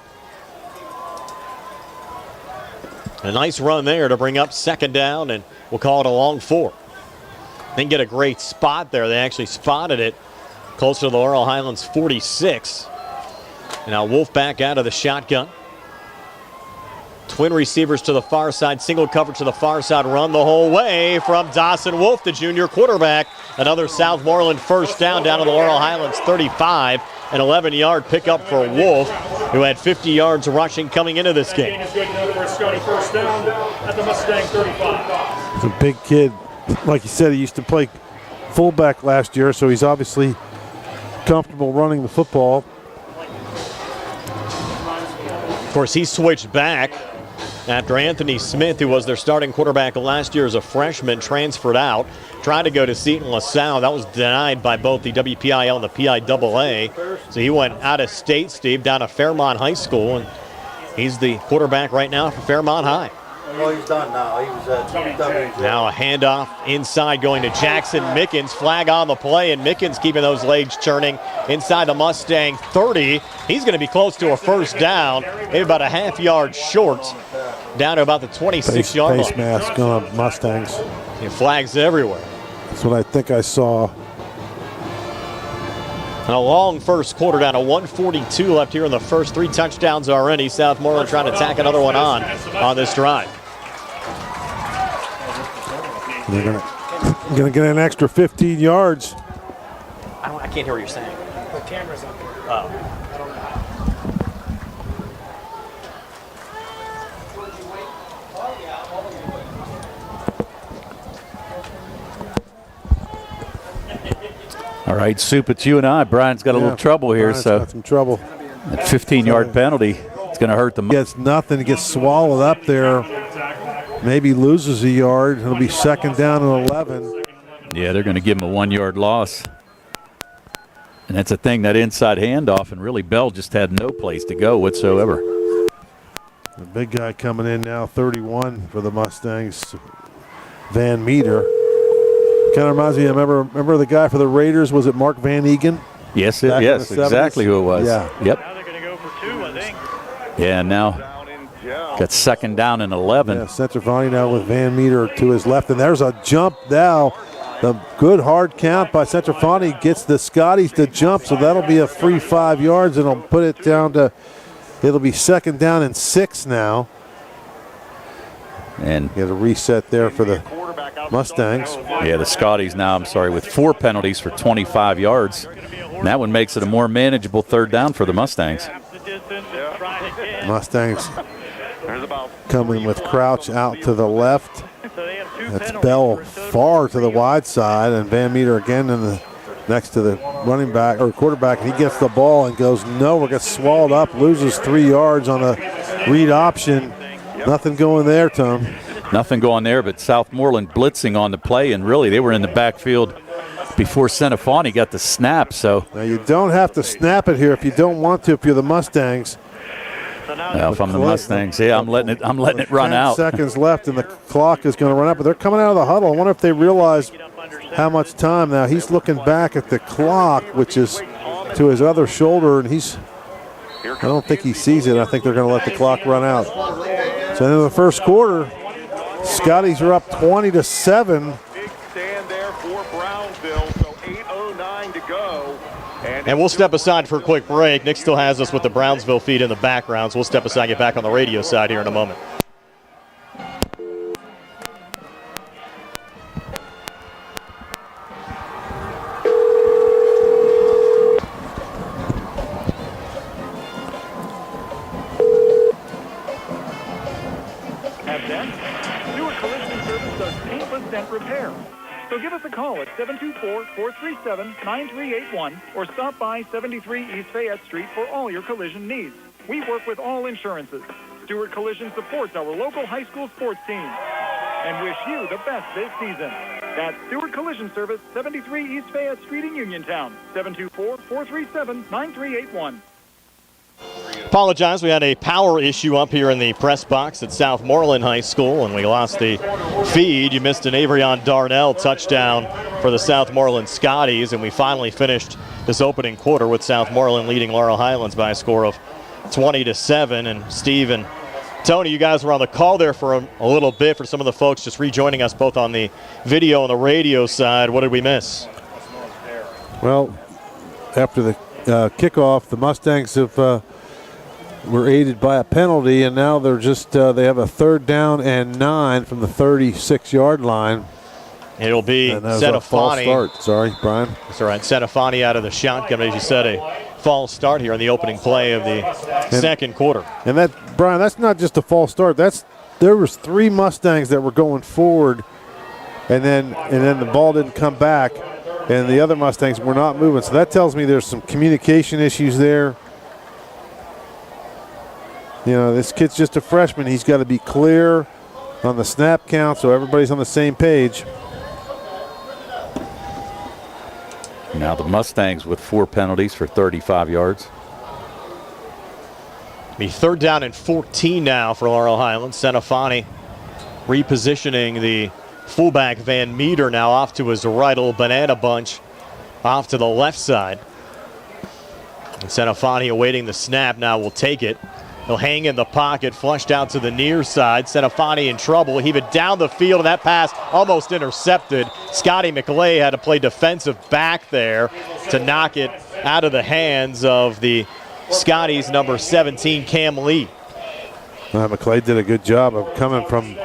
A nice run there to bring up second down, and we'll call it a long 4. Didn't get a great spot there. They actually spotted it close to the Laurel Highlands 46. And now Wolf back out of the shotgun. Twin receivers to the far side, single coverage to the far side, run the whole way from Dawson Wolf, the junior quarterback. Another Southmoreland first down to the Laurel Highlands 35. An 11-yard pickup for Wolf, who had 50 yards rushing coming into this game. He's a big kid. Like you said, he used to play fullback last year, so he's obviously comfortable running the football. Of course, he switched back after Anthony Smith, who was their starting quarterback last year as a freshman, transferred out. Tried to go to Seton LaSalle. That was denied by both the WPIAL and the PIAA. So he went out of state, Steve, down to Fairmont High School, and he's the quarterback right now for Fairmont High. Well, he's done now. He was at Now a handoff inside going to Jackson Mickens. Flag on the play, and Mickens keeping those legs churning inside the Mustang 30. He's going to be close to a first down, maybe about a half-yard short, down to about the 26-yard line. Face mask on Mustangs. And flags everywhere. That's what I think I saw. A long first quarter, down to 1:42 left here in the first. 3 touchdowns already. Southmoreland trying to tack another one on this drive. They're gonna get an extra 15 yards. I can't hear what you're saying. The camera's up here. Oh. All right, Soup, it's you and I. Brian's got a little trouble here, Brian's so got some trouble. That 15-yard penalty, it's going to hurt the. Gets nothing. Gets swallowed up there. Maybe loses a yard. It'll be second down and 11. Yeah, they're going to give him a 1-yard loss. And that's a thing, that inside handoff, and really Bell just had no place to go whatsoever. The big guy coming in now, 31 for the Mustangs, Van Meter. Kind of reminds me, remember the guy for the Raiders? Was it Mark Van Egan? Yes, exactly who it was. Yeah. Yep. Now they're going to go for 2, I think. Yeah, now got second down and 11. Yeah, Centrafani now with Van Meter to his left, and there's a jump now. The good hard count by Centrafani gets the Scotties to jump, so that'll be a free 5 yards, and it'll put it down to, it'll be second down and 6 now. And get a reset there for the Mustangs. Yeah, the Scotties now, with 4 penalties for 25 yards. And that one makes it a more manageable third down for the Mustangs. Mustangs coming with Crouch out to the left. That's Bell far to the wide side, and Van Meter again in the next to the running back or quarterback. He gets the ball and goes nowhere, gets swallowed up, loses 3 yards on a read option. Nothing going there, Tom. Nothing going there, but Southmoreland blitzing on the play, and really they were in the backfield before Centrafani got the snap. So now you don't have to snap it here if you don't want to. If you're the Mustangs. Well, if I'm the Mustangs, yeah, I'm letting it run 10 out. seconds left, and the clock is going to run out. But they're coming out of the huddle. I wonder if they realize how much time now. He's looking back at the clock, which is to his other shoulder, and I don't think he sees it. I think they're going to let the clock run out. So into the first quarter, Scotties are up 20-7. Big stand there for Brownsville, so 8:09 to go. And we'll step aside for a quick break. Nick still has us with the Brownsville feed in the background, so we'll step aside and get back on the radio side here in a moment. So give us a call at 724-437-9381 or stop by 73 East Fayette Street for all your collision needs. We work with all insurances. Stewart Collision supports our local high school sports teams and wish you the best this season. That's Stewart Collision Service, 73 East Fayette Street in Uniontown, 724-437-9381. Apologize, we had a power issue up here in the press box at Southmoreland High School, and we lost the feed. You missed an Avrion Darnell touchdown for the Southmoreland Scotties, and we finally finished this opening quarter with Southmoreland leading Laurel Highlands by a score of 20-7. And Steve and Tony, you guys were on the call there for a little bit. For some of the folks just rejoining us both on the video and the radio side, what did we miss? Well, after the kickoff, the Mustangs were aided by a penalty, and now they're just they have a 3rd down and 9 from the 36-yard line. It'll be Senefani. False start. Sorry, Brian. That's all right. Senefani out of the shotgun, as you said, a false start here in the opening play of the second quarter. And that, Brian, that's not just a false start. There was 3 Mustangs that were going forward, and then the ball didn't come back, and the other Mustangs were not moving. So that tells me there's some communication issues there. You know, this kid's just a freshman. He's got to be clear on the snap count so everybody's on the same page. Now the Mustangs with 4 penalties for 35 yards. Be 3rd down and 14 now for Laurel Highlands. Senefani repositioning the fullback Van Meter now off to his right, little banana bunch off to the left side. And Senefani awaiting the snap now will take it. He'll hang in the pocket, flushed out to the near side. Senefani in trouble. Heave it down the field, and that pass almost intercepted. Scotty McLay had to play defensive back there to knock it out of the hands of the Scotties' number 17, Cam Lee. McLay did a good job of coming from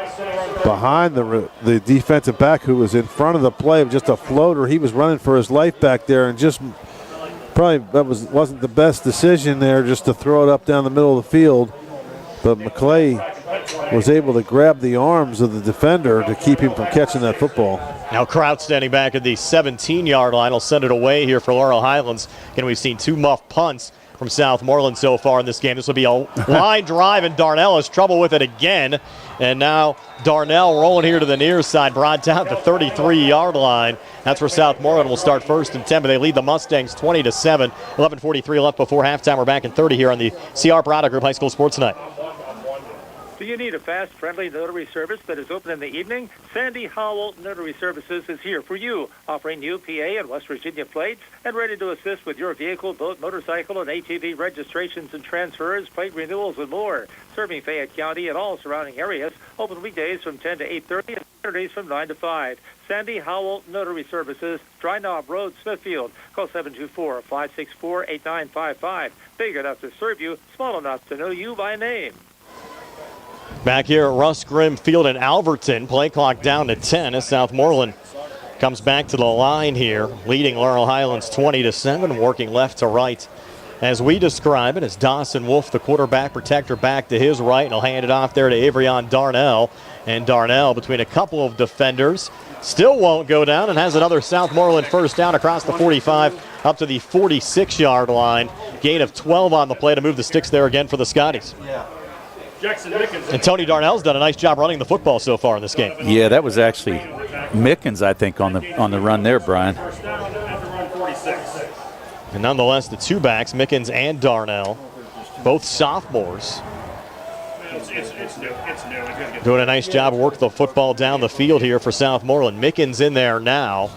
behind the defensive back who was in front of the play of just a floater. He was running for his life back there, and just probably that wasn't the best decision there just to throw it up down the middle of the field. But McLay was able to grab the arms of the defender to keep him from catching that football. Now Kraut standing back at the 17-yard line will send it away here for Laurel Highlands. Again, we've seen 2 muff punts from Southmoreland so far in this game. This will be a line drive, and Darnell has trouble with it again. And now Darnell rolling here to the near side, brought down the 33-yard line. That's where Southmoreland will start 1st and 10, but they lead the Mustangs 20-7. 11:43 left before halftime. We're back in 30 here on the CR Product Group High School Sports Night. Do you need a fast, friendly notary service that is open in the evening? Sandy Howell Notary Services is here for you, offering new PA and West Virginia plates and ready to assist with your vehicle, boat, motorcycle, and ATV registrations and transfers, plate renewals, and more. Serving Fayette County and all surrounding areas. Open weekdays from 10 to 8:30 and Saturdays from 9 to 5. Sandy Howell Notary Services, Dry Knob Road, Smithfield. Call 724-564-8955. Big enough to serve you, small enough to know you by name. Back here at Russ Grimm Field in Alverton, play clock down to 10 as Southmoreland comes back to the line here, leading Laurel Highlands 20-7, working left to right. As we describe it, as Dawson Wolf, the quarterback protector, back to his right, and he'll hand it off there to Avrion Darnell. And Darnell, between a couple of defenders, still won't go down and has another Southmoreland 1st down across the 45 up to the 46-yard line. Gain of 12 on the play to move the sticks there again for the Scotties. And Tony Darnell's done a nice job running the football so far in this game. Yeah, that was actually Mickens, I think, on the run there, Brian. And nonetheless, the 2 backs, Mickens and Darnell, both sophomores, doing a nice job working the football down the field here for Southmoreland. Mickens in there now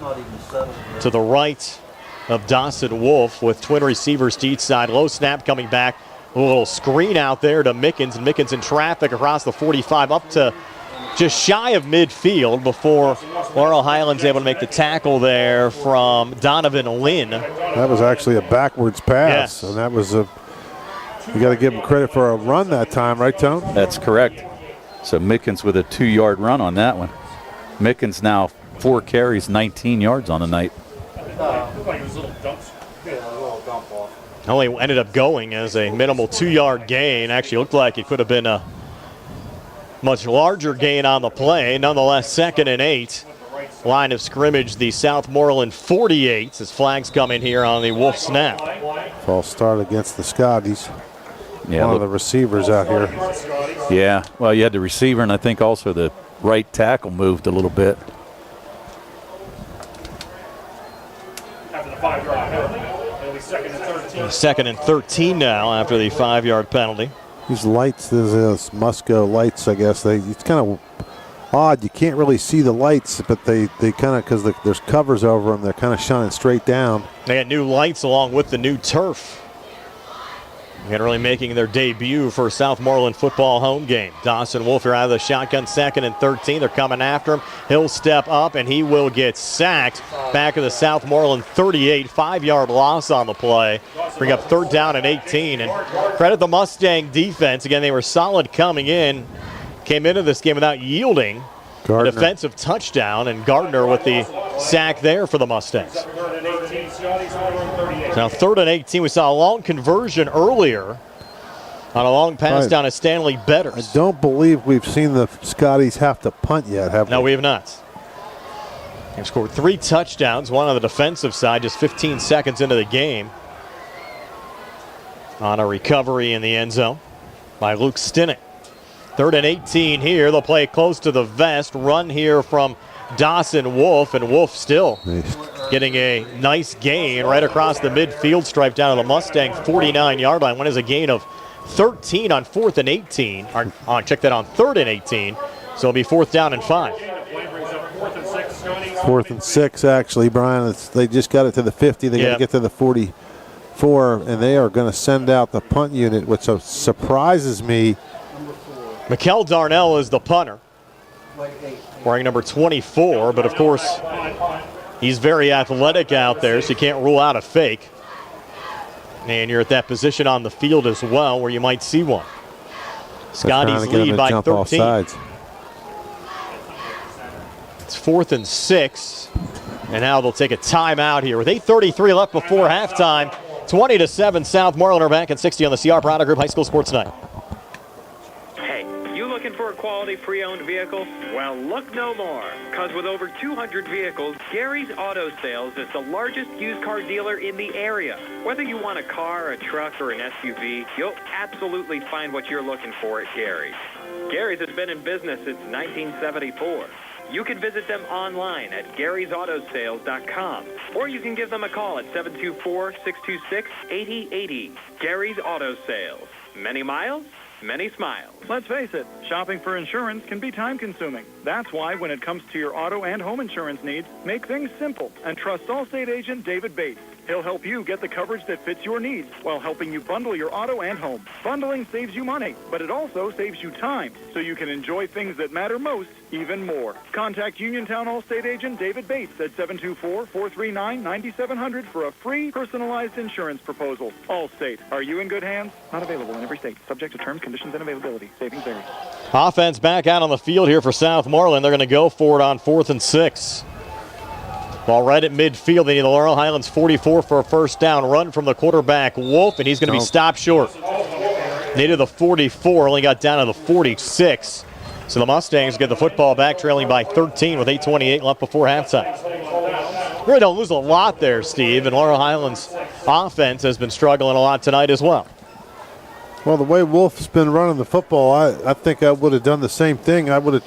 to the right of Dawson Wolf with twin receivers to each side. Low snap coming back. A little screen out there to Mickens, and Mickens in traffic across the 45 up to just shy of midfield before Laurel Highlands able to make the tackle there from Donovan Lynn. That was actually a backwards pass, and that was you got to give him credit for a run that time, right, Tone? That's correct. So Mickens with a 2-yard run on that one. Mickens now 4 carries, 19 yards on the night. Only ended up going as a minimal 2-yard gain. Actually looked like it could have been a much larger gain on the play. Nonetheless, 2nd and 8. Line of scrimmage, the Southmoreland 48 as flags come in here on the Wolf snap. False start against the Scotties. Yeah, one of the receivers out here. Yeah, well, you had the receiver, and I think also the right tackle moved a little bit. After the 5-yard penalty, it'll be 2nd and 13. 2nd and 13 now after the 5-yard penalty. These lights, these Musco lights, I guess, it's kind of odd. You can't really see the lights, but they kind of, because there's covers over them, they're kind of shining straight down. They got new lights along with the new turf. And really making their debut for Southmoreland football home game. Dawson Wolf here out of the shotgun, 2nd and 13. They're coming after him. He'll step up, and he will get sacked. Back of the Southmoreland 38, 5-yard loss on the play. Bring up 3rd down and 18. And credit the Mustang defense. Again, they were solid coming in. Came into this game without yielding. A defensive touchdown, and Gardner with the sack there for the Mustangs. Now 3rd and 18. We saw a long conversion earlier on a long pass down to Stanley Betters. I don't believe we've seen the Scotties have to punt yet, have we? No, we have not. They've scored 3 touchdowns, one on the defensive side, just 15 seconds into the game. On a recovery in the end zone by Luke Stinnick. 3rd and 18 here. They'll play close to the vest. Run here from Dawson Wolf, and Wolf still getting a nice gain right across the midfield stripe down to the Mustang 49-yard line. One is a gain of 13 on 4th and 18. Check that, on 3rd and 18. So it'll be 4th down and 5. 4th and 6, actually, Brian. They just got it to the 50. They got to get to the 44, and they are going to send out the punt unit, which surprises me. Mikkel Darnell is the punter, wearing number 24, but of course he's very athletic out there, so you can't rule out a fake. And you're at that position on the field as well where you might see one. Scotty's lead by 13. It's 4th and 6, and now they'll take a timeout here with 8:33 left before halftime. 20-7, Southmoreland are back at 60 on the CR Product Group High School Sports Night. Looking for a quality pre-owned vehicle? Well, look no more, because with over 200 vehicles, Gary's Auto Sales is the largest used car dealer in the area. Whether you want a car, a truck, or an SUV, you'll absolutely find what you're looking for at Gary's. Gary's has been in business since 1974. You can visit them online at Gary'sAutoSales.com, or you can give them a call at 724-626-8080. Gary's Auto Sales. Many miles, many smiles. Let's face it, shopping for insurance can be time-consuming. That's why when it comes to your auto and home insurance needs, make things simple and trust Allstate agent David Bates. He'll help you get the coverage that fits your needs while helping you bundle your auto and home. Bundling saves you money, but it also saves you time, so you can enjoy things that matter most even more. Contact Uniontown Allstate agent David Bates at 724-439-9700 for a free personalized insurance proposal. Allstate, are you in good hands? Not available in every state. Subject to terms, conditions, and availability. Savings vary. Offense back out on the field here for Southmoreland. They're going to go for it on 4th and 6. Ball right at midfield. They need the Laurel Highlands 44 for a first down. Run from the quarterback, Wolf, and he's going to be stopped short. Needed the 44, only got down to the 46. So the Mustangs get the football back, trailing by 13 with 8:28 left before halftime. Really don't lose a lot there, Steve, and Laurel Highlands' offense has been struggling a lot tonight as well. Well, the way Wolf's been running the football, I think I would have done the same thing. I would have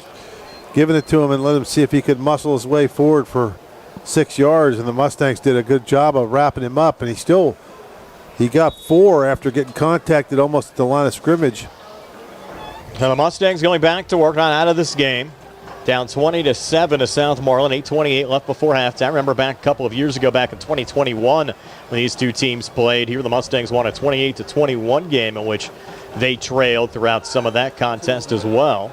given it to him and let him see if he could muscle his way forward for 6 yards, and the Mustangs did a good job of wrapping him up, and he got 4 after getting contacted almost at the line of scrimmage. Now the Mustangs going back to work on out of this game. Down 20-7 to Southmoreland, 8:28 left before halftime. Remember back a couple of years ago, back in 2021, when these two teams played here, the Mustangs won a 28-21 game in which they trailed throughout some of that contest as well.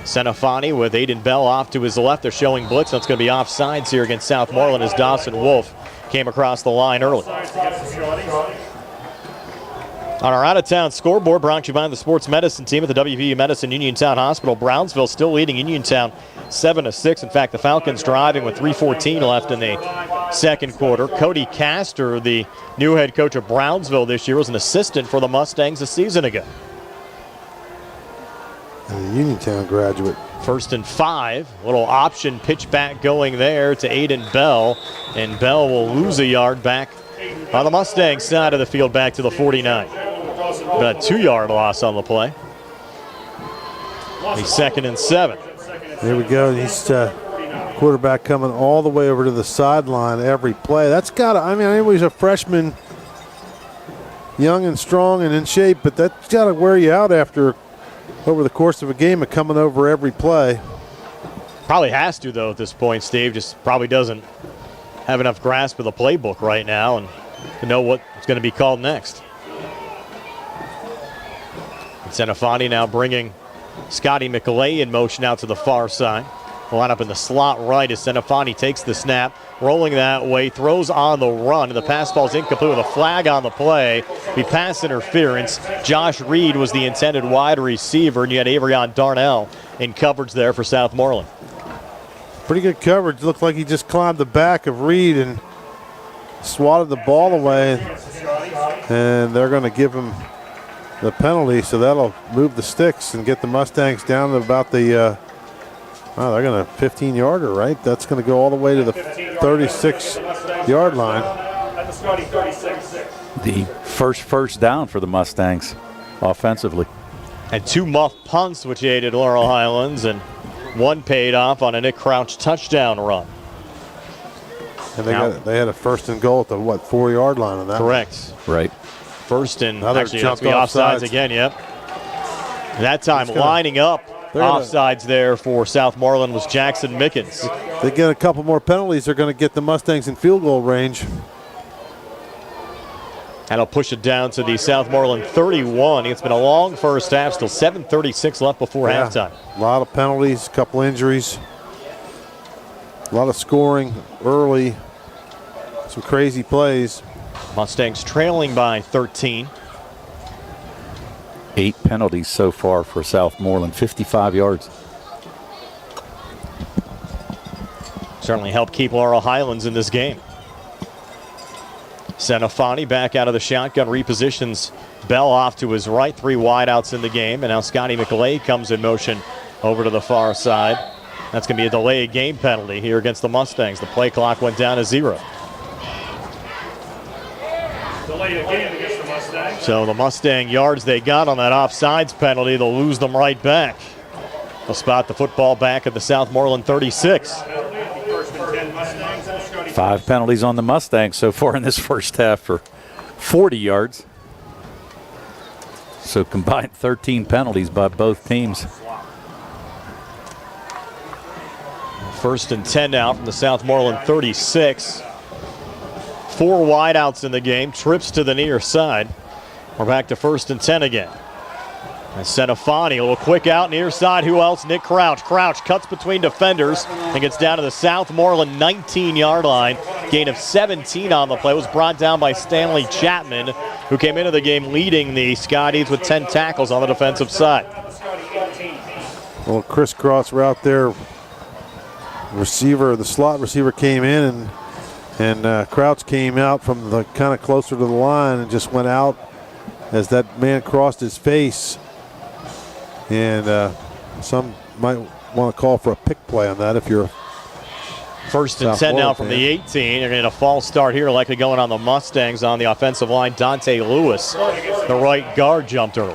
Senafani with Aiden Bell off to his left. They're showing blitz. That's going to be offsides here against Southmoreland as Dawson Wolf came across the line early. On our out-of-town scoreboard, brought to you by the sports medicine team at the WPIAL Medicine Uniontown Hospital. Brownsville still leading Uniontown 7-6. In fact, the Falcons driving with 3:14 left in the second quarter. Cody Castor, the new head coach of Brownsville this year, was an assistant for the Mustangs a season ago. And a Uniontown graduate. 1st and 5. Little option pitch back going there to Aiden Bell. And Bell will lose a yard back on the Mustang side of the field back to the 49. About a 2-yard loss on the play. He's 2nd and 7. Here we go. He's quarterback coming all the way over to the sideline every play. That's got to, I mean, he was a freshman young and strong and in shape, but that's got to wear you out over the course of a game of coming over every play. Probably has to, though, at this point, Steve. Just probably doesn't have enough grasp of the playbook right now and to know what's going to be called next. Senafani now bringing Scotty McLay in motion out to the far side. Line up in the slot right as Senafani takes the snap, rolling that way, throws on the run, and the pass falls incomplete with a flag on the play. Be pass interference. Josh Reed was the intended wide receiver, and you had Averion Darnell in coverage there for Southmoreland. Pretty good coverage. Looked like he just climbed the back of Reed and swatted the ball away, and they're going to give him the penalty, so that'll move the sticks and get the Mustangs down to about the they're going to 15-yarder, right? That's going to go all the way to the 36-yard line. The first down for the Mustangs offensively. And 2 muff punts, which aided Laurel Highlands, and 1 paid off on a Nick Crouch touchdown run. And they had a 1st and goal at the 4-yard line on that. Correct. Right. First and actually jumped offsides again, yep. And that time lining up offsides there for Southmoreland was Jackson Mickens. They get a couple more penalties, they're going to get the Mustangs in field goal range. That'll push it down to the Southmoreland 31. It's been a long first half, still 7:36 left before halftime. A lot of penalties, a couple injuries, a lot of scoring early, some crazy plays. Mustangs trailing by 13. 8 penalties so far for Southmoreland, 55 yards. Certainly helped keep Laurel Highlands in this game. Senafani back out of the shotgun, repositions Bell off to his right. 3 wideouts in the game, and now Scotty McLay comes in motion over to the far side. That's going to be a delayed game penalty here against the Mustangs. The play clock went down to 0. So the Mustang yards they got on that offsides penalty, they'll lose them right back. They'll spot the football back at the Southmoreland 36. 5 penalties on the Mustangs so far in this first half for 40 yards. So combined 13 penalties by both teams. 1st and 10 now from the Southmoreland 36. 4 wideouts in the game, trips to the near side. We're back to 1st and 10 again. And Senafani, a little quick out near side. Who else? Nick Crouch. Crouch cuts between defenders and gets down to the Southmoreland 19-yard line. Gain of 17 on the play. Was brought down by Stanley Chapman, who came into the game leading the Scotties with 10 tackles on the defensive side. Well, crisscross route there. The slot receiver came in, and Crouch came out from the kind of closer to the line and just went out as that man crossed his face. And some might want to call for a pick play on that if you're 1st and 10 now from the 18. They're going to get a false start here, likely going on the Mustangs on the offensive line. Dante Lewis, the right guard, jumped early.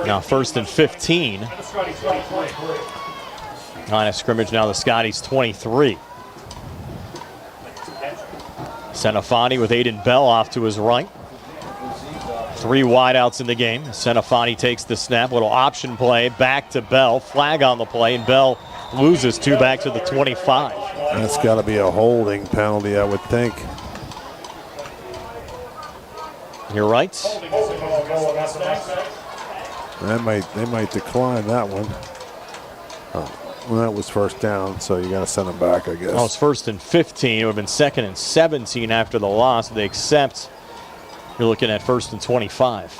Now 1st and 15. Line of scrimmage now the Scotties 23. Senafani with Aiden Bell off to his right. 3 wideouts in the game. Senafani takes the snap, little option play, back to Bell. Flag on the play, and Bell loses 2 back to the 25. That's got to be a holding penalty, I would think. You're right. They might decline that one. Well, that was 1st down, so you got to send them back, I guess. Oh, it's 1st and 15. It would have been 2nd and 17 after the loss. They accept. You're looking at 1st and 25.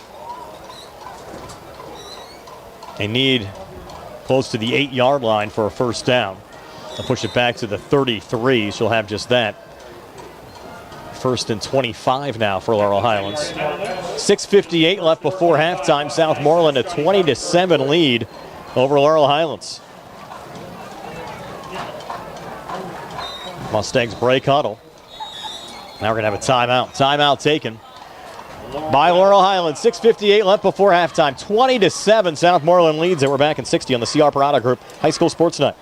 They need close to the 8-yard line for a 1st down. They'll push it back to the 33. She'll have just that. 1st and 25 now for Laurel Highlands. 6:58 left before halftime. Southmoreland a 20-7 lead over Laurel Highlands. Mustangs break huddle. Now we're going to have a timeout. Timeout taken by Laurel Highlands. 6:58 left before halftime. 20-7. Southmoreland leads it. We're back in 60 on the CR Parada Group High School Sports Night.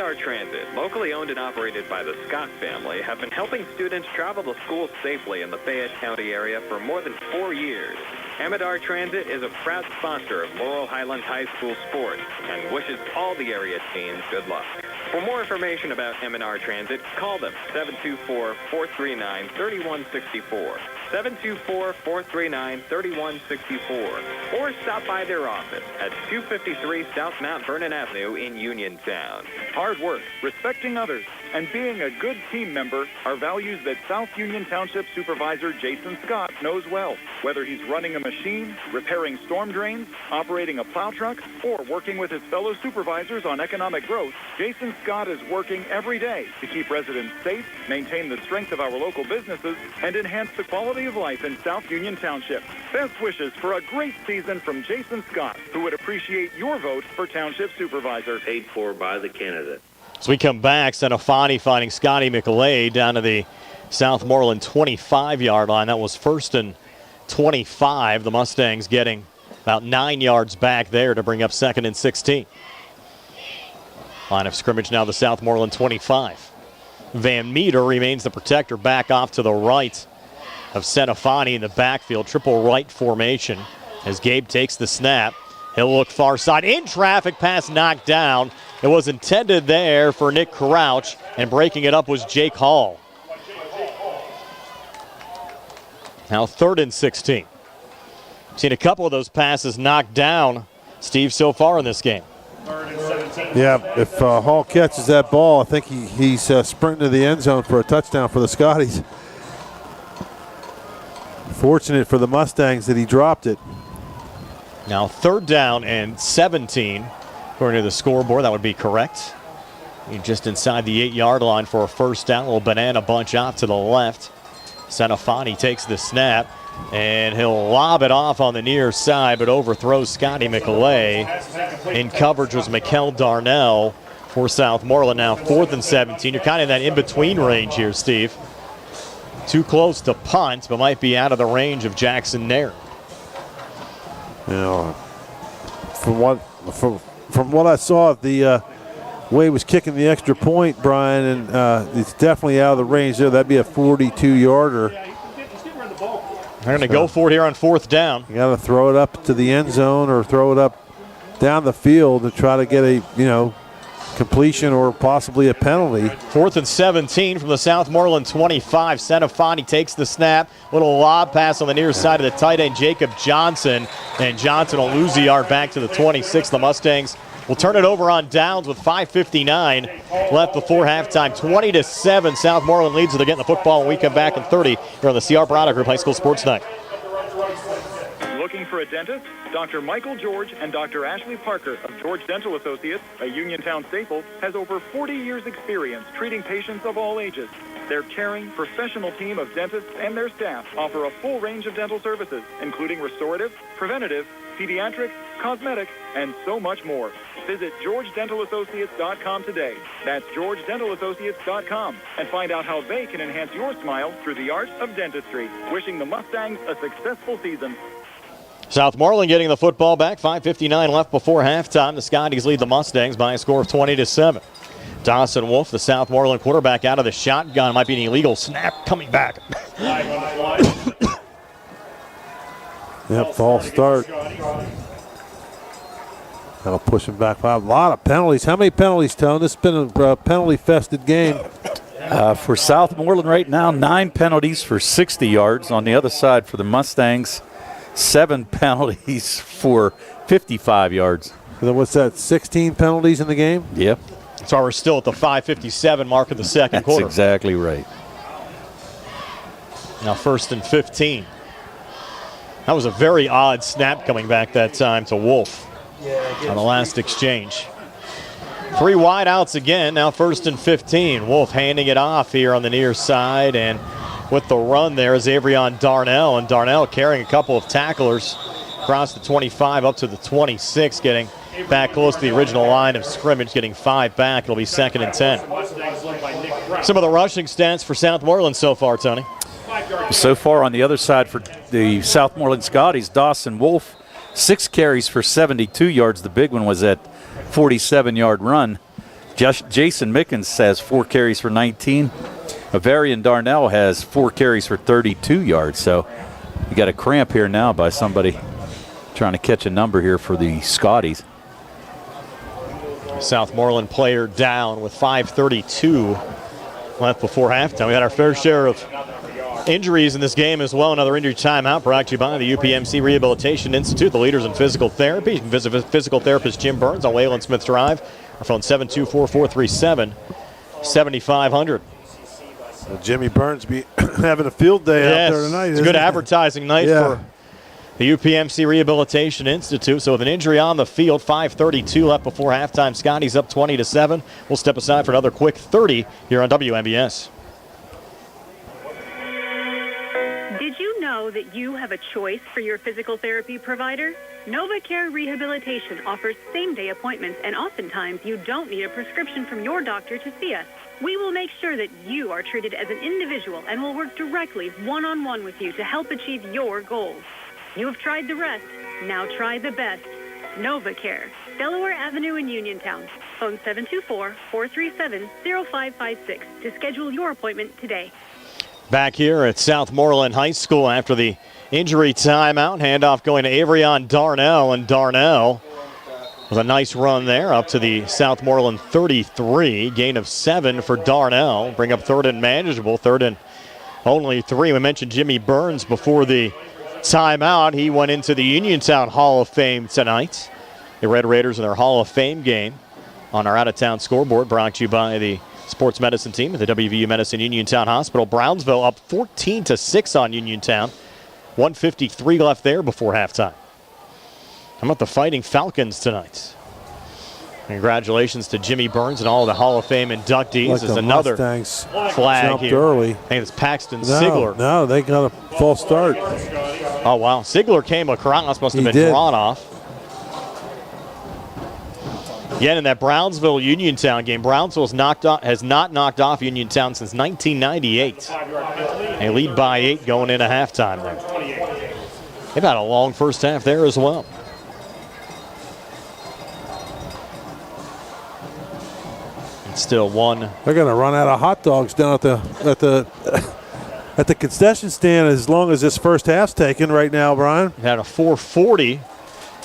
M&R Transit, locally owned and operated by the Scott family, have been helping students travel to school safely in the Fayette County area for more than 4 years. M&R Transit is a proud sponsor of Laurel Highlands High School sports and wishes all the area teams good luck. For more information about M&R Transit, call them 724-439-3164. 724-439-3164, or stop by their office at 253 South Mount Vernon Avenue in Uniontown. Hard work, respecting others, and being a good team member are values that South Union Township Supervisor Jason Scott knows well. Whether he's running a machine, repairing storm drains, operating a plow truck, or working with his fellow supervisors on economic growth, Jason Scott is working every day to keep residents safe, maintain the strength of our local businesses, and enhance the quality of life in South Union Township. Best wishes for a great season from Jason Scott, who would appreciate your vote for Township Supervisor. Paid for by the candidate. As we come back, Senafani finding Scotty McLeay down to the Southmoreland 25-yard line. That was 1st and 25. The Mustangs getting about 9 yards back there to bring up 2nd and 16. Line of scrimmage now the Southmoreland 25. Van Meter remains the protector back off to the right of Senafani in the backfield. Triple right formation as Gabe takes the snap. He'll look far side. In traffic, pass knocked down. It was intended there for Nick Crouch, and breaking it up was Jake Hall. Now 3rd and 16. Seen a couple of those passes knocked down, Steve, so far in this game. Yeah, if Hall catches that ball, I think he's sprinting to the end zone for a touchdown for the Scotties. Fortunate for the Mustangs that he dropped it. Now 3rd down and 17. According to the scoreboard, that would be correct. Just inside the 8-yard line for a 1st down. A little banana bunch off to the left. Senafani takes the snap, and he'll lob it off on the near side, but overthrows Scotty McLeay. In coverage was Mikkel Darnell for Southmoreland. Now 4th and 17. You're kind of in that in-between range here, Steve. Too close to punt, but might be out of the range of Jackson Nair. You know, from what I saw of the way he was kicking the extra point, Brian, and it's definitely out of the range there. That'd be a 42-yarder. They're going to go for it here on 4th down. You got to throw it up to the end zone or throw it up down the field to try to get a, completion or possibly a penalty. 4th and 17 from the Southmoreland 25. Senafani takes the snap. Little lob pass on the near side of the tight end, Jacob Johnson. And Johnson will lose the yard back to the 26. The Mustangs will turn it over on downs with 5:59 left before halftime. 20-7. Southmoreland leads. They're getting the football when we come back in 30 here on the CR Product Group High School Sports Night. Looking for a dentist? Dr. Michael George and Dr. Ashley Parker of George Dental Associates, a Uniontown staple, has over 40 years' experience treating patients of all ages. Their caring, professional team of dentists and their staff offer a full range of dental services, including restorative, preventative, pediatric, cosmetic, and so much more. Visit GeorgeDentalAssociates.com today. That's GeorgeDentalAssociates.com, and find out how they can enhance your smile through the art of dentistry. Wishing the Mustangs a successful season. Southmoreland getting the football back. 5:59 left before halftime. The Scotties lead the Mustangs by a score of 20-7. Dawson Wolf, the Southmoreland quarterback, out of the shotgun. Might be an illegal snap coming back. Yep, false start. That'll push him back 5. A lot of penalties. How many penalties, Tone? This has been a penalty-fested game. For Southmoreland right now, 9 penalties for 60 yards. On the other side for the Mustangs, 7 penalties for 55 yards. So what's that, 16 penalties in the game? Yep. So we're still at the 5:57 mark of the second quarter. That's exactly right. Now 1st and 15. That was a very odd snap coming back that time to Wolf on the last exchange. 3 wide outs again. Now 1st and 15. Wolf handing it off here on the near side, and with the run there is Avrion Darnell, and Darnell carrying a couple of tacklers across the 25 up to the 26, getting back close to the original line of scrimmage, getting 5 back. It'll be 2nd and 10. Some of the rushing stats for Southmoreland so far, Tony. So far on the other side for the Southmoreland Scotties, Dawson Wolf, 6 carries for 72 yards. The big one was that 47-yard run. Jason Mickens has 4 carries for 19. Avarian Darnell has 4 carries for 32 yards. So you got a cramp here now by somebody trying to catch a number here for the Scotties. Southmoreland player down with 5:32 left before halftime. We had our fair share of injuries in this game as well. Another injury timeout brought to you by the UPMC Rehabilitation Institute, the leaders in physical therapy. You can visit physical therapist Jim Burns on Wayland Smith Drive. Our phone 724-437-7500. Well, Jimmy Burns be having a field day out there tonight. It's a good advertising night for the UPMC Rehabilitation Institute. So with an injury on the field, 5:32 left before halftime. Scotty's up 20-7. We'll step aside for another quick 30 here on WMBS. Did you know that you have a choice for your physical therapy provider? NovaCare Rehabilitation offers same-day appointments, and oftentimes you don't need a prescription from your doctor to see us. We will make sure that you are treated as an individual and will work directly one-on-one with you to help achieve your goals. You have tried the rest. Now try the best. NovaCare, Delaware Avenue in Uniontown. Phone 724-437-0556 to schedule your appointment today. Back here at Southmoreland High School after the injury timeout. Handoff going to Avarion Darnell, and Darnell with a nice run there up to the Southmoreland 33. Gain of 7 for Darnell. Bring up third and manageable. Third and only 3. We mentioned Jimmy Burns before the timeout. He went into the Uniontown Hall of Fame tonight. The Red Raiders in their Hall of Fame game on our out-of-town scoreboard, brought to you by the sports medicine team at the WVU Medicine Uniontown Hospital. Brownsville up 14-6 on Uniontown. 1:53 left there before halftime. How about the Fighting Falcons tonight? Congratulations to Jimmy Burns and all of the Hall of Fame inductees. Like There's another Mustangs flag jumped here. early. I think it's Paxton Sigler. No, they got a false start. Oh, wow. Sigler came across, must have been drawn off. Again, in that Brownsville-Uniontown game, Brownsville has not knocked off Uniontown since 1998. They lead by 8 going into halftime there. They've had a long first half there as well. It's still one. They're going to run out of hot dogs down at the concession stand as long as this first half's taken right now, Brian. Had a 4:40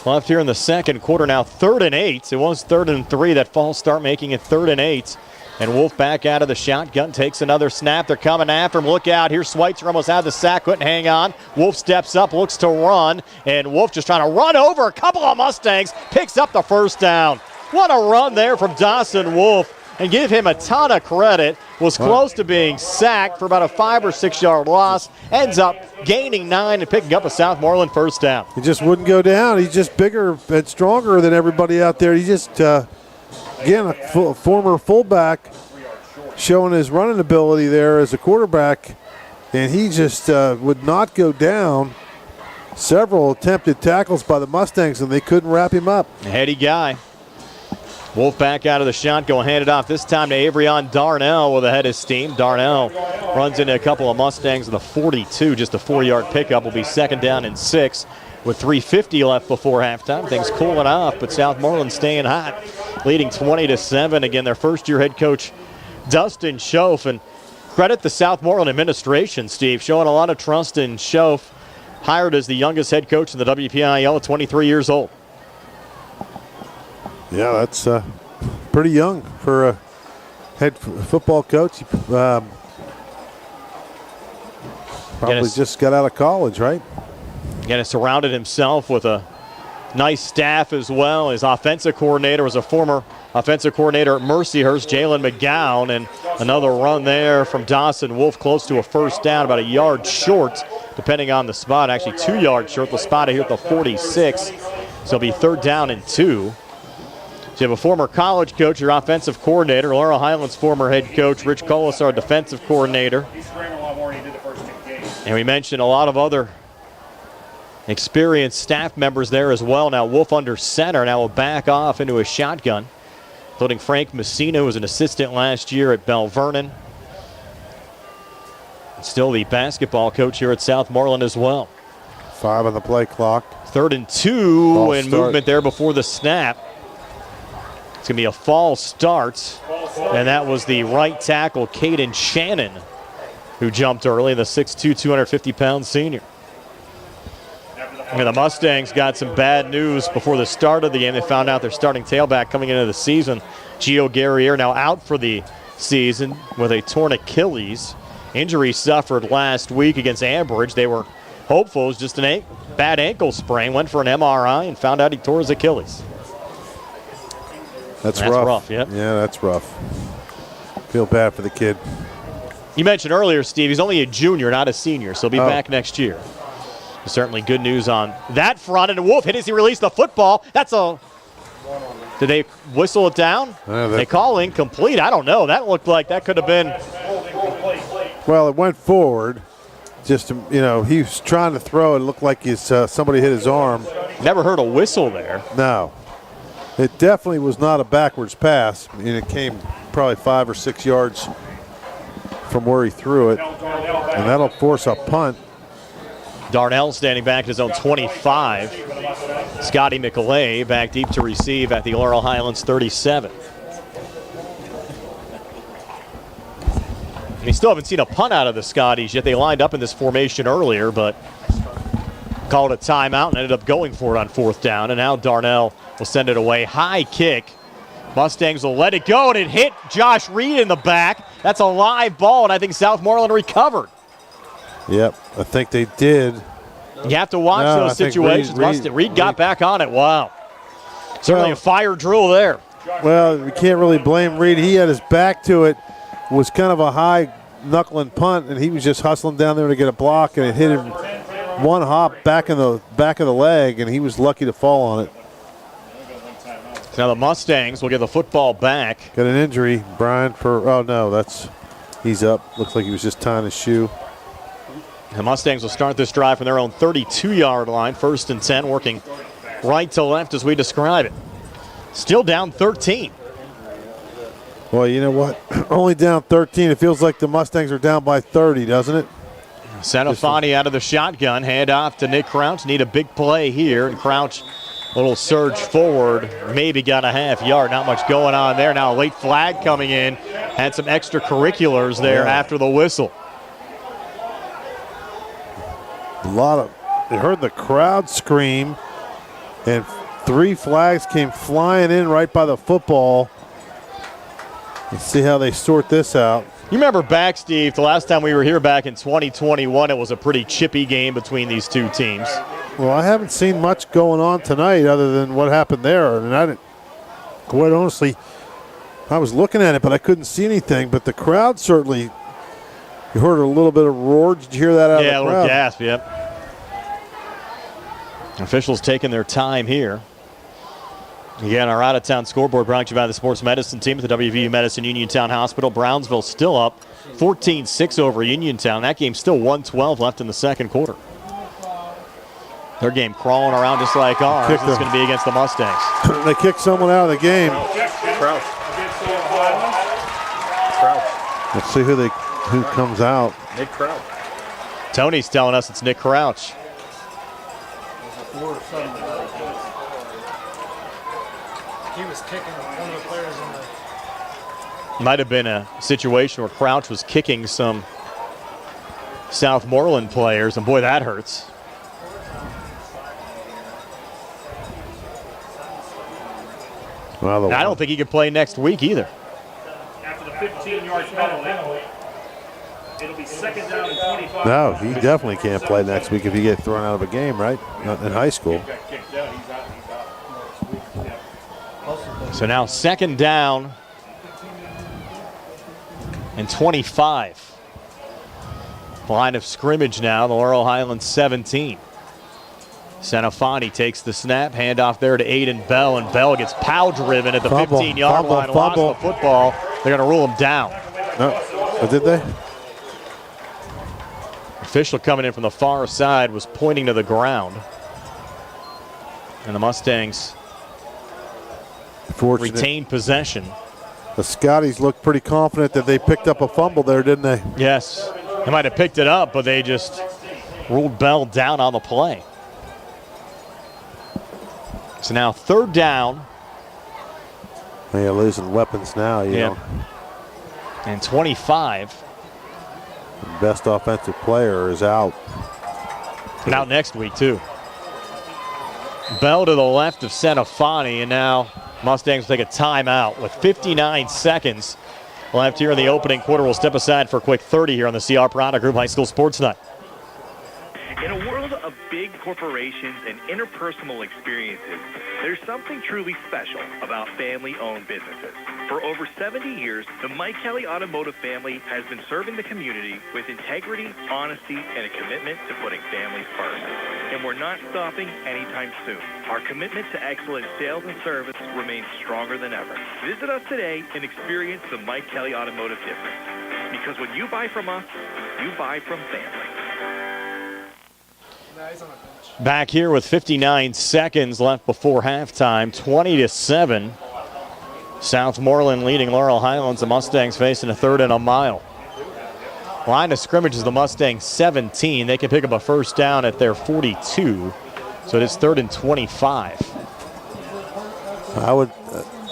left here in the second quarter. Now 3rd and 8. It was 3rd and 3. That false start making it 3rd and 8. And Wolf back out of the shotgun, takes another snap. They're coming after him. Look out here. Schweitzer almost had the sack, couldn't hang on. Wolf steps up, looks to run, and Wolf just trying to run over a couple of Mustangs, picks up the first down. What a run there from Dawson Wolf, and give him a ton of credit. Was close to being sacked for about a 5 or 6 yard loss. Ends up gaining 9 and picking up a Southmoreland first down. He just wouldn't go down. He's just bigger and stronger than everybody out there. He just, again, a former fullback showing his running ability there as a quarterback, and he just would not go down. Several attempted tackles by the Mustangs, and they couldn't wrap him up. Heady guy. Wolf back out of the shotgun, handed off this time to Avarion Darnell with a head of steam. Darnell runs into a couple of Mustangs with a 42, just a 4-yard pickup. Will be 2nd down and 6 with 3:50 left before halftime. Things cooling off, but Southmoreland staying hot, leading 20-7. Again, their first-year head coach, Dustin Schoaf, and credit the Southmoreland administration, Steve, showing a lot of trust in Schoaf, hired as the youngest head coach in the WPIAL at 23 years old. Yeah, that's pretty young for a head football coach. Probably just got out of college, right? Again, has surrounded himself with a nice staff as well. His offensive coordinator was a former offensive coordinator at Mercyhurst, Jalen McGowan, and another run there from Dawson Wolf, close to a first down, about a yard short, depending on the spot. Actually, 2 yards short. The spot here at the 46. So it'll be 3rd down and 2. So you have a former college coach, your offensive coordinator, Laurel Highlands former head coach, Rich Colas, our defensive coordinator. And we mentioned a lot of other experienced staff members there as well. Now Wolf under center, now will back off into a shotgun, including Frank Messina, who was an assistant last year at Bell Vernon. Still the basketball coach here at Southmoreland as well. 5 on the play clock. 3rd and 2, and movement there before the snap. It's going to be a false start, and that was the right tackle, Caden Shannon, who jumped early, the 6'2", 250-pound senior. And the Mustangs got some bad news before the start of the game. They found out their starting tailback coming into the season, Gio Guerriere, now out for the season with a torn Achilles. Injury suffered last week against Ambridge. They were hopeful it was just a bad ankle sprain. Went for an MRI and found out he tore his Achilles. That's rough. Yep. Yeah, that's rough. Feel bad for the kid. You mentioned earlier, Steve, he's only a junior, not a senior, so he'll be back next year. Certainly good news on that front. And Wolf hit as he released the football. Did they whistle it down? They call incomplete. I don't know. That looked like that could have been. Well, it went forward. Just, he was trying to throw. It looked like somebody hit his arm. Never heard a whistle there. No. It definitely was not a backwards pass. And it came probably 5 or 6 yards from where he threw it. And that'll force a punt. Darnell standing back at his own 25. Scotty McAlay back deep to receive at the Laurel Highlands 37. And we still haven't seen a punt out of the Scotties yet. They lined up in this formation earlier, but called a timeout and ended up going for it on 4th down. And now Darnell will send it away. High kick. Mustangs will let it go, and it hit Josh Reed in the back. That's a live ball, and I think Southmoreland recovered. Yep, I think they did. You have to watch those situations. Reed got back on it. Wow. Certainly a fire drill there. Well, we can't really blame Reed. He had his back to it. It was kind of a high knuckling punt, and he was just hustling down there to get a block, and it hit him one hop back in the back of the leg, and he was lucky to fall on it. Now the Mustangs will get the football back. Got an injury, Brian, he's up. Looks like he was just tying his shoe. The Mustangs will start this drive from their own 32-yard line. 1st and 10, working right to left as we describe it. Still down 13. Well, you know what? Only down 13. It feels like the Mustangs are down by 30, doesn't it? Sanafani out of the shotgun. Hand off to Nick Crouch. Need a big play here. And Crouch, a little surge forward. Maybe got a half yard. Not much going on there. Now a late flag coming in. Had some extracurriculars there after the whistle. They heard the crowd scream, and 3 flags came flying in right by the football. Let's see how they sort this out. You remember back, Steve, the last time we were here back in 2021, it was a pretty chippy game between these two teams. Well, I haven't seen much going on tonight other than what happened there. And I didn't, quite honestly, I was looking at it, but I couldn't see anything. But the crowd certainly, you heard a little bit of roar. Did you hear that out of the crowd? Yeah, a little gasp, yep. Officials taking their time here. Again, our out-of-town scoreboard brought to you by the sports medicine team at the WVU Medicine Uniontown Hospital. Brownsville still up 14-6 over Uniontown. That game's still 1:12 left in the second quarter. Their game crawling around just like ours. This is going to be against the Mustangs. They kicked someone out of the game. Crouch. Let's see who comes out. Nick Crouch. Tony's telling us it's Nick Crouch. He was kicking one of the players in the... Might have been a situation where Crouch was kicking some Southmoreland players, and boy, that hurts. Well, I don't think he could play next week either. After the 15-yard penalty, it'll be 2nd down and 25. No, he definitely can't play next week if he gets thrown out of a game, right? Not in high school. So now 2nd down and 25. Line of scrimmage now, the Laurel Highlands 17. Sanafani takes the snap, handoff there to Aiden Bell, and Bell gets pow-driven at the 15-yard line, lost the football. They're going to rule him down. No, did they? Official coming in from the far side was pointing to the ground. And the Mustangs retained possession. The Scotties looked pretty confident that they picked up a fumble there, didn't they? Yes. They might have picked it up, but they just ruled Bell down on the play. So now 3rd down They're losing weapons now, you know. And 25. The best offensive player is out. And out next week, too. Bell to the left of Senafani, and now Mustangs take a timeout with 59 seconds left here in the opening quarter. We'll step aside for a quick 30 here on the CR Product Group High School Sports Night. In a world of big corporations and interpersonal experiences, there's something truly special about family-owned businesses. For over 70 years, the Mike Kelly Automotive family has been serving the community with integrity, honesty, and a commitment to putting families first. And we're not stopping anytime soon. Our commitment to excellent sales and service remains stronger than ever. Visit us today and experience the Mike Kelly Automotive difference. Because when you buy from us, you buy from family. Back here with 59 seconds left before halftime, 20-7. Southmoreland leading Laurel Highlands. The Mustangs facing a 3rd and a mile. Line of scrimmage is the Mustangs 17. They can pick up a first down at their 42. So it is 3rd and 25.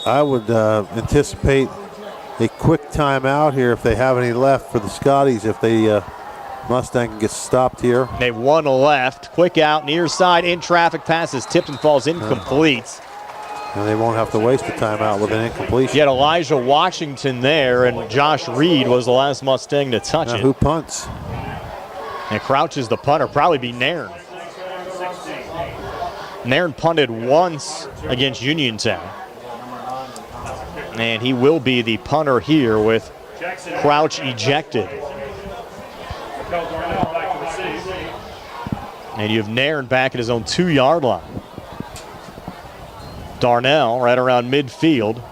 I would anticipate a quick timeout here if they have any left for the Scotties. If they Mustang gets stopped here. They have one left. Quick out, near side, in traffic, passes tipped and falls incomplete. And they won't have to waste a timeout with an incompletion. You had Elijah Washington there, and Josh Reed was the last Mustang to touch it. Who punts? And Crouch is the punter, probably be Nairn. Nairn punted once against Uniontown. And he will be the punter here with Crouch ejected. And you have Nairn back at his own 2-yard line. Darnell right around midfield.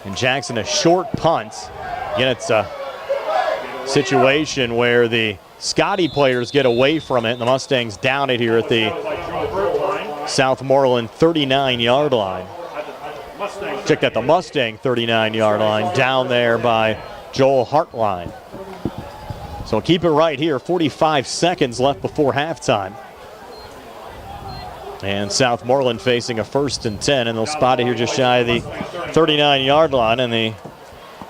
And Jackson a short punt. Again, it's a situation where the Scotty players get away from it. And the Mustangs down it here at the Southmoreland 39-yard line. Check that, the Mustang 39-yard line down there by Joel Hartline. So keep it right here, 45 seconds left before halftime. And Southmoreland facing a 1st and 10, and they'll spot it here just shy of the 39-yard line. And the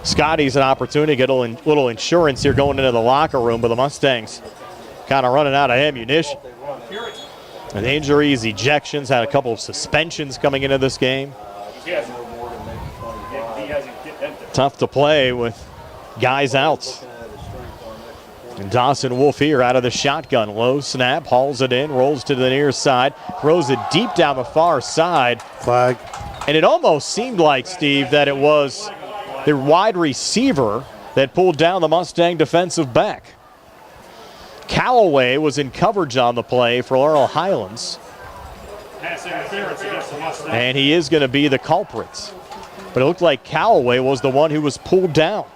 Scotties an opportunity to get a little insurance here going into the locker room, but the Mustangs kind of running out of ammunition. And injuries, ejections, had a couple of suspensions coming into this game. Tough to play with guys out. And Dawson Wolf here out of the shotgun. Low snap, hauls it in, rolls to the near side, throws it deep down the far side. Flag. And it almost seemed like, Steve, that it was the wide receiver that pulled down the Mustang defensive back. Callaway was in coverage on the play for Laurel Highlands. Pass interference against the Mustangs. And he is going to be the culprit. But it looked like Callaway was the one who was pulled down.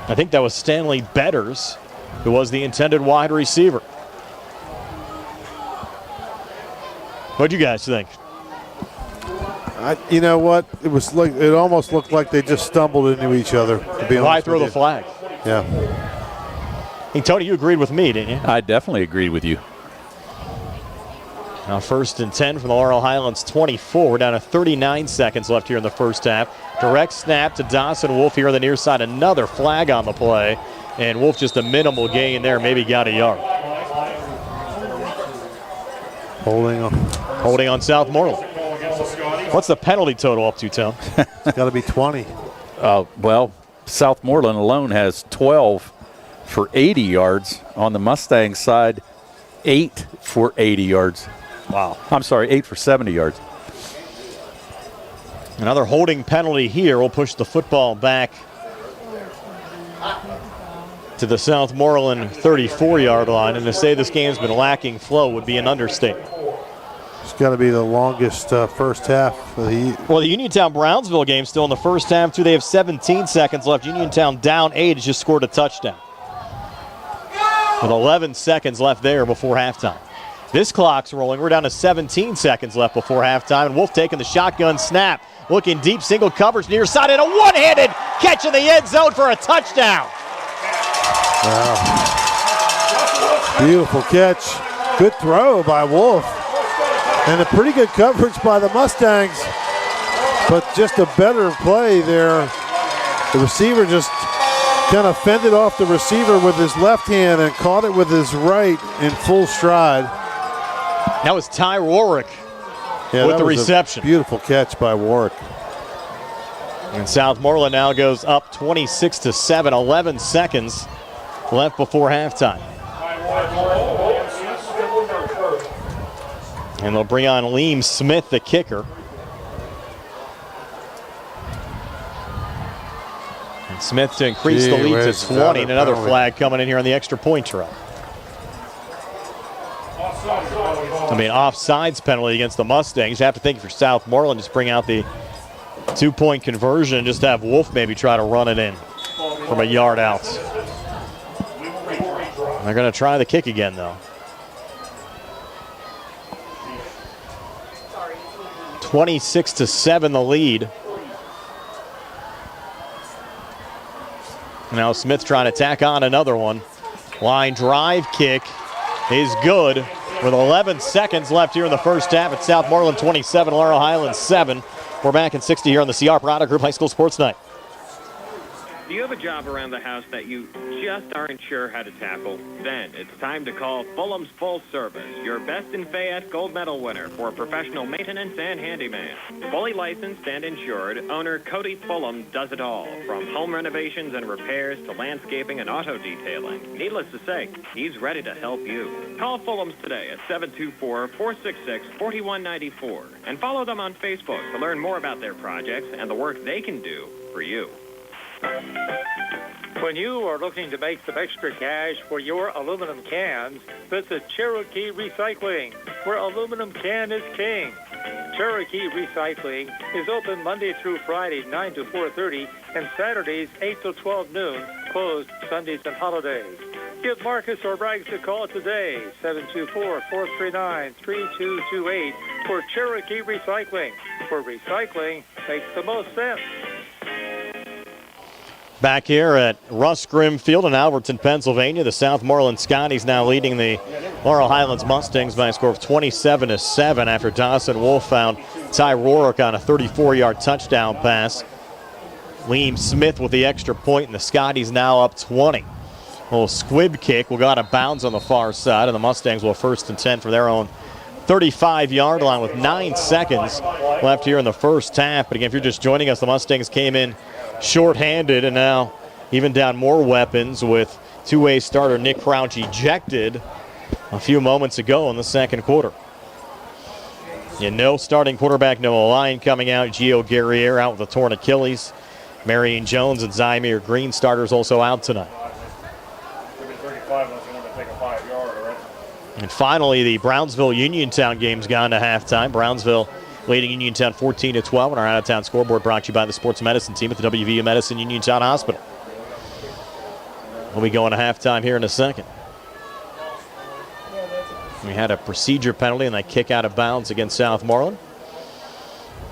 I think that was Stanley Betters, who was the intended wide receiver. What do you guys think? You know what? It almost looked like they just stumbled into each other. To be Why throw the flag? Yeah. Hey, Tony, you agreed with me, didn't you? I definitely agreed with you. Now 1st and 10 from the Laurel Highlands 24. We're down to 39 seconds left here in the first half. Direct snap to Dawson Wolf here on the near side. Another flag on the play. And Wolf just a minimal gain there, maybe got a yard. Holding on Southmoreland. What's the penalty total up to, Tom? It's got to be 20. Well, Southmoreland alone has 12 for 80 yards. On the Mustang side, 8 for 80 yards. Wow. I'm sorry, 8 for 70 yards. Another holding penalty here will push the football back to the Southmoreland 34-yard line. And to say this game's been lacking flow would be an understatement. It's got to be the longest first half of the year. Well, the Uniontown-Brownsville game still in the first half, too. They have 17 seconds left. Uniontown down 8, has just scored a touchdown. With 11 seconds left there before halftime. This clock's rolling. We're down to 17 seconds left before halftime. And Wolf taking the shotgun snap. Looking deep, single coverage near side, and a one-handed catch in the end zone for a touchdown. Wow. Beautiful catch. Good throw by Wolf. And a pretty good coverage by the Mustangs. but just a better play there. The receiver just kind of fended off the receiver with his left hand and caught it with his right in full stride. That was Ty Warwick with the reception. Beautiful catch by Warwick. And Southmoreland now goes up 26-7, 11 seconds left before halftime. And they'll bring on Liam Smith, the kicker. And Smith to increase the lead to 20, and another flag coming in here on the extra point try. Offsides penalty against the Mustangs. You have to think for Southmoreland, just bring out the 2-point conversion and just have Wolf maybe try to run it in from a yard out. And they're going to try the kick again, though. 26-7 the lead. Now Smith trying to tack on another one. Line drive kick is good with 11 seconds left here in the first half. At Southmoreland 27, Laurel Highlands 7. We're back in 60 here on the CR Product Group High School Sports Night. Do you have a job around the house that you just aren't sure how to tackle? Then it's time to call Fulham's Full Service, your Best in Fayette Gold Medal winner for professional maintenance and handyman. Fully licensed and insured, owner Cody Fulham does it all, from home renovations and repairs to landscaping and auto detailing. Needless to say, he's ready to help you. Call Fulham's today at 724-466-4194 and follow them on Facebook to learn more about their projects and the work they can do for you. When you are looking to make some extra cash for your aluminum cans, visit Cherokee Recycling, where aluminum can is king. Cherokee Recycling is open Monday through Friday, 9 to 4:30, and Saturdays, 8 to 12 noon, closed Sundays and holidays. Give Marcus or Rags a call today, 724-439-3228, for Cherokee Recycling, where recycling makes the most sense. Back here at Russ Grimm Field in Alberton, Pennsylvania, the Southmoreland Scotties now leading the Laurel Highlands Mustangs by a score of 27-7 after Dawson Wolf found Ty Rourke on a 34-yard touchdown pass. Liam Smith with the extra point, and the Scotties now up 20. A little squib kick will go out of bounds on the far side, and the Mustangs will have 1st and 10 from their own 35-yard line with 9 seconds left here in the first half. But again, if you're just joining us, the Mustangs came in short-handed and now even down more weapons with two-way starter Nick Crouch ejected a few moments ago in the second quarter. And no starting quarterback, no line coming out. Gio Guerriere out with a torn Achilles. Marion Jones and Zymir Green starters also out tonight. And finally, the Brownsville-Uniontown game's gone to halftime. Brownsville leading Uniontown 14-12 on our out-of-town scoreboard, brought to you by the sports medicine team at the WVU Medicine Uniontown Hospital. We'll be going to halftime here in a second. We had a procedure penalty and they kick out of bounds against Southmoreland.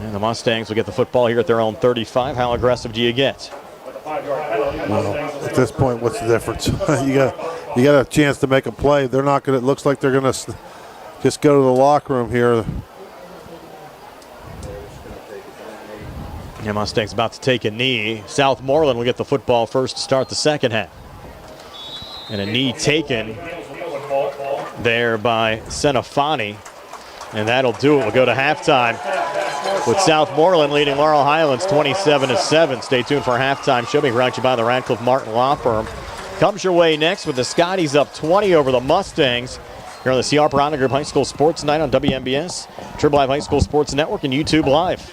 And the Mustangs will get the football here at their own 35. How aggressive do you get? Well, at this point, what's the difference? you got a chance to make a play. They're not going to. It looks like they're going to just go to the locker room here. Yeah, Mustangs about to take a knee. Southmoreland will get the football first to start the second half. And a knee taken there by Senafani. And that'll do it. We'll go to halftime with Southmoreland leading Laurel Highlands 27-7. Stay tuned for our halftime show being brought to you by the Radcliffe Martin Law Firm. Comes your way next with the Scotties up 20 over the Mustangs. Here on the CR Piranha Group High School Sports Night on WMBS, Triple Live High School Sports Network, and YouTube Live.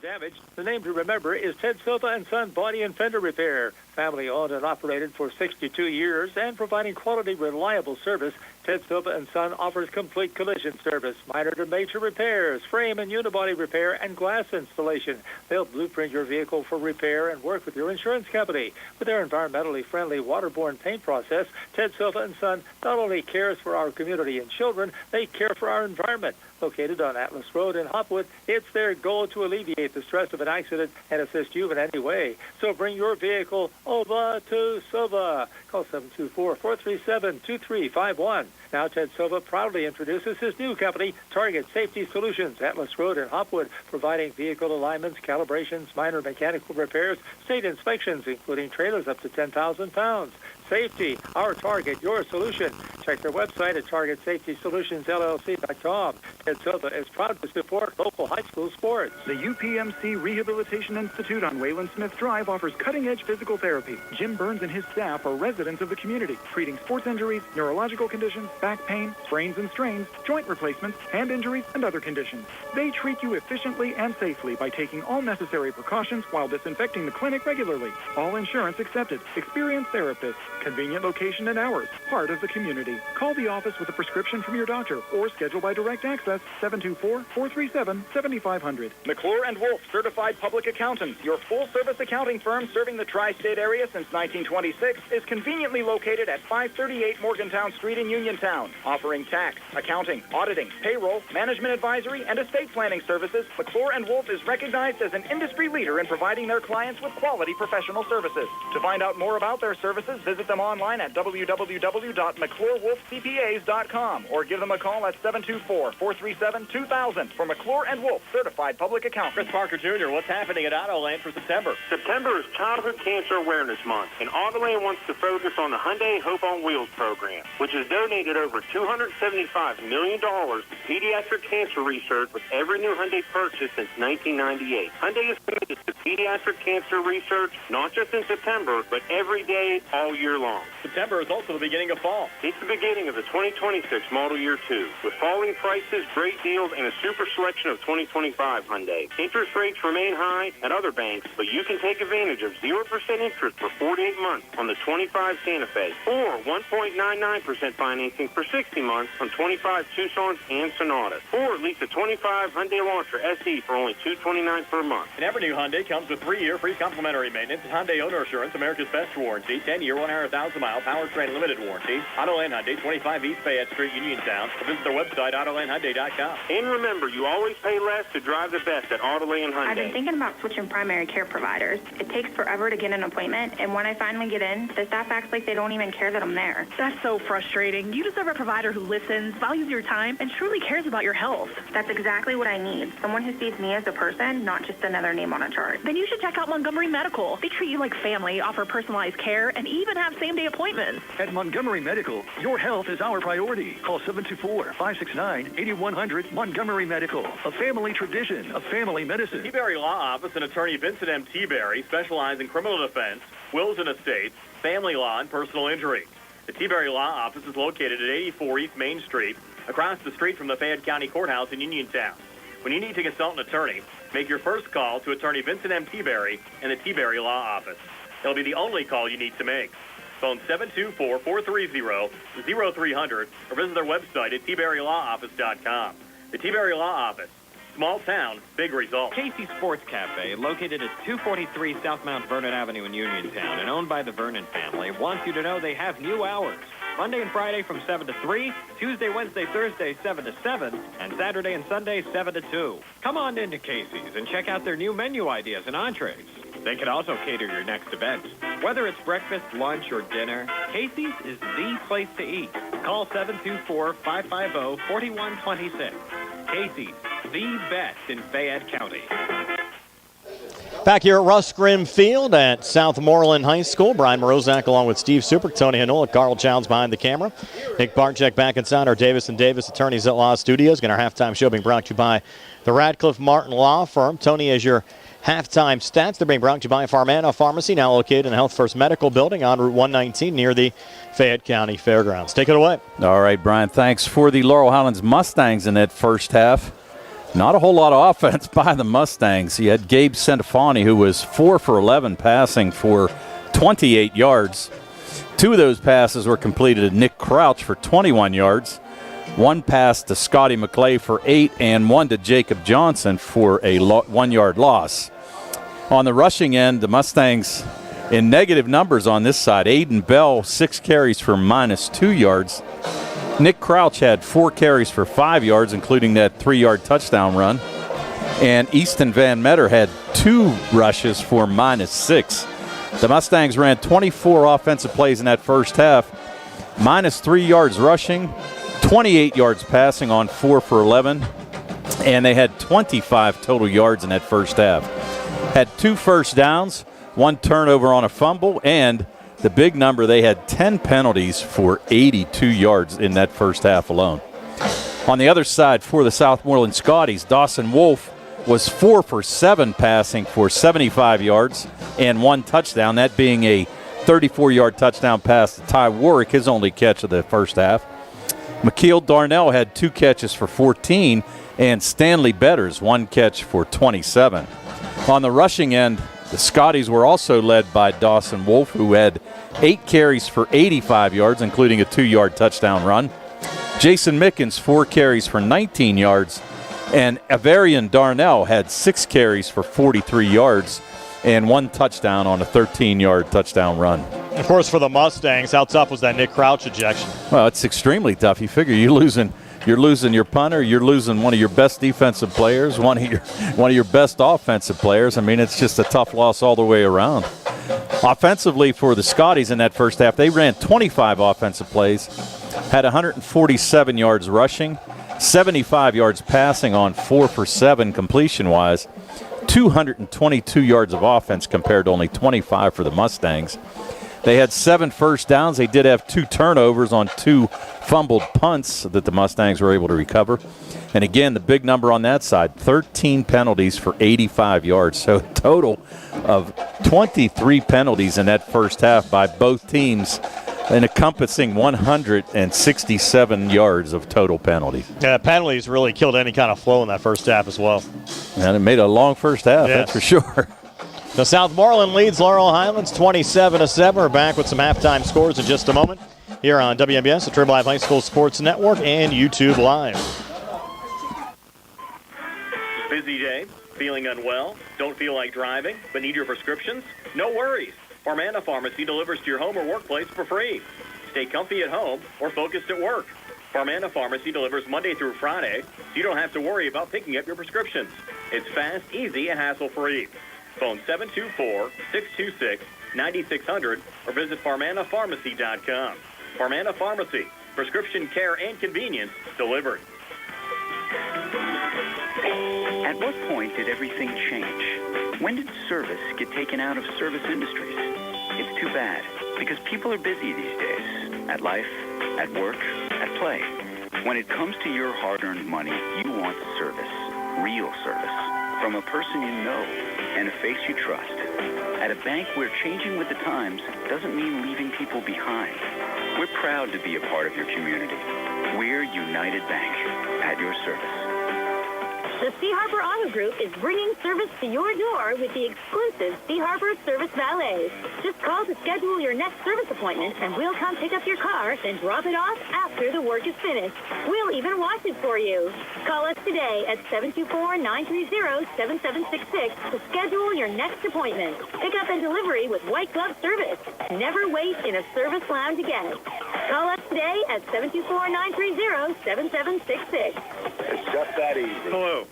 Damaged, the name to remember is Ted Silva & Son Body and Fender Repair. Family owned and operated for 62 years and providing quality, reliable service. Ted Silva & Son offers complete collision service, minor to major repairs, frame and unibody repair, and glass installation. They'll blueprint your vehicle for repair and work with your insurance company. With their environmentally friendly waterborne paint process, Ted Silva & Son not only cares for our community and children, they care for our environment. Located on Atlas Road in Hopwood, it's their goal to alleviate the stress of an accident and assist you in any way. So bring your vehicle Over to Silva. Call 724-437-2351. Now Ted Silva proudly introduces his new company, Target Safety Solutions, Atlas Road in Hopwood, providing vehicle alignments, calibrations, minor mechanical repairs, state inspections, including trailers up to 10,000 pounds. Safety, our target, your solution. Check their website at targetsafetysolutionsllc.com. Ted Silva is proud to support local high school sports. The UPMC Rehabilitation Institute on Wayland Smith Drive offers cutting-edge physical therapy. Jim Burns and his staff are residents of the community, treating sports injuries, neurological conditions, back pain, sprains and strains, joint replacements, hand injuries, and other conditions. They treat you efficiently and safely by taking all necessary precautions while disinfecting the clinic regularly. All insurance accepted. Experienced therapists. Convenient location and hours. Part of the community. Call the office with a prescription from your doctor or schedule by direct access 724-437-7500. McClure & Wolf Certified Public Accountants, your full-service accounting firm serving the tri-state area since 1926, is conveniently located at 538 Morgantown Street in Uniontown. Offering tax, accounting, auditing, payroll, management advisory, and estate planning services, McClure & Wolf is recognized as an industry leader in providing their clients with quality professional services. To find out more about their services, visit them online at www.mcclurewolfcpas.com or give them a call at 724-437-2000 for McClure & Wolf Certified Public Accountants. Chris Parker Jr., what's happening at Autoland for September? September is Childhood Cancer Awareness Month, and Autoland wants to focus on the Hyundai Hope on Wheels program, which has donated over $275 million to pediatric cancer research with every new Hyundai purchase since 1998. Hyundai is committed to pediatric cancer research, not just in September, but every day, all year long. September is also the beginning of fall. It's the beginning of the 2026 Model Year 2. With falling prices, great deals, and a super selection of 2025 Hyundai. Interest rates remain high at other banks, but you can take advantage of 0% interest for 48 months on the 25 Santa Fe, or 1.99% financing for 60 months on 25 Tucsons and Sonatas, or lease a 25 Hyundai Elantra SE for only $229 per month. And every new Hyundai comes with 3-year free complimentary maintenance, Hyundai owner assurance, America's best warranty, 10-year, 100,000-mile powertrain limited warranty. Autoland Hyundai, 25 East Fayette Street, Uniontown. Or visit their website, AutolandHyundai.com. And remember, you always pay less to drive the best at Autoland Hyundai. I've been thinking about switching primary care providers. It takes forever to get an appointment, and when I finally get in, the staff acts like they don't even care that I'm there. That's so frustrating. You deserve a provider who listens, values your time, and truly cares about your health. That's exactly what I need. Someone who sees me as a person, not just another name on a chart. Then you should check out Montgomery Medical. They treat you like family, offer personalized care, and even have same-day appointments. At Montgomery Medical, your health is our priority. Call 724-569-8100 Montgomery Medical. A family tradition of family medicine. T-Berry Law Office and attorney Vincent M. T-Berry specialize in criminal defense, wills and estates, family law, and personal injury. The T-Berry Law Office is located at 84 East Main Street, across the street from the Fayette County Courthouse in Uniontown. When you need to consult an attorney, make your first call to attorney Vincent M. T-Berry and the T-Berry Law Office. It'll be the only call you need to make. Phone 724-430-0300 or visit their website at tberrylawoffice.com. The T-Berry Law Office. Small town, big results. Casey's Sports Cafe, located at 243 South Mount Vernon Avenue in Uniontown and owned by the Vernon family, wants you to know they have new hours. Monday and Friday from 7 to 3, Tuesday, Wednesday, Thursday, 7 to 7, and Saturday and Sunday, 7 to 2. Come on into Casey's and check out their new menu ideas and entrees. They can also cater your next event. Whether it's breakfast, lunch, or dinner, Casey's is the place to eat. Call 724-550-4126. Casey's, the best in Fayette County. Back here at Russ Grimm Field at Southmoreland High School, Brian Morozak along with Steve Super, Tony Hanola, Carl Childs behind the camera. Nick Barczyk back inside our Davis & Davis Attorneys at Law Studios. Again, our halftime show being brought to you by the Radcliffe Martin Law Firm. Tony, as your halftime stats, they're being brought to you by Farmana Pharmacy, now located in the Health First Medical Building on Route 119 near the Fayette County Fairgrounds. Take it away. All right, Brian, thanks. For the Laurel Highlands Mustangs in that first half, not a whole lot of offense by the Mustangs. You had Gabe Centofanti, who was 4 for 11 passing for 28 yards. 2 of those passes were completed to Nick Crouch for 21 yards. 1 pass to Scotty McClay for 8, and 1 to Jacob Johnson for a 1-yard loss. On the rushing end, the Mustangs in negative numbers on this side. Aiden Bell, 6 carries for -2 yards. Nick Crouch had 4 carries for 5 yards, including that 3-yard touchdown run. And Easton Van Meter had 2 rushes for -6. The Mustangs ran 24 offensive plays in that first half, minus 3 yards rushing, 28 yards passing on 4 for 11, and they had 25 total yards in that first half. Had 2 first downs, 1 turnover on a fumble, and the big number, they had 10 penalties for 82 yards in that first half alone. On the other side for the Southmoreland Scotties, Dawson Wolf was 4 for 7 passing for 75 yards and 1 touchdown, that being a 34-yard touchdown pass to Ty Warwick, his only catch of the first half. McKeel Darnell had 2 catches for 14, and Stanley Betters 1 catch for 27. On the rushing end, the Scotties were also led by Dawson Wolf, who had 8 carries for 85 yards, including a 2-yard touchdown run. Jason Mickens, 4 carries for 19 yards, and Avarian Darnell had 6 carries for 43 yards and 1 touchdown on a 13-yard touchdown run. Of course, for the Mustangs, how tough was that Nick Crouch ejection? Well, it's extremely tough. You figure you're losing your punter, you're losing one of your best defensive players, one of your best offensive players. I mean, it's just a tough loss all the way around. Offensively for the Scotties in that first half, they ran 25 offensive plays, had 147 yards rushing, 75 yards passing on 4 for 7 completion-wise, 222 yards of offense compared to only 25 for the Mustangs. They had 7 first downs. They did have 2 turnovers on 2 fumbled punts that the Mustangs were able to recover. And again, the big number on that side, 13 penalties for 85 yards. So a total of 23 penalties in that first half by both teams, and encompassing 167 yards of total penalties. Yeah, penalties really killed any kind of flow in that first half as well. And it made a long first half, yes. That's for sure. The Southmoreland leads Laurel Highlands 27-7. We're back with some halftime scores in just a moment here on WMBS, the Triple Live High School Sports Network, and YouTube Live. Busy day, feeling unwell, don't feel like driving, but need your prescriptions? No worries. Farmana Pharmacy delivers to your home or workplace for free. Stay comfy at home or focused at work. Farmana Pharmacy delivers Monday through Friday, so you don't have to worry about picking up your prescriptions. It's fast, easy, and hassle-free. Phone 724-626-9600 or visit farmanapharmacy.com. Farmana Pharmacy, prescription care and convenience delivered. At what point did everything change? When did service get taken out of service industries? It's too bad, because people are busy these days. At life, at work, at play. When it comes to your hard-earned money, you want service. Real service. From a person you know and a face you trust. At a bank where changing with the times doesn't mean leaving people behind. We're proud to be a part of your community. We're United Bank, at your service. The Sea Harbor Auto Group is bringing service to your door with the exclusive Sea Harbor Service Valet. Just call to schedule your next service appointment, and we'll come pick up your car and drop it off after the work is finished. We'll even wash it for you. Call us today at 724-930-7766 to schedule your next appointment. Pickup and delivery with white glove service. Never wait in a service lounge again. Call us today at 724-930-7766. It's just that easy. Hello.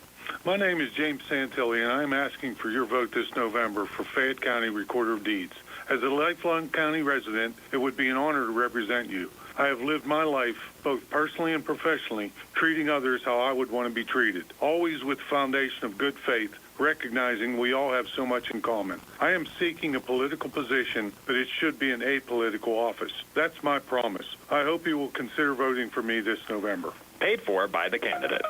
My name is James Santilli, and I'm asking for your vote this November for Fayette County Recorder of Deeds. As a lifelong county resident, it would be an honor to represent you. I have lived my life, both personally and professionally, treating others how I would want to be treated, always with the foundation of good faith, recognizing we all have so much in common. I am seeking a political position, but it should be an apolitical office. That's my promise. I hope you will consider voting for me this November. Paid for by the candidate.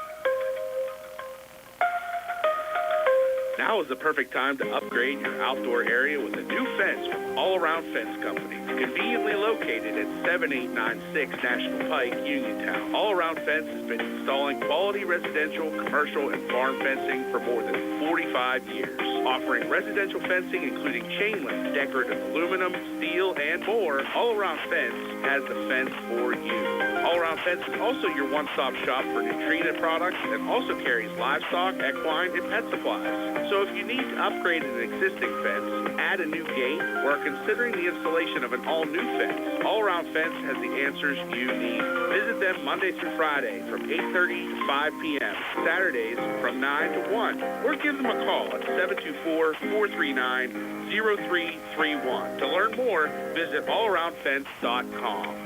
Now is the perfect time to upgrade your outdoor area with a new fence from All Around Fence Company. Conveniently located at 7896 National Pike, Uniontown. All Around Fence has been installing quality residential, commercial, and farm fencing for more than 45 years. Offering residential fencing including chain link, decorative aluminum, steel, and more, All Around Fence has the fence for you. All Around Fence is also your one-stop shop for nutrient products and also carries livestock, equine, and pet supplies. So if you need to upgrade an existing fence, add a new gate, or are considering the installation of an all-new fence, All Around Around Fence has the answers you need. Visit them Monday through Friday from 8:30 to 5 p.m., Saturdays from 9 to 1, or give them a call at 724-439-0331. To learn more, visit allaroundfence.com.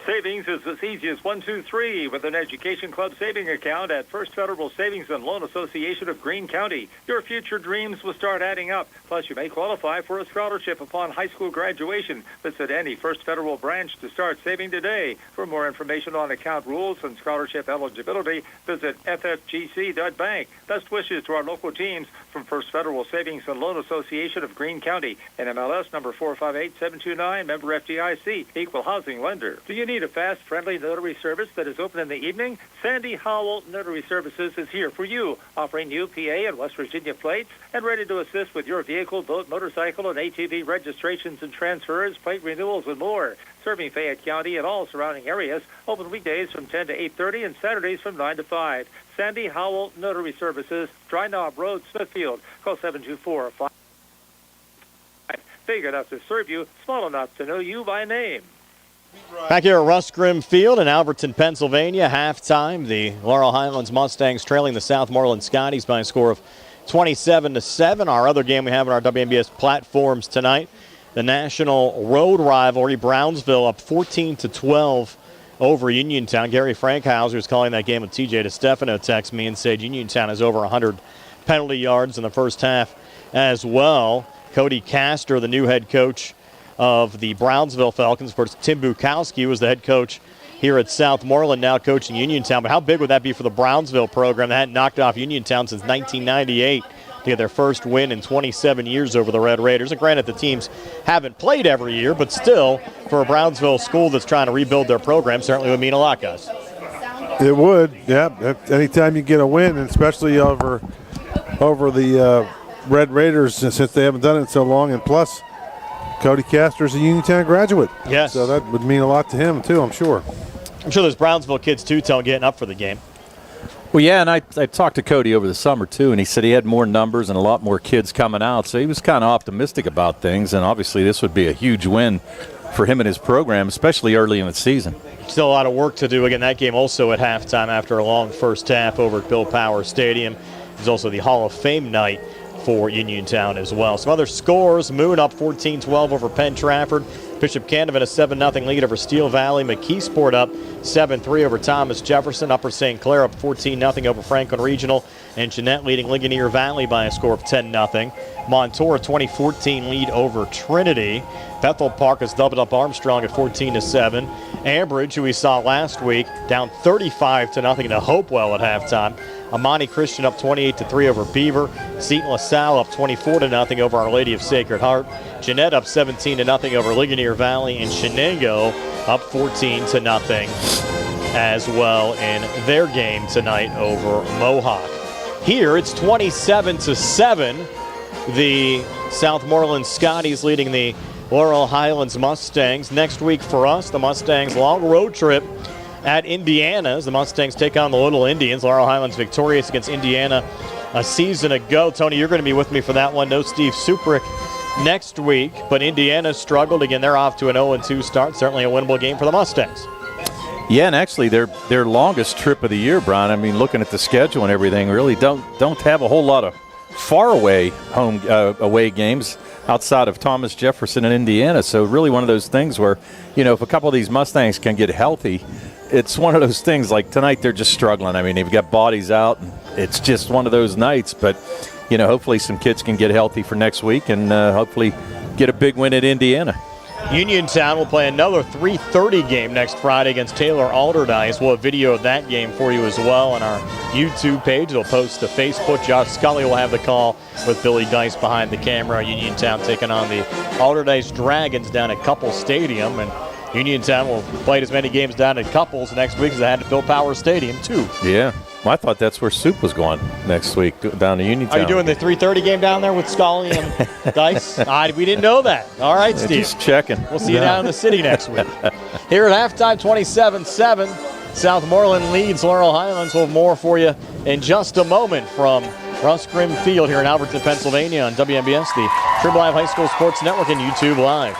Savings is as easy as 1, 2, 3 with an Education Club saving account at First Federal Savings and Loan Association of Greene County. Your future dreams will start adding up. Plus, you may qualify for a scholarship upon high school graduation. Visit any First Federal branch to start saving today. For more information on account rules and scholarship eligibility, visit ffgc.bank. Best wishes to our local teams from First Federal Savings and Loan Association of Greene County. NMLS number 458729, member FDIC, equal housing lender. Do you need a fast, friendly notary service that is open in the evening? Sandy Howell Notary Services is here for you, offering new PA and West Virginia plates and ready to assist with your vehicle, boat, motorcycle, and ATV registrations and transfers, plate renewals, and more. Serving Fayette County and all surrounding areas, open weekdays from 10 to 8:30 and Saturdays from 9 to 5. Sandy Howell Notary Services, Dry Knob Road, Smithfield. Call 724-5. Big enough to serve you, small enough to know you by name. Back here at Russ Grimm Field in Alberton, Pennsylvania, halftime. The Laurel Highlands Mustangs trailing the Southmoreland Scotties by a score of 27-7. Our other game we have on our WMBS platforms tonight, the National Road Rivalry, Brownsville up 14-12 over Uniontown. Gary Frankhauser is calling that game with TJ DeStefano. Texts me and said Uniontown has over 100 penalty yards in the first half as well. Cody Castor, the new head coach of the Brownsville Falcons. Of course, Tim Bukowski was the head coach here at Southmoreland, now coaching Uniontown. But how big would that be for the Brownsville program? They hadn't knocked off Uniontown since 1998 to get their first win in 27 years over the Red Raiders. And granted, the teams haven't played every year, but still, for a Brownsville school that's trying to rebuild their program, certainly would mean a lot, guys. It would, yeah. Anytime you get a win, and especially over the Red Raiders, since they haven't done it in so long, and plus, Cody Castor's a Uniontown graduate. Yes. So that would mean a lot to him, too, I'm sure. I'm sure there's Brownsville kids, too, getting up for the game. Well, yeah, and I talked to Cody over the summer, too, and he said he had more numbers and a lot more kids coming out. So he was kind of optimistic about things, and obviously this would be a huge win for him and his program, especially early in the season. Still a lot of work to do. Again, that game also at halftime after a long first half over at Bill Power Stadium. It's also the Hall of Fame night for Uniontown as well. Some other scores: Moon up 14-12 over Penn Trafford. Bishop Canevin a 7-0 lead over Steel Valley. McKeesport up 7-3 over Thomas Jefferson. Upper St. Clair up 14-0 over Franklin Regional. And Jeanette leading Ligonier Valley by a score of 10-0. Montour 2014 lead over Trinity. Bethel Park has doubled up Armstrong at 14-7. Ambridge, who we saw last week, down 35-0 to Hopewell at halftime. Amani Christian up 28-3 over Beaver. Seton LaSalle up 24-0 over Our Lady of Sacred Heart. Jeanette up 17-0 over Ligonier Valley, and Shenango up 14-0 as well in their game tonight over Mohawk. Here it's 27-7. The Southmoreland Scotties leading the Laurel Highlands Mustangs. Next week for us, the Mustangs' long road trip at Indiana as the Mustangs take on the Little Indians. Laurel Highlands victorious against Indiana a season ago. Tony, you're going to be with me for that one. No Steve Suprick next week, but Indiana struggled. Again, they're off to an 0-2 start. Certainly a winnable game for the Mustangs. Yeah, and actually their longest trip of the year, Brian. I mean, looking at the schedule and everything, really don't have a whole lot of far away away games outside of Thomas Jefferson and Indiana. So really one of those things where, if a couple of these Mustangs can get healthy, it's one of those things like tonight they're just struggling. I mean, they've got bodies out, and it's just one of those nights. But, hopefully some kids can get healthy for next week and hopefully get a big win at Indiana. Uniontown will play another 3:30 game next Friday against Taylor Alderdice. We'll have video of that game for you as well on our YouTube page. It'll post to Facebook. Josh Scully will have the call with Billy Dice behind the camera. Uniontown taking on the Alderdice Dragons down at Couples Stadium. And Uniontown will play as many games down at Couples next week as they had at Bill Power Stadium, too. Yeah. Well, I thought that's where Soup was going next week, down to Uniontown. Are you doing the 3:30 game down there with Scully and Dice? We didn't know that. All right, Steve. Just checking. We'll see you down in the city next week. Here at halftime, 27-7. Southmoreland leads Laurel Highlands. We'll have more for you in just a moment from Russ Grimm Field here in Alberton, Pennsylvania on WMBS, the Trib Live High School Sports Network, and YouTube Live.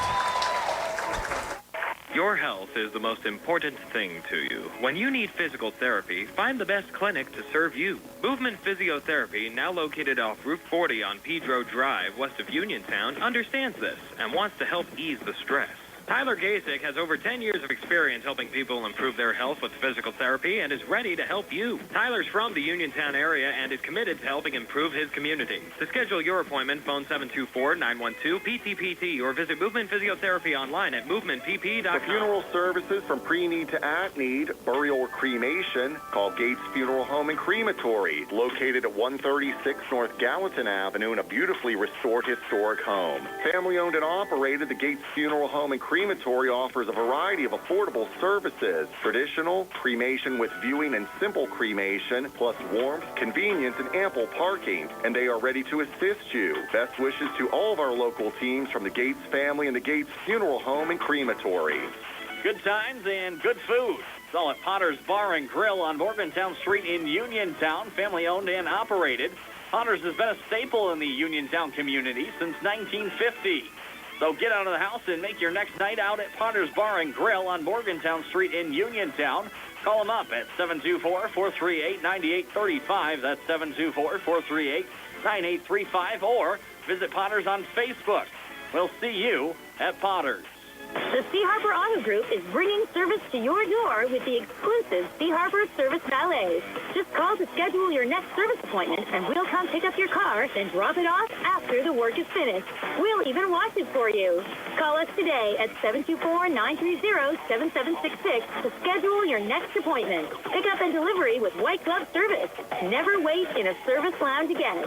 Your health is the most important thing to you. When you need physical therapy, find the best clinic to serve you. Movement Physiotherapy, now located off Route 40 on Pedro Drive, west of Uniontown, understands this and wants to help ease the stress. Tyler Gasick has over 10 years of experience helping people improve their health with physical therapy and is ready to help you. Tyler's from the Uniontown area and is committed to helping improve his community. To schedule your appointment, phone 724-912-PTPT or visit Movement Physiotherapy online at movementpp.com. For funeral services from pre-need to at-need, burial or cremation, call Gates Funeral Home and Crematory, located at 136 North Gallatin Avenue in a beautifully restored historic home. Family-owned and operated, the Gates Funeral Home and Crematory offers a variety of affordable services, traditional, cremation with viewing and simple cremation, plus warmth, convenience, and ample parking. And they are ready to assist you. Best wishes to all of our local teams from the Gates family and the Gates Funeral Home and Crematory. Good times and good food. It's all at Potter's Bar and Grill on Morgantown Street in Uniontown, family-owned and operated. Potter's has been a staple in the Uniontown community since 1950. So get out of the house and make your next night out at Potter's Bar and Grill on Morgantown Street in Uniontown. Call them up at 724-438-9835. That's 724-438-9835. Or visit Potter's on Facebook. We'll see you at Potter's. The Sea Harbor Auto Group is bringing service to your door with the exclusive Sea Harbor Service Valets. Just call to schedule your next service appointment, and we'll come pick up your car and drop it off after the work is finished. We'll even wash it for you. Call us today at 724-930-7766 to schedule your next appointment. Pickup and delivery with white glove service. Never wait in a service lounge again.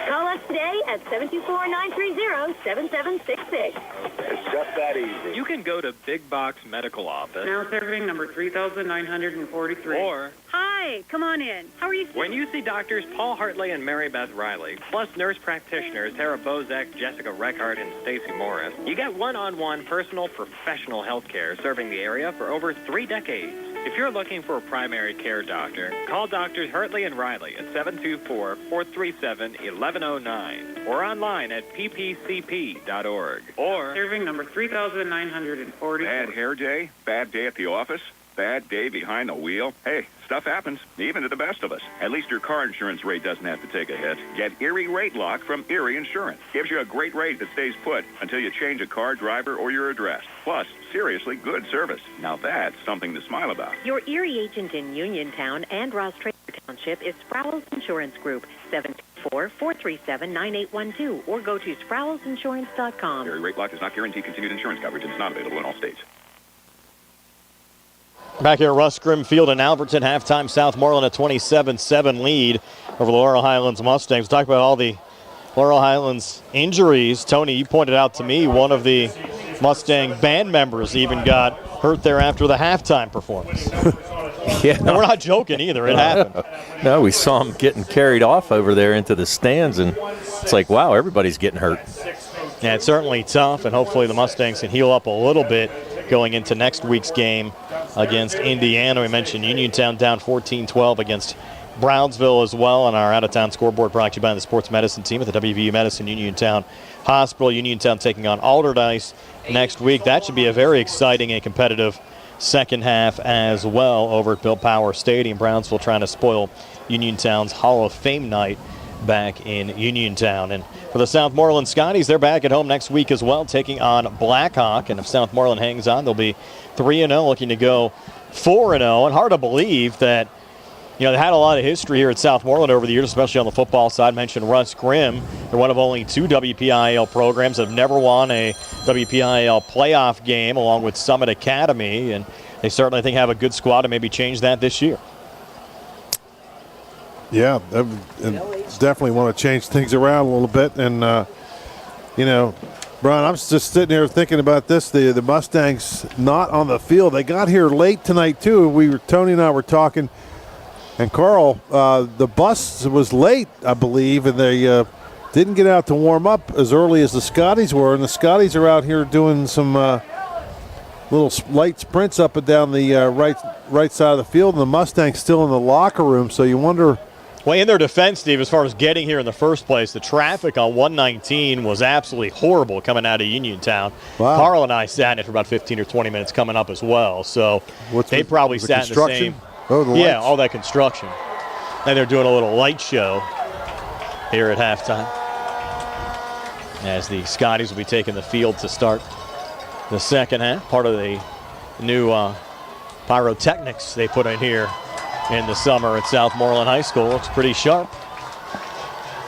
Call us today at 724-930-7766. It's just that easy. You can go to Big Box Medical Office. Now serving number 3,943. Or Hi, come on in. How are you? when you see doctors Paul Hartley and Mary Beth Riley, plus nurse practitioners Tara Bozek, Jessica Reckart, and Stacy Morris, you get one-on-one personal professional health care serving the area for over 3 decades. If you're looking for a primary care doctor, call Doctors Hartley and Riley at 724-437-1109 or online at ppcp.org. Or Serving number 3,940. Bad hair day? Bad day at the office? Bad day behind the wheel? Hey, stuff happens, even to the best of us. At least your car insurance rate doesn't have to take a hit. Get Erie Rate Lock from Erie Insurance. Gives you a great rate that stays put until you change a car, driver, or your address. Plus, seriously good service. Now that's something to smile about. Your Erie agent in Uniontown and Ross Tracer Township is Sproul's Insurance Group, 724-437-9812, or go to sproulsinsurance.com. Erie Rate Lock does not guarantee continued insurance coverage and is not available in all states. Back here at Russ Grimm Field in Alberton, halftime Southmoreland a 27-7 lead over the Laurel Highlands Mustangs. Talk about all the Laurel Highlands injuries. Tony, you pointed out to me one of the Mustang band members even got hurt there after the halftime performance. Yeah, and we're not joking either. It happened. No, we saw him getting carried off over there into the stands, and it's like, wow, everybody's getting hurt. Yeah, it's certainly tough, and hopefully the Mustangs can heal up a little bit going into next week's game against Indiana. We mentioned Uniontown down 14-12 against Brownsville as well on our out-of-town scoreboard, brought to you by the sports medicine team at the WVU Medicine Uniontown Hospital. Uniontown taking on Alderdice next week. That should be a very exciting and competitive second half as well over at Bill Power Stadium. Brownsville trying to spoil Uniontown's Hall of Fame night back in Uniontown. And for the Southmoreland Scotties, they're back at home next week as well, taking on Blackhawk. And if Southmoreland hangs on, they'll be 3-0, looking to go 4-0. And hard to believe that, you know, they had a lot of history here at Southmoreland over the years, especially on the football side. I mentioned Russ Grimm. They're one of only 2 WPIAL programs that have never won a WPIAL playoff game, along with Summit Academy. And they certainly, I think, have a good squad to maybe change that this year. Yeah, and definitely want to change things around a little bit. And, you know, Brian, I'm just sitting here thinking about this. The Mustangs not on the field. They got here late tonight, too. Tony and I were talking. And, Carl, the bus was late, I believe, and they didn't get out to warm up as early as the Scotties were. And the Scotties are out here doing some little light sprints up and down the right side of the field. And the Mustangs still in the locker room. So you wonder Well, in their defense, Steve, as far as getting here in the first place, the traffic on 119 was absolutely horrible coming out of Uniontown. Wow. Carl and I sat in it for about 15 or 20 minutes coming up as well. So they probably sat in the same. Oh, the yeah, lights. all that construction. And they're doing a little light show here at halftime as the Scotties will be taking the field to start the second half. Part of the new pyrotechnics they put in here in the summer at Southmoreland High School. Looks pretty sharp.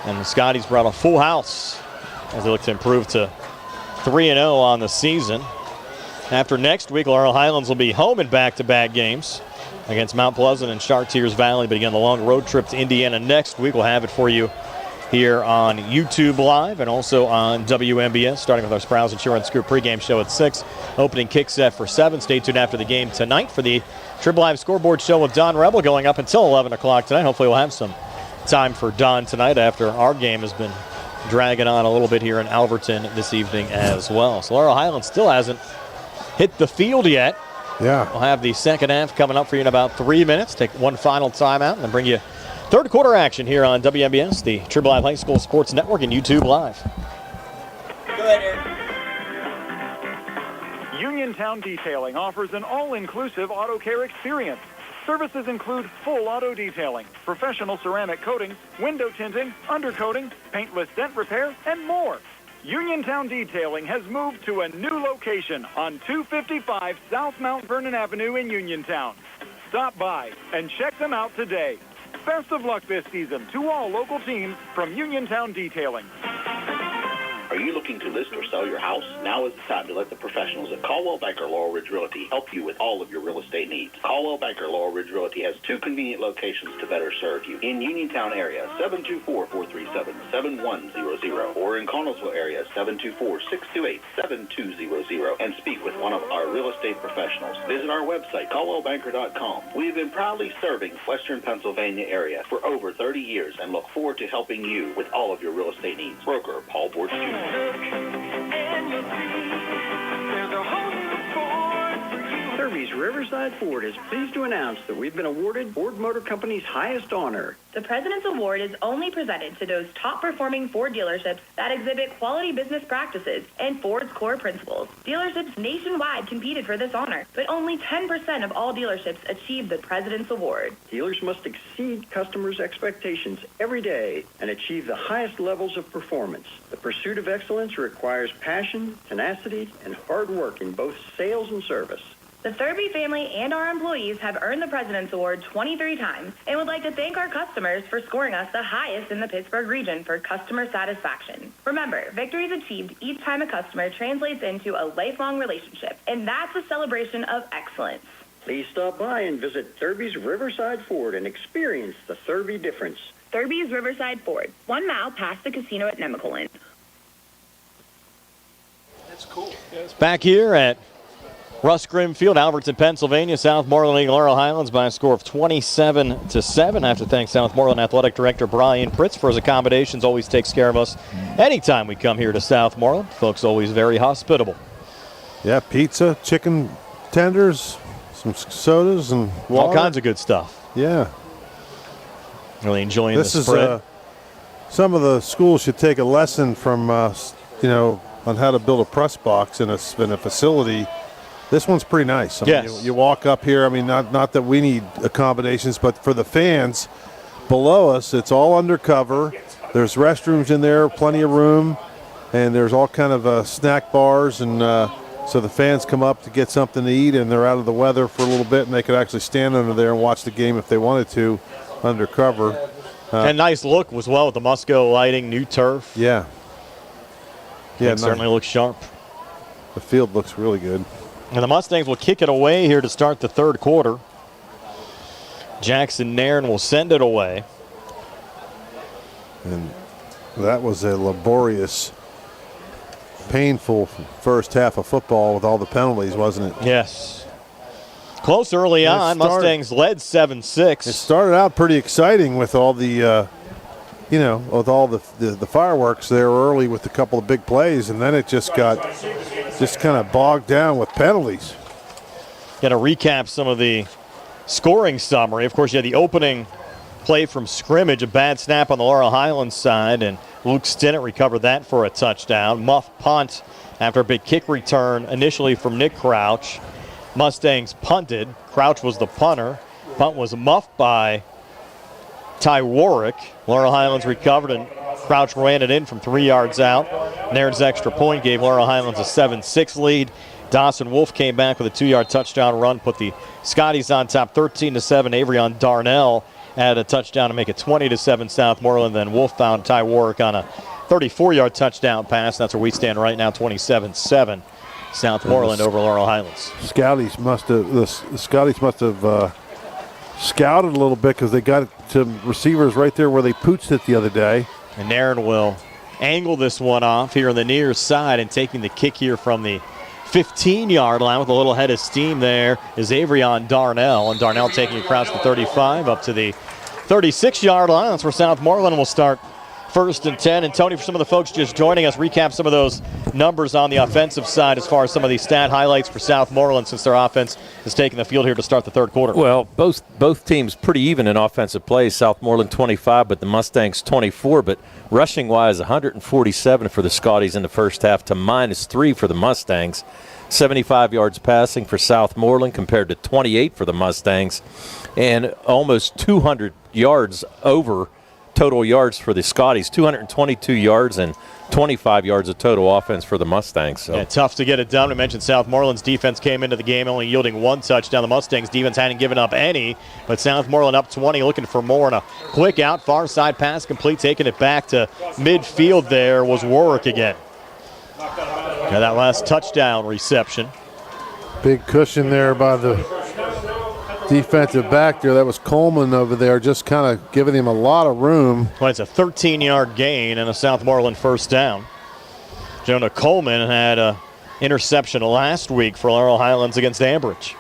And the Scotties brought a full house as they look to improve to 3-0 on the season. After next week, Laurel Highlands will be home in back-to-back games against Mount Pleasant and Chartiers Valley. But again, the long road trip to Indiana next week. We'll have it for you here on YouTube Live and also on WMBS, starting with our Sprouse Insurance Group pregame show at 6. Opening kick set for 7. Stay tuned after the game tonight for the Triple Live Scoreboard Show with Don Rebel going up until 11 o'clock tonight. Hopefully we'll have some time for Don tonight after our game has been dragging on a little bit here in Alverton this evening as well. So Laurel Highlands still hasn't hit the field yet. Yeah. We'll have the second half coming up for you in about 3 minutes. Take one final timeout and then bring you third quarter action here on WMBS, the Triple Live High School Sports Network, and YouTube Live. Go ahead, Eric. Uniontown Detailing offers an all-inclusive auto care experience. Services include full auto detailing, professional ceramic coatings, window tinting, undercoating, paintless dent repair, and more. Uniontown Detailing has moved to a new location on 255 South Mount Vernon Avenue in Uniontown. Stop by and check them out today. Best of luck this season to all local teams from Uniontown Detailing. Are you looking to list or sell your house? Now is the time to let the professionals at Caldwell Banker Laurel Ridge Realty help you with all of your real estate needs. Caldwell Banker Laurel Ridge Realty has 2 convenient locations to better serve you. In Uniontown area, 724-437-7100, or in Connellsville area, 724-628-7200, and speak with one of our real estate professionals. Visit our website, caldwellbanker.com. We have been proudly serving Western Pennsylvania area for over 30 years and look forward to helping you with all of your real estate needs. Broker Paul Borch Jr. Derby's Riverside Ford is pleased to announce that we've been awarded Ford Motor Company's highest honor. The President's Award is only presented to those top-performing Ford dealerships that exhibit quality business practices and Ford's core principles. Dealerships nationwide competed for this honor, but only 10% of all dealerships achieved the President's Award. Dealers must exceed customers' expectations every day and achieve the highest levels of performance. The pursuit of excellence requires passion, tenacity, and hard work in both sales and service. The Thurby family and our employees have earned the President's Award 23 times and would like to thank our customers for scoring us the highest in the Pittsburgh region for customer satisfaction. Remember, victories achieved each time a customer translates into a lifelong relationship, and that's a celebration of excellence. Please stop by and visit Thurby's Riverside Ford and experience the Thurby difference. Thurby's Riverside Ford, 1 mile past the casino at Nemacolin. That's cool. Back here at Russ Grimm Field, Alverton, Pennsylvania. Southmoreland leading Laurel Highlands by a score of 27-7. I have to thank Southmoreland Athletic Director Brian Pritz for his accommodations. Always takes care of us anytime we come here to Southmoreland. Folks always very hospitable. Yeah, pizza, chicken tenders, some sodas, and water. All kinds of good stuff. Yeah. Really enjoying this the spread. Is, some of the schools should take a lesson from, on how to build a press box in a facility. This one's pretty nice. I mean, you walk up here. I mean, not that we need accommodations, but for the fans below us, it's all undercover. There's restrooms in there, plenty of room, and there's all kind of snack bars. And so the fans come up to get something to eat, and they're out of the weather for a little bit, and they could actually stand under there and watch the game if they wanted to, undercover. And nice look as well with the Musco lighting, new turf. Yeah. Yeah, certainly looks sharp. The field looks really good. And the Mustangs will kick it away here to start the third quarter. Jackson Nairn will send it away. And that was a laborious, painful first half of football with all the penalties, wasn't it? Yes. Close early on. Mustangs led 7-6. It started out pretty exciting with all the, with all the fireworks there early with a couple of big plays, and then it just got kind of bogged down with penalties. Got to recap some of the scoring summary. Of course, you had the opening play from scrimmage. A bad snap on the Laurel Highlands side, and Luke Stinnett recovered that for a touchdown. Muff punt after a big kick return initially from Nick Crouch. Mustangs punted. Crouch was the punter. Punt was muffed by Ty Warwick. Laurel Highlands recovered, and Crouch ran it in from 3 yards out. Naird's extra point gave Laurel Highlands a 7-6 lead. Dawson Wolf came back with a 2-yard touchdown run, put the Scotties on top 13-7. Avery on Darnell had a touchdown to make it 20-7 Southmoreland. Then Wolf found Ty Warwick on a 34-yard touchdown pass. That's where we stand right now, 27-7. Southmoreland over Laurel Highlands. The Scotties must have scouted a little bit because they got some receivers right there where they pooched it the other day. And Nairn will angle this one off here on the near side, and taking the kick here from the 15-yard line with a little head of steam there is Avery on Darnell. And Darnell taking across the 35 up to the 36-yard line. That's where Southmoreland will start 1st and 10. And Tony, for some of the folks just joining us, recap some of those numbers on the offensive side as far as some of these stat highlights for Southmoreland since their offense is taking the field here to start the third quarter. Well, both teams pretty even in offensive plays. Southmoreland 25, but the Mustangs 24. But rushing-wise, 147 for the Scotties in the first half to -3 for the Mustangs. 75 yards passing for Southmoreland compared to 28 for the Mustangs. And almost 200 yards over total yards for the Scotties, 222 yards and 25 yards of total offense for the Mustangs. So. Yeah, tough to get it done. We mentioned Southmoreland's defense came into the game only yielding 1 touchdown. The Mustangs' defense hadn't given up any, but Southmoreland up 20, looking for more. And a quick out, far side pass complete, taking it back to midfield there was Warwick again. Yeah, that last touchdown reception. Big cushion there by the defensive back there. That was Coleman over there, just kind of giving him a lot of room. Well, it's a 13-yard gain and a Southmoreland first down. Jonah Coleman had an interception last week for Laurel Highlands against Ambridge.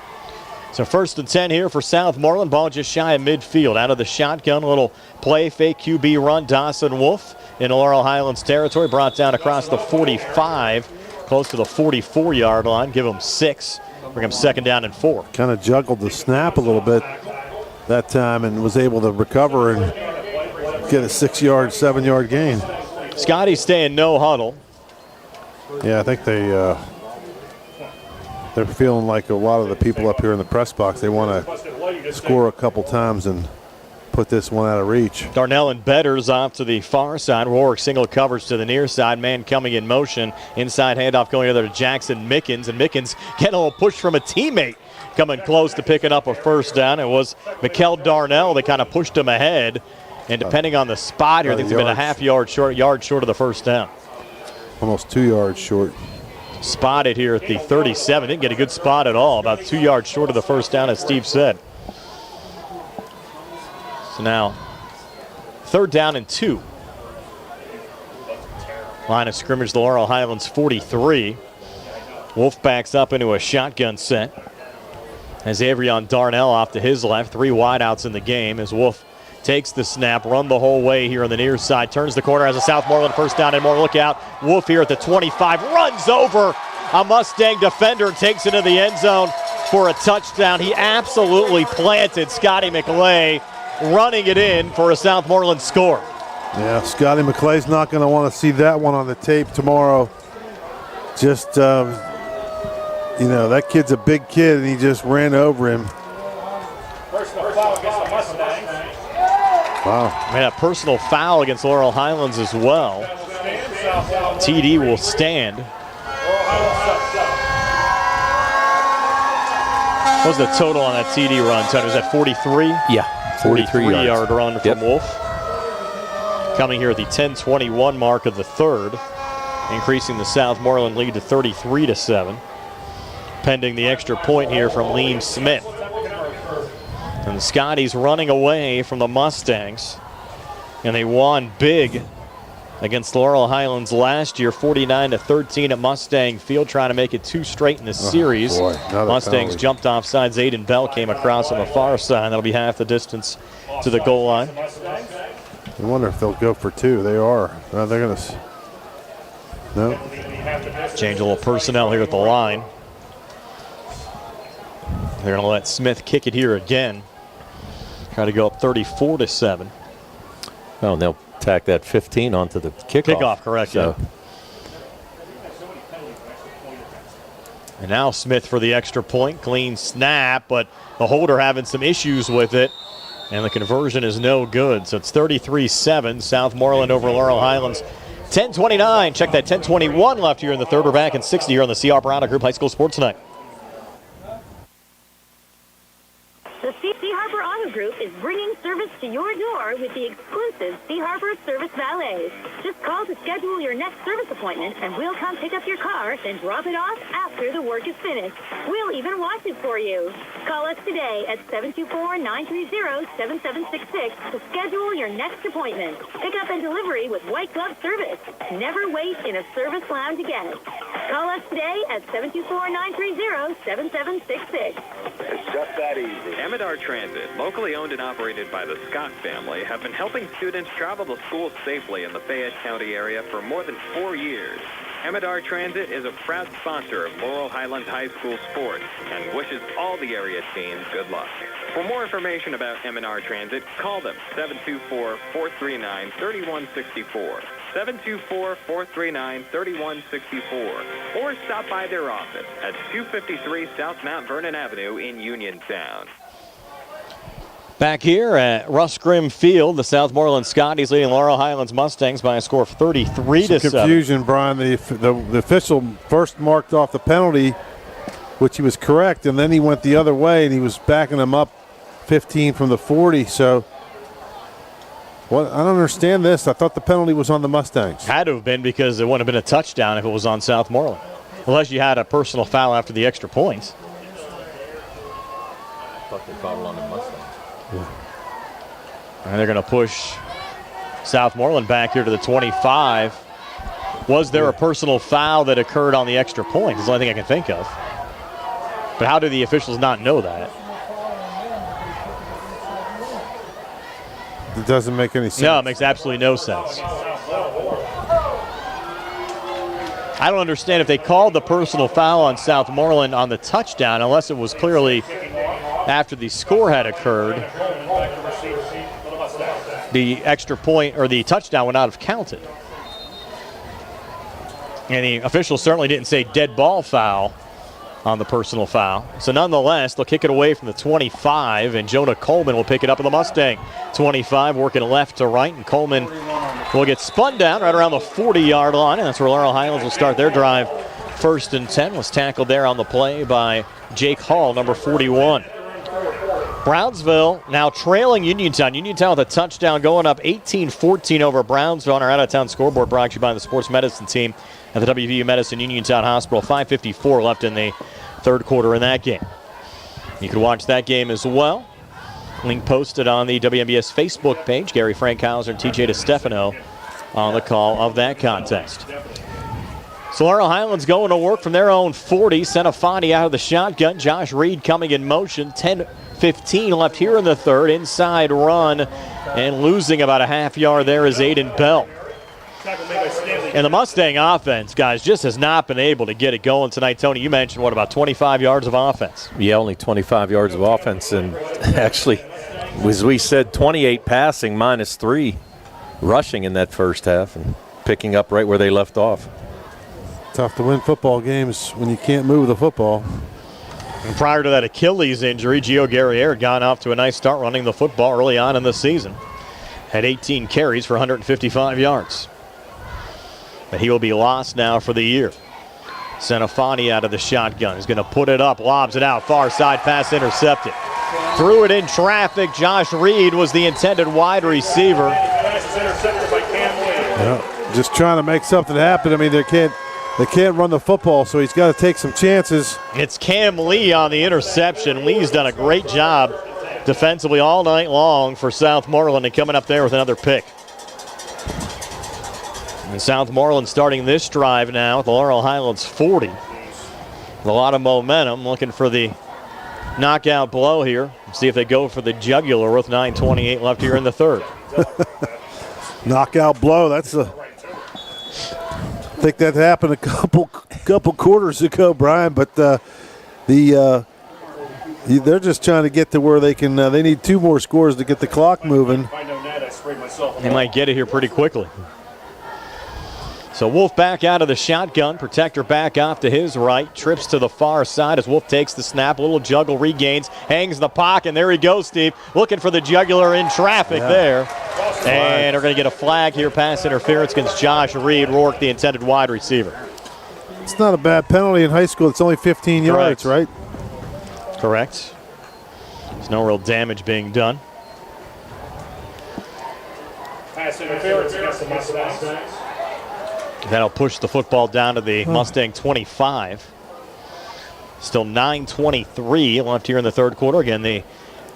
So 1st and 10 here for Southmoreland. Ball just shy of midfield. Out of the shotgun, a little play fake QB run. Dawson Wolf in Laurel Highlands territory, brought down across the 45, close to the 44-yard line. Give him 6. Bring him 2nd down and 4. Kind of juggled the snap a little bit that time and was able to recover and get a 6-yard, 7-yard gain. Scotty staying no huddle. Yeah, I think they're feeling like a lot of the people up here in the press box. They want to score a couple times and put this one out of reach. Darnell and Betters off to the far side. Warwick single coverage to the near side. Man coming in motion. Inside handoff going over to Jackson Mickens. And Mickens getting a little push from a teammate coming close to picking up a first down. It was Mikel Darnell that kind of pushed him ahead. And depending on the spot here, I think it's been a half yard short of the first down. Almost 2 yards short. Spotted here at the 37. Didn't get a good spot at all. About 2 yards short of the first down, as Steve said. So now, 3rd down and 2. Line of scrimmage, the Laurel Highlands 43. Wolf backs up into a shotgun set. As Avery on Darnell off to his left. 3 wideouts in the game as Wolf takes the snap, run the whole way here on the near side. Turns the corner, has a Southmoreland first down and more. Look out. Wolf here at the 25. Runs over a Mustang defender and takes it into the end zone for a touchdown. He absolutely planted Scotty McLay, running it in for a Southmoreland score. Yeah, Scotty McClay's not going to want to see that one on the tape tomorrow. Just, that kid's a big kid, and he just ran over him. Personal foul against the Mustangs. Wow. We had a personal foul against Laurel Highlands as well. TD will stand. What was the total on that TD run, Tony? Was that 43? Yeah. 43-yard run from Wolf. Coming here at the 10:21 mark of the third, increasing the Southmoreland lead to 33-7. Pending the extra point here from Liam Smith. And the Scotties running away from the Mustangs. And they won big against Laurel Highlands last year, 49-13 at Mustang Field, trying to make it 2 straight in the series. Mustangs jumped off sides. Aiden Bell came across on the far side. That'll be half the distance to the goal line. I wonder if they'll go for 2. They are. They're going to. No. Change a little personnel here at the line. They're going to let Smith kick it here again. Try to go up 34-7. Oh, and they'll tack that 15 onto the kickoff. Kickoff, correct, So. yeah. And now Smith for the extra point. Clean snap, but the holder having some issues with it. And the conversion is no good. So it's 33-7. Southmoreland over Laurel Highlands. 10:29. Check that. 10:21 left here in the third. We're back in 60 here on the C.R. Brown Group High School Sports Tonight. The C Harbor Auto Group is bringing service to your door with the exclusive C Harbor Service Valets. Just call to schedule your next service appointment, and we'll come pick up your car, then drop it off after the work is finished. We'll even wash it for you. Call us today at 724-930-7766 to schedule your next appointment. Pickup and delivery with white glove service. Never wait in a service lounge again. Call us today at 724-930-7766. It's just that easy. Amidar Transit, locally owned and operated by the Scott family, have been helping students travel to school safely in the Fayette County area for more than 4 years. Amidar Transit is a proud sponsor of Laurel Highlands High School sports and wishes all the area teams good luck. For more information about Amidar Transit, call them 724-439-3164. 724-439-3164, or stop by their office at 253 South Mount Vernon Avenue in Uniontown. Back here at Russ Grimm Field, the Southmoreland Scotties leading Laurel Highlands Mustangs by a score of 33-7. Confusion, Brian. The official first marked off the penalty, which he was correct, and then he went the other way, and he was backing them up 15 from the 40. So, I don't understand this. I thought the penalty was on the Mustangs. Had to have been, because it wouldn't have been a touchdown if it was on Southmoreland, unless you had a personal foul after the extra points. I thought they fouled on the Mustangs. And they're going to push Southmoreland back here to the 25. Was there a personal foul that occurred on the extra point? That's the only thing I can think of. But how do the officials not know that? It doesn't make any sense. No, it makes absolutely no sense. I don't understand if they called the personal foul on Southmoreland on the touchdown, unless it was clearly after the score had occurred. The extra point or the touchdown would not have counted. And the officials certainly didn't say dead ball foul on the personal foul. So nonetheless, they'll kick it away from the 25, and Jonah Coleman will pick it up in the Mustang 25, working left to right, and Coleman will get spun down right around the 40-yard line, and that's where Laurel Highlands will start their drive. 1st and 10 was tackled there on the play by Jake Hall, number 41. Brownsville now trailing Uniontown. Uniontown with a touchdown, going up 18-14 over Brownsville on our out-of-town scoreboard, brought to you by the sports medicine team at the WVU Medicine Uniontown Hospital. 5:54 left in the third quarter in that game. You can watch that game as well. Link posted on the WMBS Facebook page. Gary Frankhauser and TJ DeStefano on the call of that contest. So Laurel Highlands going to work from their own 40. Senafani out of the shotgun. Josh Reed coming in motion. 10-15 left here in the third. Inside run, and losing about a half yard there is Aiden Bell. And the Mustang offense, guys, just has not been able to get it going tonight. Tony, you mentioned, about 25 yards of offense? Yeah, only 25 yards of offense. And actually, as we said, 28 passing, -3 rushing in that first half, and picking up right where they left off. Tough to win football games when you can't move the football. And prior to that Achilles injury, Gio Guerriere had gone off to a nice start running the football early on in the season. Had 18 carries for 155 yards. But he will be lost now for the year. Senafani out of the shotgun. He's going to put it up, lobs it out, far side pass intercepted. Threw it in traffic. Josh Reed was the intended wide receiver. Just trying to make something happen. I mean, they can't run the football, so he's got to take some chances. It's Cam Lee on the interception. Lee's done a great job defensively all night long for Southmoreland, and coming up there with another pick. And Southmoreland starting this drive now at the Laurel Highlands 40. With a lot of momentum, looking for the knockout blow here. See if they go for the jugular with 9:28 left here in the third. Knockout blow, that's a... I think that happened a couple quarters ago, Brian, but the They're just trying to get to where they can. They need 2 more scores to get the clock moving. They might get it here pretty quickly. So Wolf back out of the shotgun. Protector back off to his right. Trips to the far side as Wolf takes the snap. A little juggle, regains, hangs the pocket. And there he goes, Steve. Looking for the jugular in traffic there. And they're going to get a flag here. Pass interference against Josh Reed. Rourke, the intended wide receiver. It's not a bad penalty in high school. It's only 15 yards, right? Correct. There's no real damage being done. Pass interference against the Mustangs. That'll push the football down to the Mustang 25. Still 9:23 left here in the third quarter. Again, the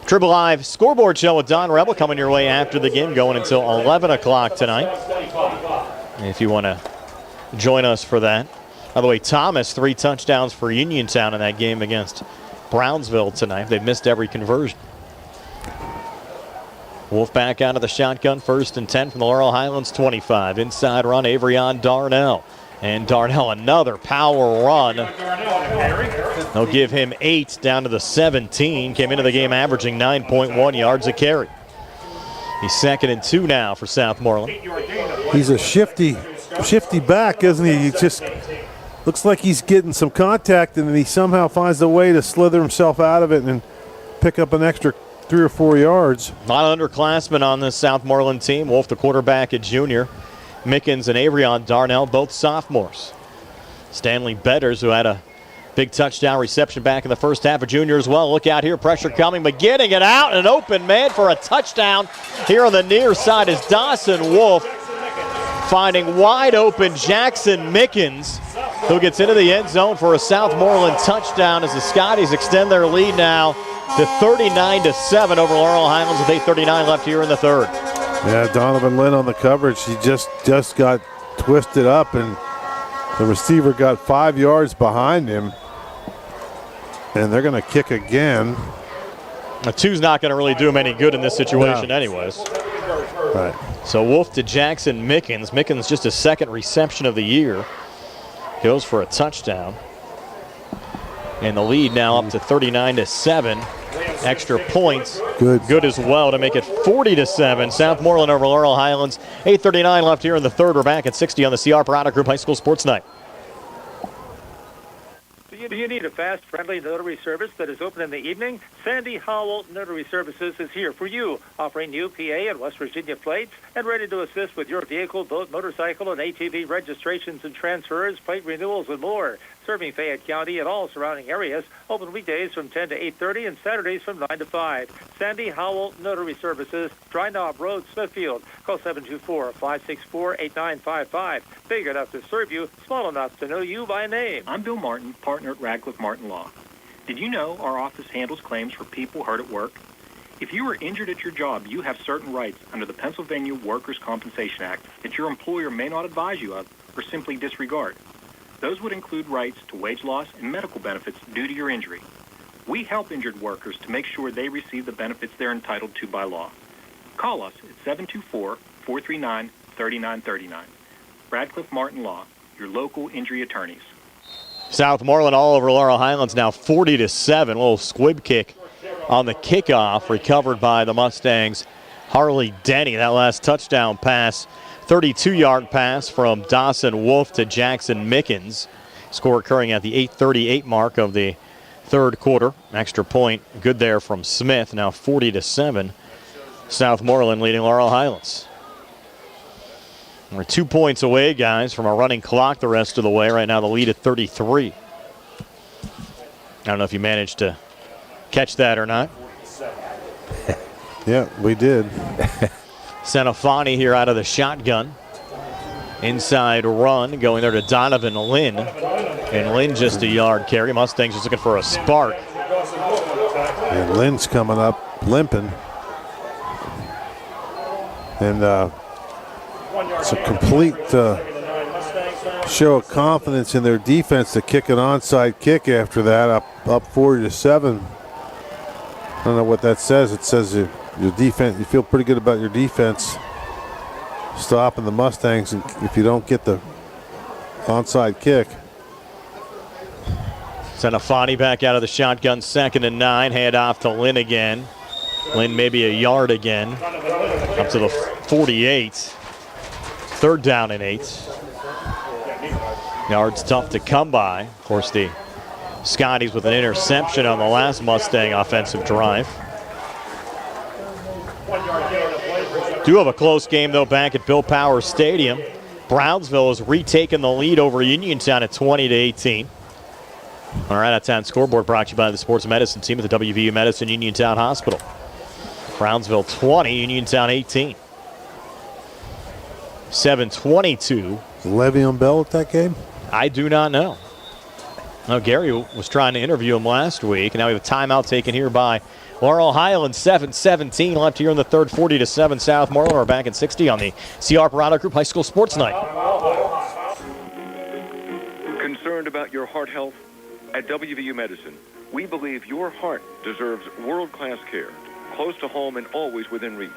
Triple Live scoreboard show with Don Rebel coming your way after the game, going until 11 o'clock tonight. If you want to join us for that. By the way, Thomas, 3 touchdowns for Uniontown in that game against Brownsville tonight. They've missed every conversion. Wolf back out of the shotgun, 1st and 10 from the Laurel Highlands 25. Inside run, Avery on Darnell. And Darnell another power run. They'll give him 8 down to the 17. Came into the game averaging 9.1 yards a carry. He's 2nd and 2 now for Southmoreland. He's a shifty back, isn't he? He just looks like he's getting some contact, and then he somehow finds a way to slither himself out of it and pick up an extra 3 or 4 yards. A lot of underclassmen on this Southmoreland team. Wolf, the quarterback, a junior. Mickens and Avery on Darnell, both sophomores. Stanley Betters, who had a big touchdown reception back in the first half, a junior as well. Look out here, pressure coming, but getting it out, and an open man for a touchdown here on the near side is Dawson Wolf, finding wide open Jackson Mickens, who gets into the end zone for a Southmoreland touchdown as the Scotties extend their lead now to 39-7 over Laurel Highlands with 8:39 left here in the third. Yeah, Donovan Lynn on the coverage. He just got twisted up, and the receiver got 5 yards behind him. And they're going to kick again. A 2's not going to really do him any good in this situation anyways. Right. So Wolf to Jackson Mickens. Mickens just his 2nd reception of the year. Goes for a touchdown. And the lead now up to 39-7. Extra points. Good as well to make it 40-7. Southmoreland over Laurel Highlands. 8:39 left here in the third. We're back at 60 on the CR Product Group High School Sports Night. Do you need a fast, friendly notary service that is open in the evening? Sandy Howell Notary Services is here for you, offering new PA and West Virginia plates and ready to assist with your vehicle, boat, motorcycle, and ATV registrations and transfers, plate renewals, and more. Serving Fayette County and all surrounding areas. Open weekdays from 10 to 8:30 and Saturdays from 9 to 5. Sandy Howell Notary Services, Dry Knob Road, Smithfield. Call 724-564-8955. Big enough to serve you, small enough to know you by name. I'm Bill Martin, partner at Radcliffe Martin Law. Did you know our office handles claims for people hurt at work? If you are injured at your job, you have certain rights under the Pennsylvania Workers' Compensation Act that your employer may not advise you of or simply disregard. Those would include rights to wage loss and medical benefits due to your injury. We help injured workers to make sure they receive the benefits they're entitled to by law. Call us at 724-439-3939. Radcliffe Martin Law, your local injury attorneys. Southmoreland all over Laurel Highlands now 40-7. A little squib kick on the kickoff, recovered by the Mustangs. Harley Denny, that last touchdown pass. 32-yard pass from Dawson Wolf to Jackson Mickens. Score occurring at the 8:38 mark of the third quarter. Extra point good there from Smith. Now 40-7. Southmoreland leading Laurel Highlands. We're 2 points away, guys, from a running clock the rest of the way. Right now the lead at 33. I don't know if you managed to catch that or not. Yeah, we did. Senafani here out of the shotgun. Inside run going there to Donovan Lynn. And Lynn just a yard carry. Mustangs just looking for a spark. And Lynn's coming up limping. And it's a complete show of confidence in their defense to kick an onside kick after that, up 40-7. I don't know what that says. It says your defense, you feel pretty good about your defense stopping the Mustangs if you don't get the onside kick. Tenafani back out of the shotgun, 2nd and 9. Hand off to Lynn again. Lynn maybe a yard again. Up to the 48. 3rd down and 8. Yards tough to come by. Of course, the Scotties with an interception on the last Mustang offensive drive. Do have a close game, though, back at Bill Powers Stadium. Brownsville has retaken the lead over Uniontown at 20-18. All right, out-of-town scoreboard brought to you by the sports medicine team at the WVU Medicine Uniontown Hospital. Brownsville 20, Uniontown 18. 7:22. Le'Veon Bell at that game? I do not know. No, Gary was trying to interview him last week, and now we have a timeout taken here by Laurel Highlands. 7:17 left here in the third. 40-7 Southmoreland. We're back at 60 on the C.R. Parada Group High School Sports Night. Concerned about your heart health? At WVU Medicine, we believe your heart deserves world-class care, close to home and always within reach.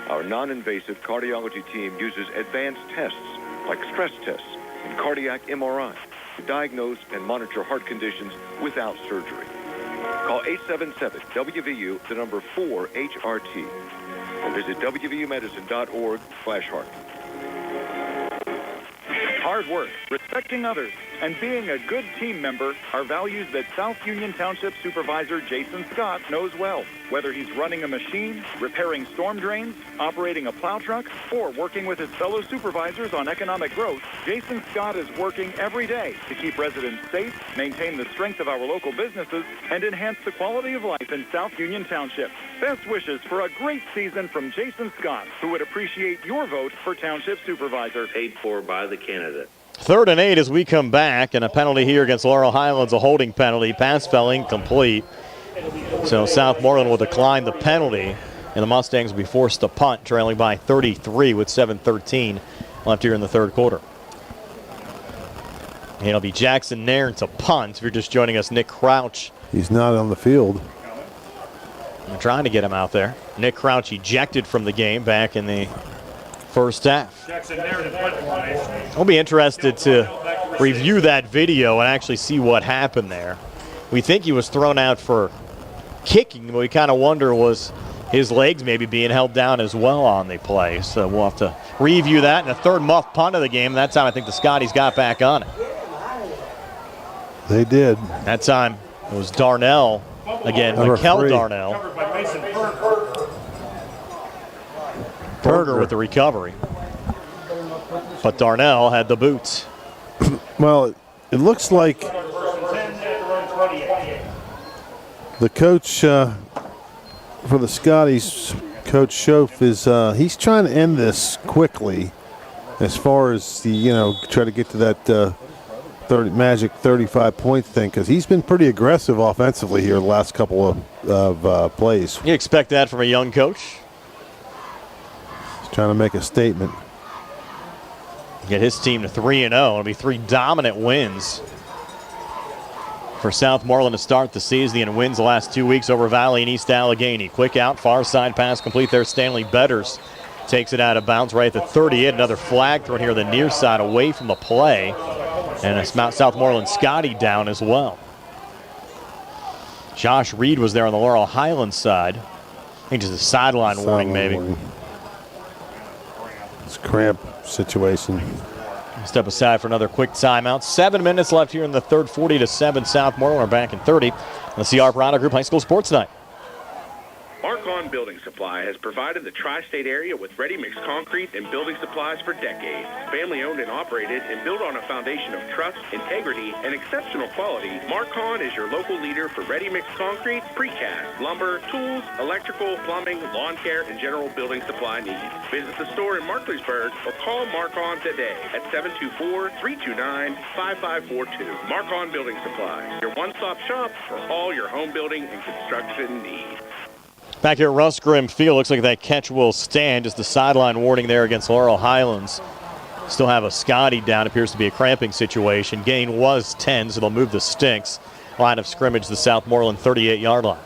Our non-invasive cardiology team uses advanced tests like stress tests and cardiac MRI to diagnose and monitor heart conditions without surgery. Call 877-WVU, the number 4-HRT, or visit WVUmedicine.org/heart. Hard work, respecting others, and being a good team member are values that South Union Township Supervisor Jason Scott knows well. Whether he's running a machine, repairing storm drains, operating a plow truck, or working with his fellow supervisors on economic growth, Jason Scott is working every day to keep residents safe, maintain the strength of our local businesses, and enhance the quality of life in South Union Township. Best wishes for a great season from Jason Scott, who would appreciate your vote for Township Supervisor. Paid for by the candidate. 3rd and 8 as we come back, and a penalty here against Laurel Highlands, a holding penalty. Pass fell incomplete. So Southmoreland will decline the penalty, and the Mustangs will be forced to punt, trailing by 33 with 7:13 left here in the third quarter. And it'll be Jackson Nairn to punt. If you're just joining us, Nick Crouch. He's not on the field. I'm trying to get him out there. Nick Crouch ejected from the game back in the first half. I'll be interested to review that video and actually see what happened there. We think he was thrown out for kicking, but we kind of wonder was his legs maybe being held down as well on the play. So we'll have to review that. And a third muff punt of the game. That time I think the Scotties got back on it. They did. That time it was Darnell. Again, Mikel Darnell. Berger with the recovery. But Darnell had the boots. Well, it looks like the coach for the Scotties, Coach Schoaf, is he's trying to end this quickly as far as the, try to get to that magic 35-point thing, because he's been pretty aggressive offensively here the last couple of plays. You expect that from a young coach? Trying to make a statement. Get his team to 3-0. It'll be 3 dominant wins for Southmoreland to start the season, and wins the last 2 weeks over Valley and East Allegheny. Quick out, far side pass complete there. Stanley Betters takes it out of bounds right at the 38. Another flag thrown here on the near side away from the play. And a Southmoreland Scotty down as well. Josh Reed was there on the Laurel Highlands side. I think just a sideline warning maybe. It's a cramp situation. Step aside for another quick timeout. 7 minutes left here in the third. 40-7 Southmoreland. We're back in 30 on the C.R. Parada Group High School Sports Night. Marcon Building Supply has provided the tri-state area with ready-mix concrete and building supplies for decades. Family-owned and operated and built on a foundation of trust, integrity, and exceptional quality, Marcon is your local leader for ready-mix concrete, precast, lumber, tools, electrical, plumbing, lawn care, and general building supply needs. Visit the store in Markleysburg or call Marcon today at 724-329-5542. Marcon Building Supply, your one-stop shop for all your home building and construction needs. Back here at Russ Grimm Field, looks like that catch will stand. Just the sideline warning there against Laurel Highlands. Still have a Scotty down. Appears to be a cramping situation. Gain was 10, so they'll move the sticks. Line of scrimmage, the Southmoreland 38-yard line.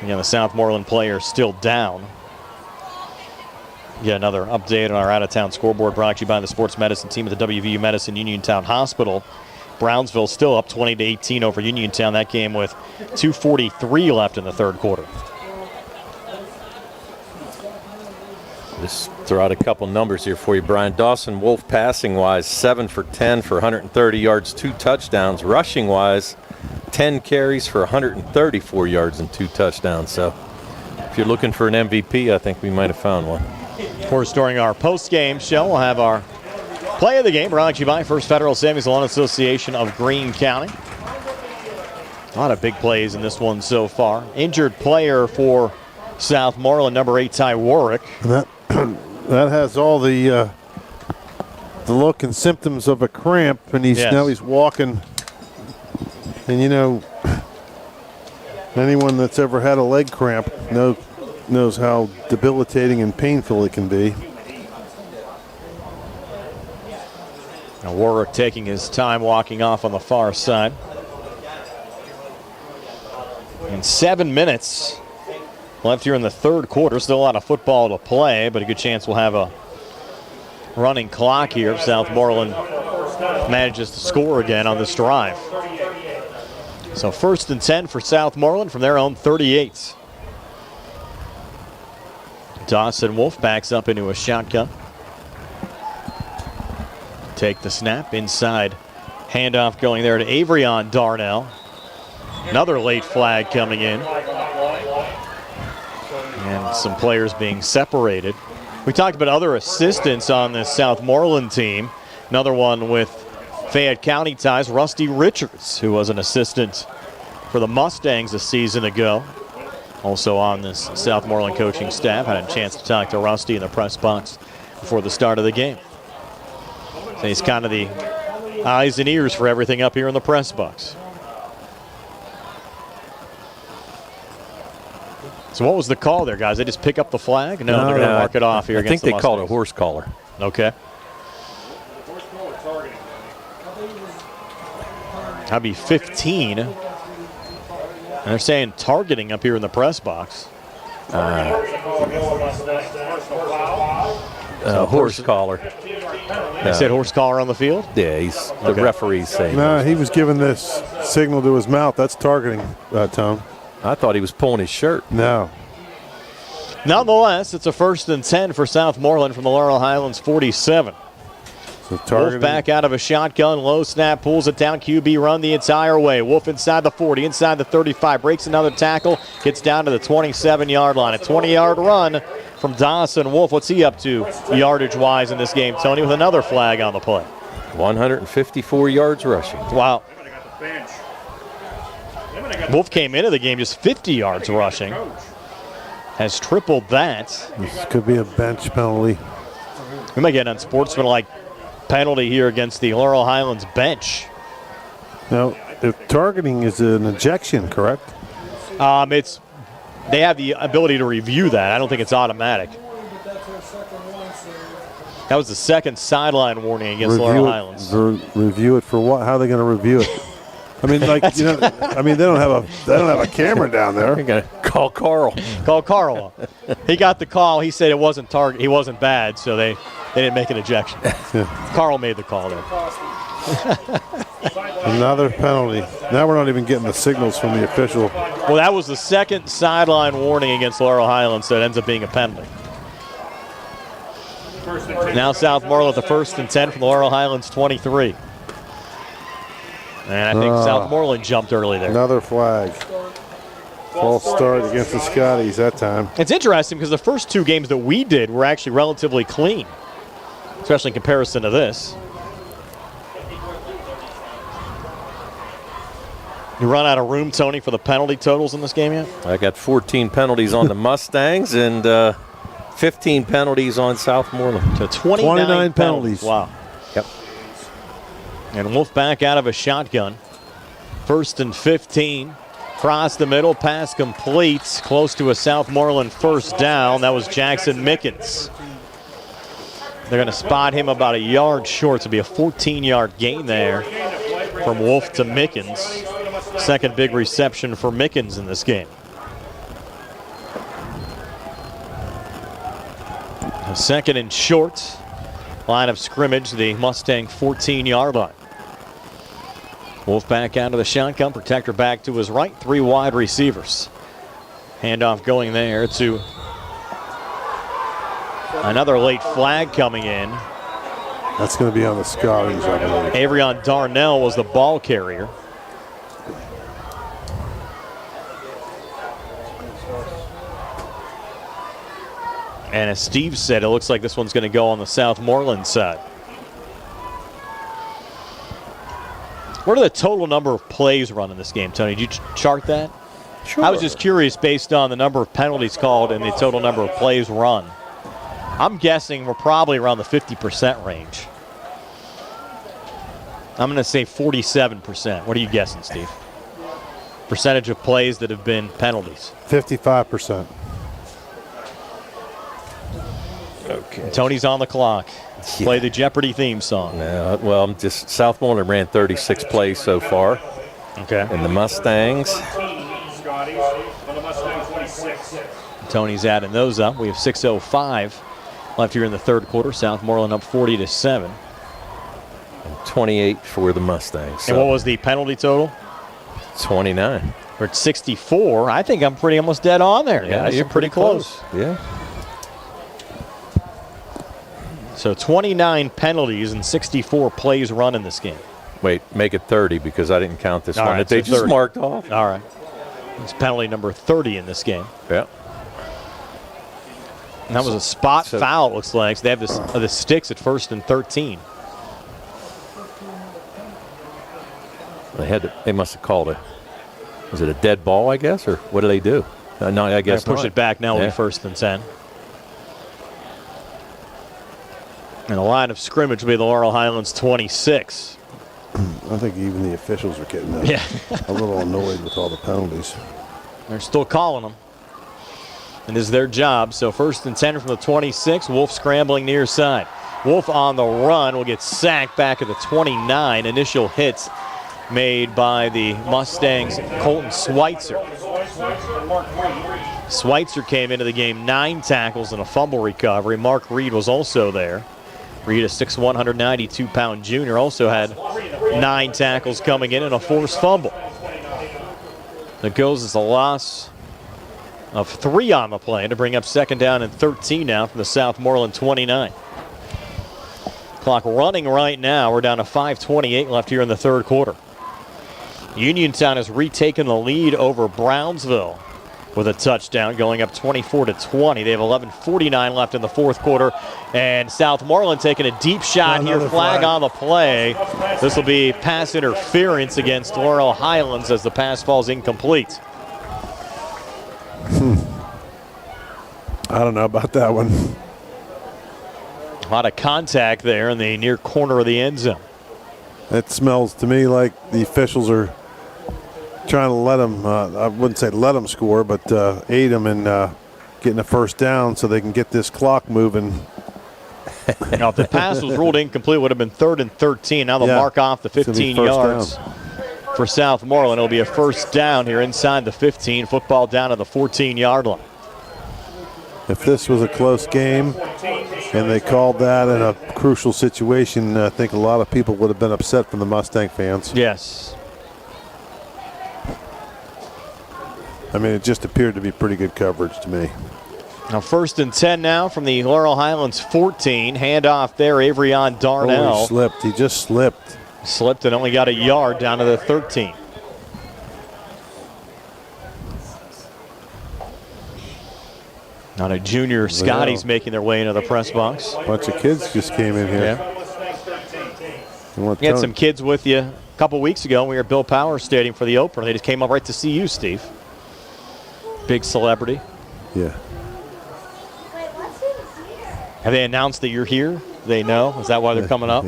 Again, the Southmoreland player still down. Get another update on our out-of-town scoreboard brought to you by the sports medicine team at the WVU Medicine Uniontown Hospital. Brownsville still up 20-18 over Uniontown. That game with 2:43 left in the third quarter. Just throw out a couple numbers here for you, Brian. Dawson Wolf passing-wise, 7 for 10 for 130 yards, 2 touchdowns. Rushing-wise, 10 carries for 134 yards and 2 touchdowns. So if you're looking for an MVP, I think we might have found one. Of course, during our post-game show, we'll have our play of the game brought to you by First Federal Savings Loan Association of Greene County. A lot of big plays in this one so far. Injured player for Southmoreland, number 8, Ty Warwick. That has all the look and symptoms of a cramp, and now he's walking. And you know, anyone that's ever had a leg cramp knows how debilitating and painful it can be. Now Warwick taking his time walking off on the far side. And 7 minutes left here in the third quarter. Still a lot of football to play, but a good chance we'll have a running clock here if Southmoreland manages to score again on this drive. So 1st and 10 for Southmoreland from their own 38. Dawson Wolf backs up into a shotgun. Take the snap inside. Handoff going there to Avrion Darnell. Another late flag coming in. And some players being separated. We talked about other assistants on this Southmoreland team. Another one with Fayette County ties, Rusty Richards, who was an assistant for the Mustangs a season ago. Also on this Southmoreland coaching staff. Had a chance to talk to Rusty in the press box before the start of the game. So he's kind of the eyes and ears for everything up here in the press box. So what was the call there, guys? They just pick up the flag? No, they're going to mark it off here against the Mustangs. I think they called a horse collar. Okay. That'd be 15. And they're saying targeting up here in the press box. Horse collar. They said horse collar on the field? Yeah, the referee's saying. No, he was giving this signal to his mouth. That's targeting, Tom. I thought he was pulling his shirt. No. Nonetheless, it's a 1st and 10 for Southmoreland from the Laurel Highlands 47. Wolf back out of a shotgun, low snap, pulls it down, QB run the entire way. Wolf inside the 40, inside the 35, breaks another tackle, gets down to the 27-yard line. A 20-yard run from Dawson Wolf. What's he up to yardage-wise in this game, Tony, with another flag on the play? 154 yards rushing. Wow. Wolf came into the game just 50 yards rushing. Has tripled that. This could be a bench penalty. We might get an unsportsmanlike penalty here against the Laurel Highlands bench. Now, if targeting is an ejection, correct? They have the ability to review that. I don't think it's automatic. That was the second sideline warning against Laurel Highlands. Review it for what? How are they going to review it? I mean, like, they don't have a camera down there. You're gonna call Carl. Call Carl. He got the call. He said it wasn't target. He wasn't bad, so they didn't make an ejection. Yeah. Carl made the call there. Another penalty. Now we're not even getting the signals from the official. Well, that was the second sideline warning against Laurel Highlands, so it ends up being a penalty. Now Southmoreland with the 1st and 10 from the Laurel Highlands 23. And I think Southmoreland jumped early there. Another flag. False start against the Scotties that time. It's interesting because the first 2 games that we did were actually relatively clean, especially in comparison to this. You run out of room, Tony, for the penalty totals in this game yet? I got 14 penalties on the Mustangs and 15 penalties on Southmoreland. So 29 penalties. Wow. Yep. And Wolf back out of a shotgun. 1st and 15. Cross the middle, pass complete. Close to a Southmoreland first down. That was Jackson Mickens. They're going to spot him about a yard short. So it'll be a 14-yard gain there from Wolf to Mickens. Second big reception for Mickens in this game. A 2nd and short. Line of scrimmage, the Mustang 14-yard line. Wolf back out of the shotgun. Protector back to his right. 3 wide receivers. Handoff going there to another late flag coming in. That's going to be on the Scotties, I believe. Avrion Darnell was the ball carrier. And as Steve said, it looks like this one's going to go on the Southmoreland side. What are the total number of plays run in this game, Tony? Did you chart that? Sure. I was just curious based on the number of penalties called and the total number of plays run. I'm guessing we're probably around the 50% range. I'm going to say 47%. What are you guessing, Steve? Percentage of plays that have been penalties. 55%. Okay. And Tony's on the clock. Yeah. Play the Jeopardy theme song. Well, I'm just Southmoreland ran 36 plays so far. Okay. And the Mustangs. Tony's adding those up. We have 6:05 left here in the third quarter. Southmoreland up 40-7. And 28 for the Mustangs. So. And what was the penalty total? 29. We're at 64. I think I'm pretty almost dead on there. Yeah, you're pretty close. Yeah. So 29 penalties and 64 plays run in this game. Wait, make it 30 because I didn't count this All one right, that they so just 30. marked off. All right. It's penalty number 30 in this game. Yeah. And that was a spot foul, it looks like. So they have the sticks at 1st and 13. They must have called it. Was it a dead ball, I guess, or what do they do? No, I guess push not. it back now. Will be 1st and 10. And the line of scrimmage will be the Laurel Highlands 26. I think even the officials are getting a little annoyed with all the penalties. They're still calling them. And this is their job. So 1st and 10 from the 26. Wolf scrambling near side. Wolf on the run will get sacked back at the 29. Initial hits made by the Mustangs, Colton Schweitzer. Schweitzer came into the game 9 tackles and a fumble recovery. Mark Reed was also there. Reed, a 6'1", 192-pound junior, also had 9 tackles coming in and a forced fumble. It goes as a loss of 3 on the play to bring up 2nd down and 13 now from the Southmoreland 29. Clock running right now. We're down to 5:28 left here in the third quarter. Uniontown has retaken the lead over Brownsville with a touchdown, going up 24-20. They have 11:49 left in the fourth quarter. And Southmoreland taking a deep shot here. Flag on the play. This will be pass interference against Laurel Highlands as the pass falls incomplete. I don't know about that one. A lot of contact there in the near corner of the end zone. It smells to me like the officials are trying to let them, I wouldn't say let them score, but aid them in getting a first down so they can get this clock moving. Now, if the pass was ruled incomplete, it would have been 3rd and 13. Now they'll mark off the 15 yards for Southmoreland. It'll be a first down here inside the 15. Football down to the 14-yard line. If this was a close game and they called that in a crucial situation, I think a lot of people would have been upset from the Mustang fans. Yes. I mean, it just appeared to be pretty good coverage to me. Now 1st and 10 now from the Laurel Highlands 14. Handoff there, Avrion Darnell. Oh, he slipped. He just slipped. Slipped and only got a yard down to the 13. Now a junior Scotty's making their way into the press box. A bunch of kids just came in here. Yeah. We had some kids with you a couple weeks ago when we were at Bill Power Stadium for the opener. They just came up right to see you, Steve. Big celebrity. Yeah. Have they announced that you're here? They know? Is that why they're coming up?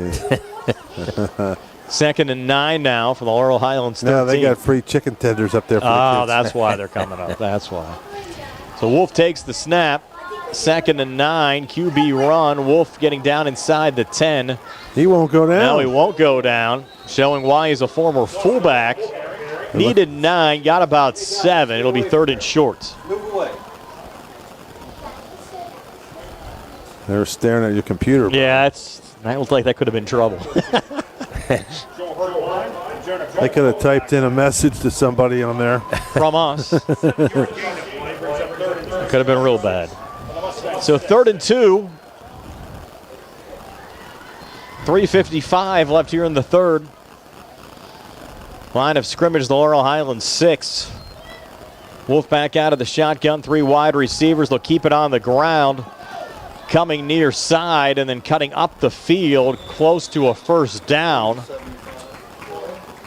2nd and 9 now for the Laurel Highlands 13. No, they got free chicken tenders up there for the kids. Oh, that's why they're coming up. That's why. So Wolf takes the snap. 2nd and 9. QB run. Wolf getting down inside the 10. He won't go down. No, he won't go down. Showing why he's a former fullback. Needed 9, got about 7. It'll be 3rd and short. Move away. They're staring at your computer. Yeah, that looked like that could have been trouble. They could have typed in a message to somebody on there. From us. Could have been real bad. So 3rd and 2. 3:55 left here in the third. Line of scrimmage, the Laurel Highlands 6. Wolf back out of the shotgun, 3 wide receivers. They'll keep it on the ground. Coming near side and then cutting up the field close to a first down.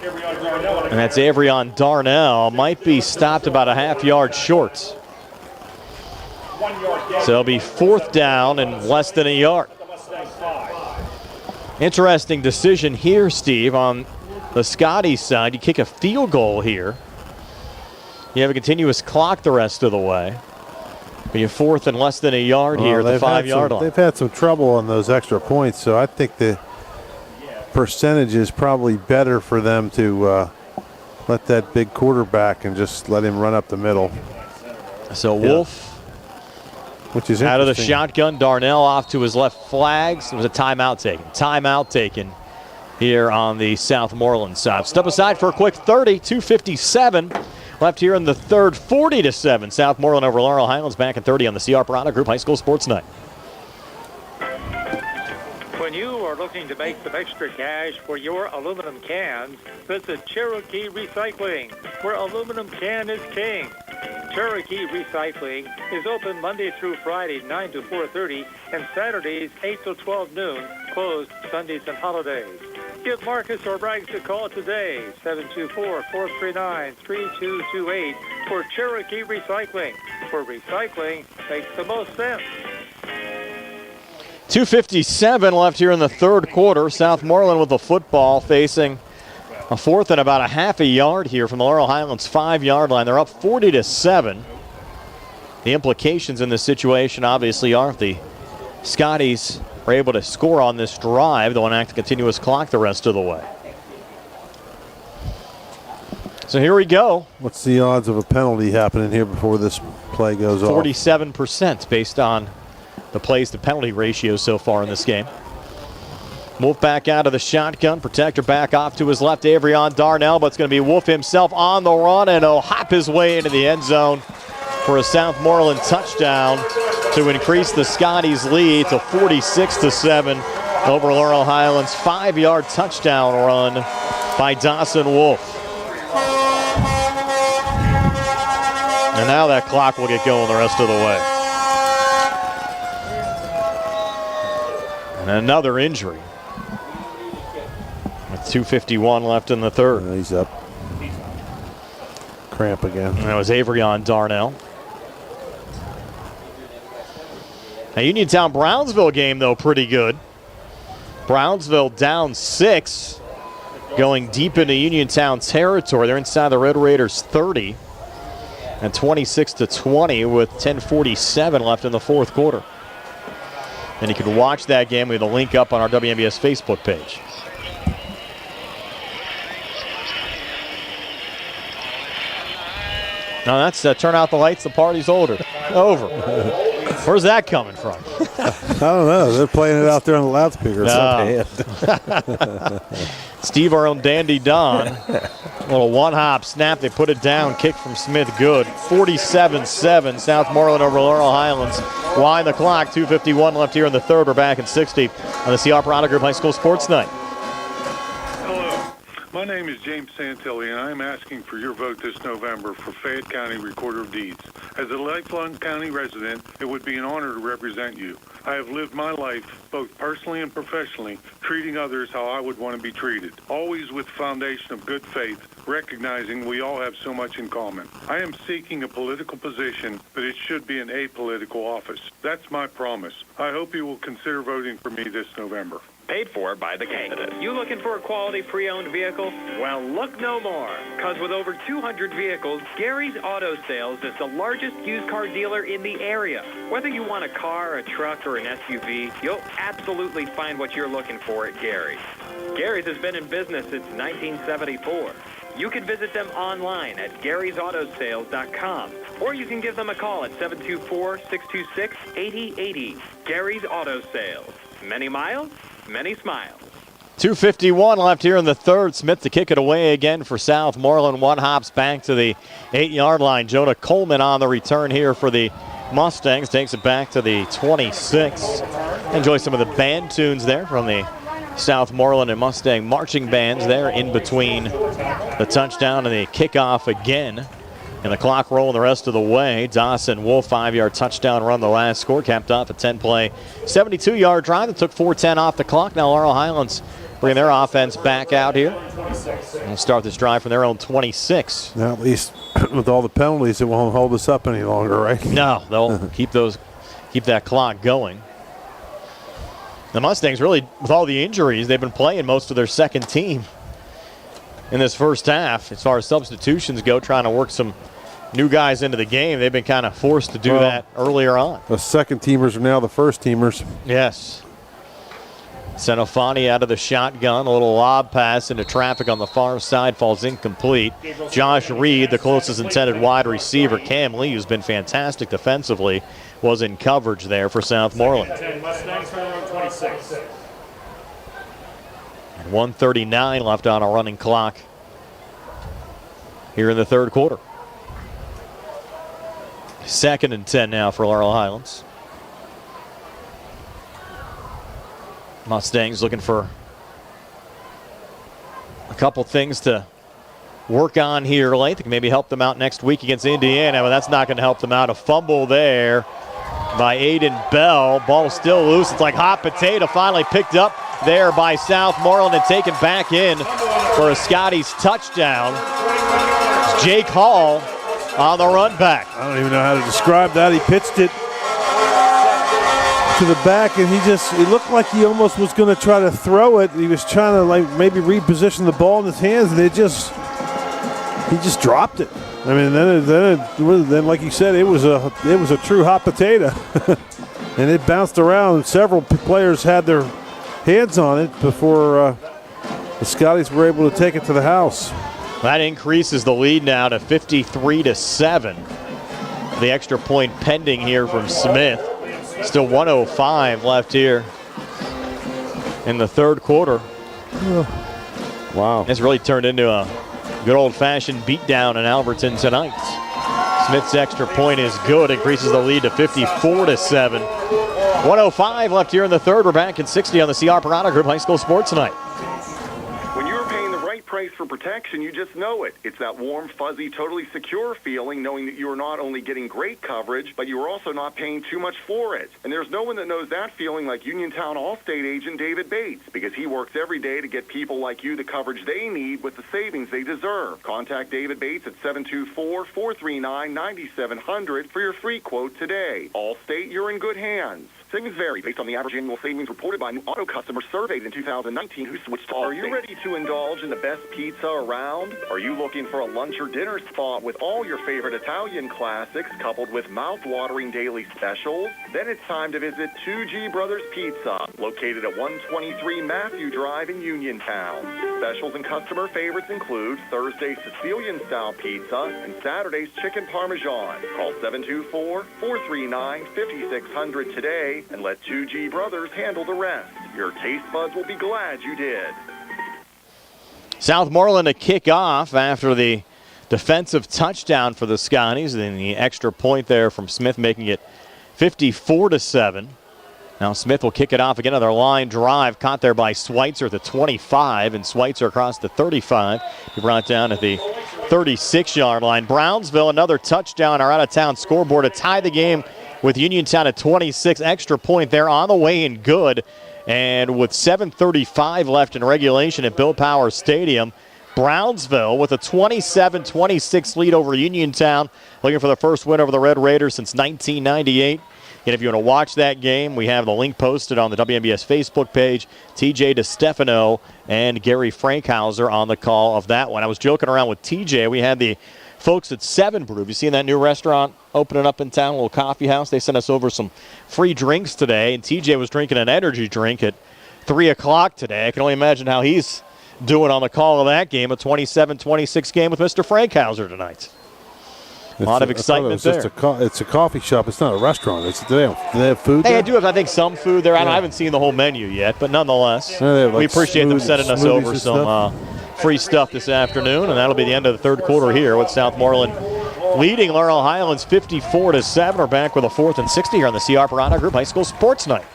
And that's Avrion Darnell. Might be stopped about a half-yard short. So it'll be 4th down and less than a yard. Interesting decision here, Steve, on the Scotty side. You kick a field goal here. You have a continuous clock the rest of the way. But you're 4th and less than a yard here at the 5-yard line. They've had some trouble on those extra points, so I think the percentage is probably better for them to let that big quarterback and just let him run up the middle. So Wolf, which is out of the shotgun. Darnell off to his left flags. It was a timeout taken. Timeout taken here on the Southmoreland side. Step aside for a quick 30. 2:57 left here in the third. 40-7. Southmoreland over Laurel Highlands. Back at 30 on the CR Piranha Group High School Sports Night. When you are looking to make some extra cash for your aluminum cans, visit Cherokee Recycling, where aluminum can is king. Cherokee Recycling is open Monday through Friday, 9 to 4:30, and Saturdays, 8 to 12 noon, closed Sundays and holidays. Give Marcus or Braggs a call today, 724-439-3228, for Cherokee Recycling, where recycling makes the most sense. 2:57 left here in the third quarter. Southmoreland with the football, facing a 4th and about a half a yard here from the Laurel Highlands 5-yard line. They're up 40-7. The implications in this situation obviously are if the Scotties are able to score on this drive, they'll enact a continuous clock the rest of the way. So here we go. What's the odds of a penalty happening here before this play goes off? 47% based on the plays to penalty ratio so far in this game. Wolf back out of the shotgun. Protector back off to his left, Avrion Darnell, but it's going to be Wolf himself on the run, and he'll hop his way into the end zone for a Southmoreland touchdown to increase the Scotties' lead to 46-7 over Laurel Highlands. 5-yard touchdown run by Dawson Wolf. And now that clock will get going the rest of the way. And another injury. With 2:51 left in the third. He's up. Cramp again. And that was Avrion Darnell. Now, Uniontown Brownsville game, though, pretty good. Brownsville down 6, going deep into Uniontown territory. They're inside the Red Raiders 30, and 26-20 with 10:47 left in the fourth quarter. And you can watch that game with a link up on our WMBS Facebook page. Now that's turn out the lights, the party's over. Where's that coming from? I don't know. They're playing it out there on the loudspeaker. Steve, our own Dandy Don. A little one-hop snap. They put it down. Kick from Smith. Good. 47-7. Southmoreland over Laurel Highlands. Wind the clock. 2:51 left here in the third. We're back at 60 on the CR Piranha Group High School Sports Night. My name is James Santilli, and I'm asking for your vote this November for Fayette County Recorder of Deeds. As a lifelong county resident, it would be an honor to represent you. I have lived my life, both personally and professionally, treating others how I would want to be treated, always with the foundation of good faith, recognizing we all have so much in common. I am seeking a political position, but it should be an apolitical office. That's my promise. I hope you will consider voting for me this November. Paid for by the candidate. You looking for a quality pre-owned vehicle? Well, look no more. Because with over 200 vehicles, Gary's Auto Sales is the largest used car dealer in the area. Whether you want a car, a truck, or an SUV, you'll absolutely find what you're looking for at Gary's. Gary's has been in business since 1974. You can visit them online at Gary'sAutoSales.com, or you can give them a call at 724-626-8080. Gary's Auto Sales. Many miles, many smiles. 2:51 left here in the third. Smith to kick it away again for Southmoreland. One hops back to the 8-yard line. Jonah Coleman on the return here for the Mustangs. Takes it back to the 26. Enjoy some of the band tunes there from the Southmoreland and Mustang marching bands there in between the touchdown and the kickoff again. And the clock rolling the rest of the way. Dawson Wolf, 5-yard touchdown run, the last score, capped off a 10-play, 72-yard drive that took 4:10 off the clock. Now Laurel Highlands bringing their offense back out here. We'll start this drive from their own 26. Now, at least with all the penalties, it won't hold us up any longer, right? No, they'll keep that clock going. The Mustangs really, with all the injuries, they've been playing most of their second team in this first half. As far as substitutions go, trying to work some new guys into the game. They've been kind of forced to do that earlier on. The second teamers are now the first teamers. Yes. Senofani out of the shotgun. A little lob pass into traffic on the far side. Falls incomplete. Josh Reed, the closest intended wide receiver. Cam Lee, who's been fantastic defensively, was in coverage there for Southmoreland. 10 Mustangs from their own 26. 1:39 left on a running clock here in the third quarter. 2nd and 10 now for Laurel Highlands. Mustangs looking for a couple things to work on here late that can maybe help them out next week against Indiana, but that's not going to help them out. A fumble there by Aiden Bell. Ball still loose. It's like hot potato. Finally picked up there by Southmoreland and taken back in for a Scotty's touchdown. It's Jake Hall on the run back. I don't even know how to describe that. He pitched it to the back, and he looked like he almost was going to try to throw it. He was trying to maybe reposition the ball in his hands, and he just dropped it. I mean, then like you said, it was a true hot potato, and it bounced around. Several players had their hands on it before the Scotties were able to take it to the house. That increases the lead now to 53-7. The extra point pending here from Smith. Still 1:05 left here in the third quarter. Wow. It's really turned into a good old-fashioned beatdown in Alberton tonight. Smith's extra point is good, increases the lead to 54-7. 1:05 left here in the third. We're back in 60 on the CR Piranha Group High School Sports Tonight. When you're paying the right price for protection, you just know it. It's that warm, fuzzy, totally secure feeling, knowing that you are not only getting great coverage, but you are also not paying too much for it. And there's no one that knows that feeling like Uniontown Allstate agent David Bates, because he works every day to get people like you the coverage they need with the savings they deserve. Contact David Bates at 724-439-9700 for your free quote today. Allstate, you're in good hands. Savings vary based on the average annual savings reported by new auto customers surveyed in 2019 who switched to Allstate. Are you ready to indulge in the best pizza around? Are you looking for a lunch or dinner spot with all your favorite Italian classics coupled with mouth-watering daily specials? Then it's time to visit 2G Brothers Pizza, located at 123 Matthew Drive in Uniontown. Specials and customer favorites include Thursday's Sicilian-style pizza and Saturday's chicken parmesan. Call 724-439-5600 today and let 2G Brothers handle the rest. Your taste buds will be glad you did. Southmoreland to kick off after the defensive touchdown for the Scotties, and the extra point there from Smith, making it 54-7. Now Smith will kick it off again. Another line drive caught there by Schweitzer at the 25, and Schweitzer across the 35. He brought down at the 36-yard line. Brownsville, another touchdown, our out-of-town scoreboard to tie the game with Uniontown at 26. Extra point there on the way and good. And with 7:35 left in regulation at Bill Power Stadium, Brownsville with a 27-26 lead over Uniontown, looking for the first win over the Red Raiders since 1998. And if you want to watch that game, we have the link posted on the WMBS Facebook page. TJ DeStefano and Gary Frankhauser on the call of that one. I was joking around with TJ. We had the folks at 7 Brew. Have you seen that new restaurant opening up in town, a little coffee house? They sent us over some free drinks today, and TJ was drinking an energy drink at 3 o'clock today. I can only imagine how he's doing on the call of that game, a 27-26 game with Mr. Frankhauser tonight. A lot of excitement there. It's a coffee shop. It's not a restaurant. Do they have food there? Hey, I do have, I think, some food there. I haven't seen the whole menu yet, but nonetheless, we appreciate them sending us over some free stuff this afternoon, and that'll be the end of the third quarter here with Southmoreland leading Laurel Highlands 54-7. We're back with a 4th and 60 here on the C.R. Parada Group High School Sports Night.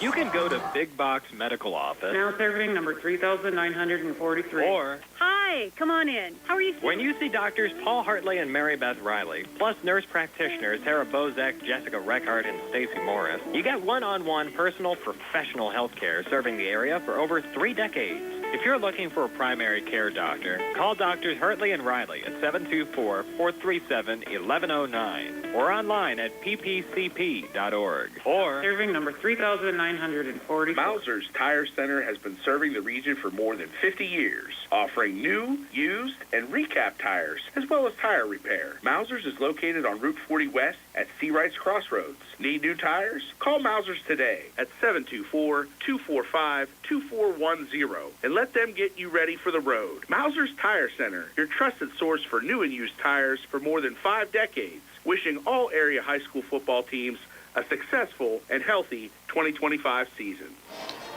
You can go to Big Box Medical Office. Now serving number 3,943. Or, Hi, come on in. How are you? when you see doctors Paul Hartley and Mary Beth Riley, plus nurse practitioners Tara Bozek, Jessica Reckart, and Stacy Morris, you get one-on-one personal professional health care serving the area for over 3 decades. If you're looking for a primary care doctor, call Doctors Hartley and Riley at 724-437-1109 or online at ppcp.org. Or serving number 3,940. Mauser's Tire Center has been serving the region for more than 50 years, offering new, used, and recap tires, as well as tire repair. Mauser's is located on Route 40 West at Seawrights Crossroads. Need new tires? Call Mauser's today at 724-245-2410 and let them get you ready for the road. Mauser's Tire Center, your trusted source for new and used tires for more than 5 decades. Wishing all area high school football teams a successful and healthy 2025 season.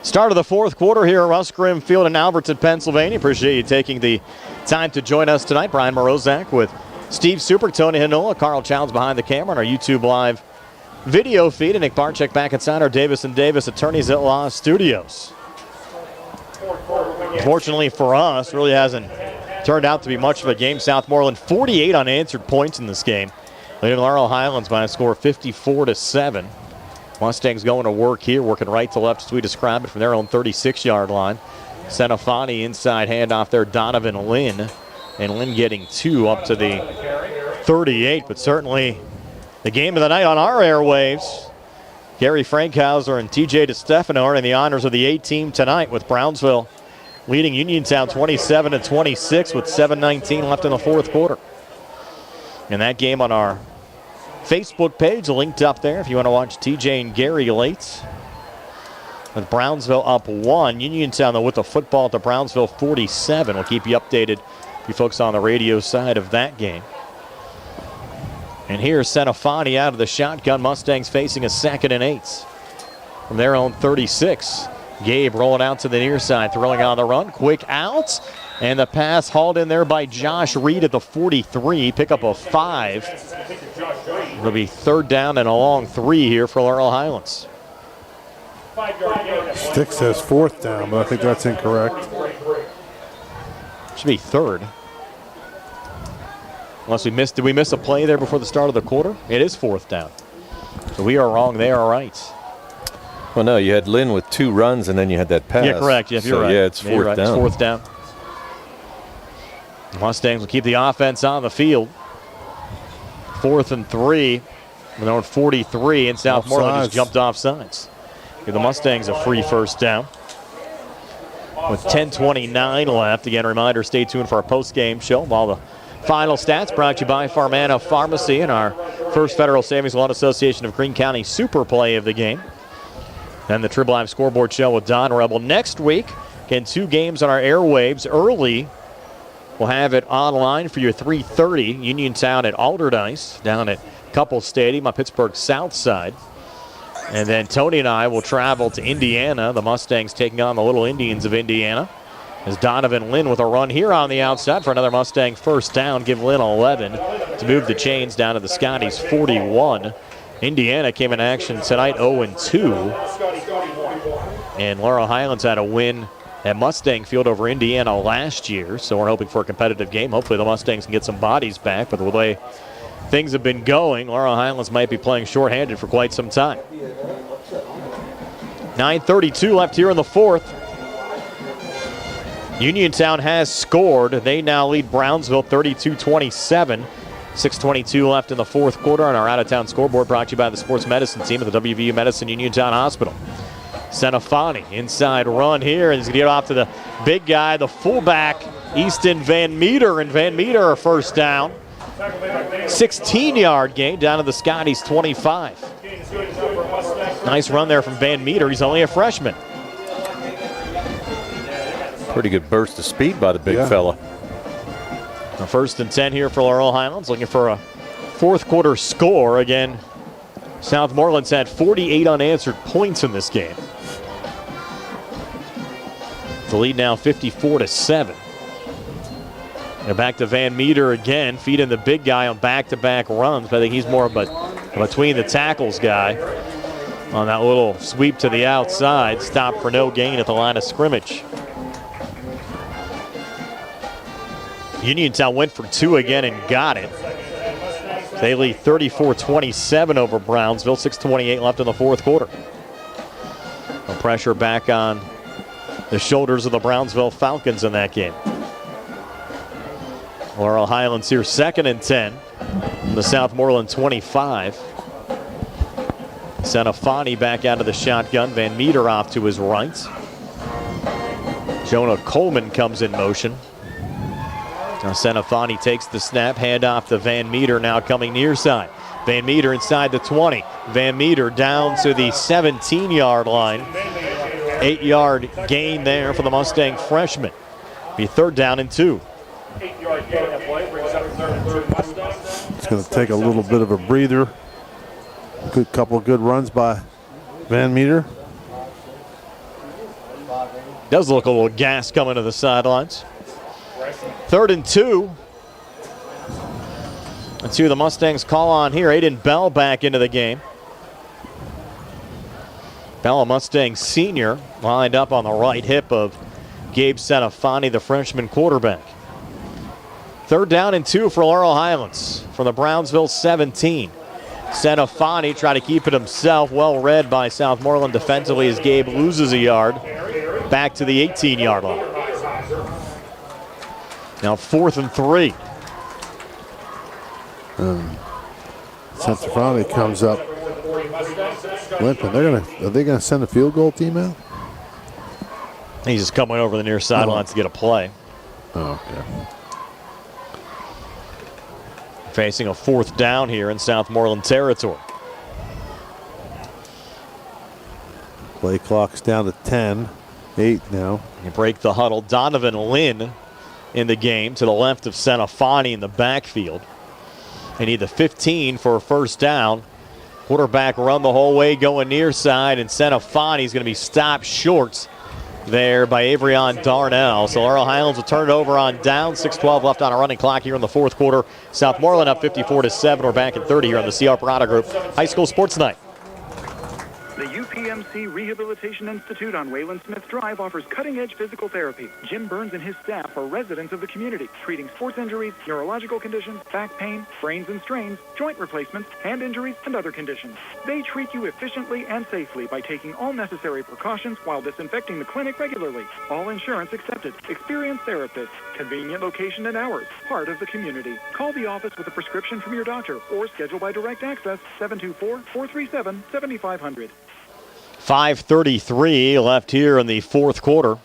Start of the fourth quarter here at Russ Grimm Field in Alberton, Pennsylvania. Appreciate you taking the time to join us tonight. Brian Morozak with Steve Super, Tony Hinola, Carl Childs behind the camera on our YouTube Live video feed, and Nick Barczyk back inside our Davis & Davis Attorneys at Law studios. Unfortunately for us, really hasn't turned out to be much of a game. Southmoreland 48 unanswered points in this game, leading Laurel Highlands by a score of 54-7. Mustangs going to work here, working right to left as we describe it from their own 36-yard line. Senafani inside handoff there, Donovan Lynn. And Lynn getting 2 up to the 38, but certainly the game of the night on our airwaves. Gary Frankhauser and TJ DeStefano are in the honors of the A team tonight, with Brownsville leading Uniontown 27-26 with 7:19 left in the fourth quarter. And that game on our Facebook page linked up there if you want to watch TJ and Gary late. With Brownsville up 1. Uniontown, though, with the football at the Brownsville 47. We'll keep you updated, you folks on the radio side of that game. And here's Senafani out of the shotgun. Mustangs facing a 2nd and 8 from their own 36. Gabe rolling out to the near side, throwing on the run. Quick out. And the pass hauled in there by Josh Reed at the 43. Pick up a 5. It'll be 3rd down and a long 3 here for Laurel Highlands. Stick says 4th down, but I think that's incorrect. Should be 3rd. Unless did we miss a play there before the start of the quarter? It is 4th down. So we are wrong. They are right. Well, no, you had Lynn with 2 runs, and then you had that pass. Yeah, correct. Yeah, you're right. Yeah, it's 4th down. It's 4th down. The Mustangs will keep the offense on the field. 4th and 3. With their own 43, and Southmoreland just jumped off sides. Give the Mustangs a free 1st down. With 10:29 left. Again, a reminder, stay tuned for our post-game show. All the final stats brought to you by Farmana Pharmacy and our First Federal Savings Loan Association of Greene County Super Play of the game. Then the Trib Live Scoreboard Show with Don Rebel. Next week, again, 2 games on our airwaves early. We'll have it online for your 3:30. Uniontown at Alderdice down at Couple Stadium on Pittsburgh's south side. And then Tony and I will travel to Indiana. The Mustangs taking on the Little Indians of Indiana. As Donovan Lynn with a run here on the outside for another Mustang 1st down. Give Lynn 11 to move the chains down to the Scotties 41. Indiana came in action tonight 0-2. And Laurel Highlands had a win at Mustang Field over Indiana last year. So we're hoping for a competitive game. Hopefully the Mustangs can get some bodies back. But the way things have been going, Laurel Highlands might be playing shorthanded for quite some time. 9:32 left here in the 4th. Uniontown has scored. They now lead Brownsville 32-27. 6:22 left in the fourth quarter on our out-of-town scoreboard, brought to you by the sports medicine team at the WVU Medicine Uniontown Hospital. Senafani, inside run here, and he's going to get off to the big guy, the fullback, Easton Van Meter, and Van Meter a 1st down. 16-yard gain down to the Scotties 25. Nice run there from Van Meter. He's only a freshman. Pretty good burst of speed by the big fella. A 1st and 10 here for Laurel Highlands, looking for a fourth quarter score. Again, Southmoreland's had 48 unanswered points in this game. The lead now 54-7. And back to Van Meter again, feeding the big guy on back-to-back runs. But I think he's more of a between the tackles guy on that little sweep to the outside. Stop for no gain at the line of scrimmage. Uniontown went for 2 again and got it. They lead 34-27 over Brownsville. 6:28 left in the fourth quarter. No pressure back on the shoulders of the Brownsville Falcons in that game. Laurel Highlands here 2nd and 10 from the Southmoreland 25. Senafani back out of the shotgun. Van Meter off to his right. Jonah Coleman comes in motion. Now Senafani takes the snap, hand off to Van Meter, now coming near side. Van Meter inside the 20. Van Meter down to the 17-yard line. 8-yard gain there for the Mustang freshman. Be 3rd down and 2. 8-yard gain of play brings up 3rd and 2 Mustangs. It's going to take a little bit of a breather. Good couple of good runs by Van Meter. Does look a little gas coming to the sidelines. 3rd and 2. Let's see who the Mustangs call on here. Aiden Bell back into the game. Bell, a Mustang senior, lined up on the right hip of Gabe Senafani, the freshman quarterback. 3rd down and 2 for Laurel Highlands from the Brownsville 17. Senafani tried to keep it himself. Well read by Southmoreland defensively as Gabe loses a yard. Back to the 18-yard line. Now 4th and 3. Senafani comes up limping. Are they gonna send a field goal team out? He's just coming over the near sidelines to get a play. Oh, okay. Facing a 4th down here in Southmoreland territory. Play clock's down to 10. 8 now. You break the huddle. Donovan Lynn in the game to the left of Senafani in the backfield. They need the 15 for a 1st down. Quarterback run the whole way going near side, and Senafani's going to be stopped short there by Avrion Darnell. So Laurel Highlands will turn it over on down. 6:12 left on a running clock here in the fourth quarter. Southmoreland up 54-7. We're back at 30 here on the CR Parada Group High School Sports Night. The UPMC Rehabilitation Institute on Wayland Smith Drive offers cutting-edge physical therapy. Jim Burns and his staff are residents of the community, treating sports injuries, neurological conditions, back pain, sprains and strains, joint replacements, hand injuries, and other conditions. They treat you efficiently and safely by taking all necessary precautions while disinfecting the clinic regularly. All insurance accepted. Experienced therapists. Convenient location and hours. Part of the community. Call the office with a prescription from your doctor or schedule by direct access 724-437-7500. 5:33 left here in the fourth quarter.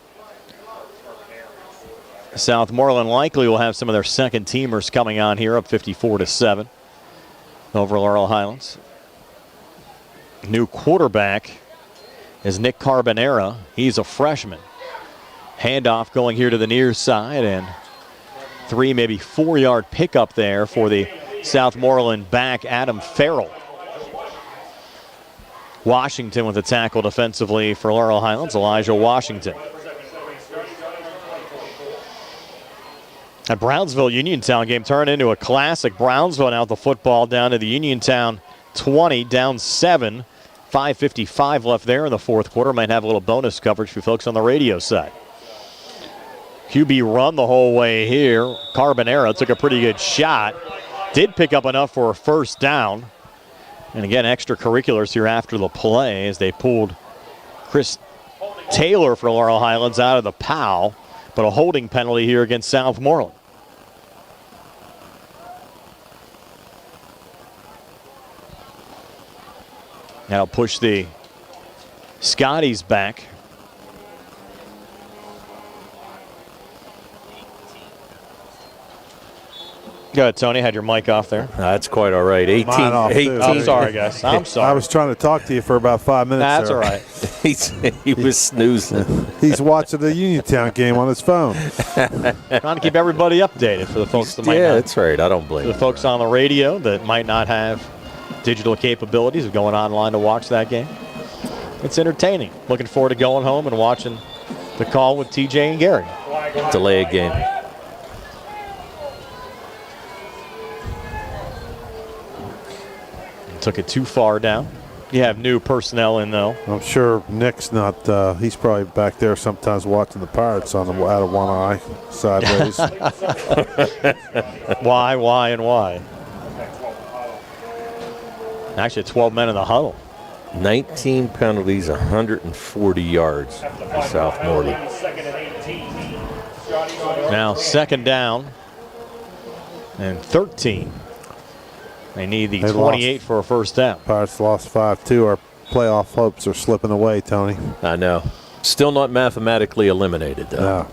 Southmoreland likely will have some of their second teamers coming on here, up 54-7 over Laurel Highlands. New quarterback is Nick Carbonera. He's a freshman. Handoff going here to the near side, and 3, maybe 4-yard pickup there for the Southmoreland back, Adam Farrell. Washington with a tackle defensively for Laurel Highlands, Elijah Washington. That Brownsville Uniontown game turned into a classic. Brownsville out the football down to the Uniontown 20, down 7. 5:55 left there in the fourth quarter. Might have a little bonus coverage for folks on the radio side. QB run the whole way here. Carbonera took a pretty good shot. Did pick up enough for a first down. And again, extracurriculars here after the play as they pulled Chris Taylor for Laurel Highlands out of the POW, but a holding penalty here against Southmoreland. That'll push the Scotties back. Go ahead, Tony. Had your mic off there. That's quite all right. 18. Mine off, too. I'm sorry, guys. I'm sorry. I was trying to talk to you for about 5 minutes. That's there. all right. He was snoozing. He's watching the Uniontown game on his phone. Trying to keep everybody updated for the folks that might not. That's right. I don't blame For the folks on the radio that might not have digital capabilities of going online to watch that game. It's entertaining. Looking forward to going home and watching the call with TJ and Gary. Delay a game. Took it too far down. You have new personnel in, though. I'm sure Nick's not, he's probably back there sometimes watching the Pirates out of one eye, sideways. Why? Actually, 12 men in the huddle. 19 penalties, 140 yards for Southmoreland. Now second down and 13. They need the 28 for a first down. Pirates lost 5-2. Our playoff hopes are slipping away, Tony. I know. Still not mathematically eliminated, though. No.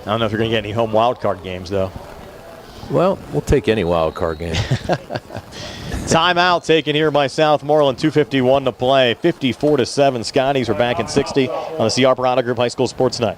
I don't know if you're going to get any home wild card games, though. Well, we'll take any wild card game. Timeout taken here by Southmoreland. 2:51 to play. 54-7. Scotties are back in 60 on the C.R. Parada Group High School Sports Night.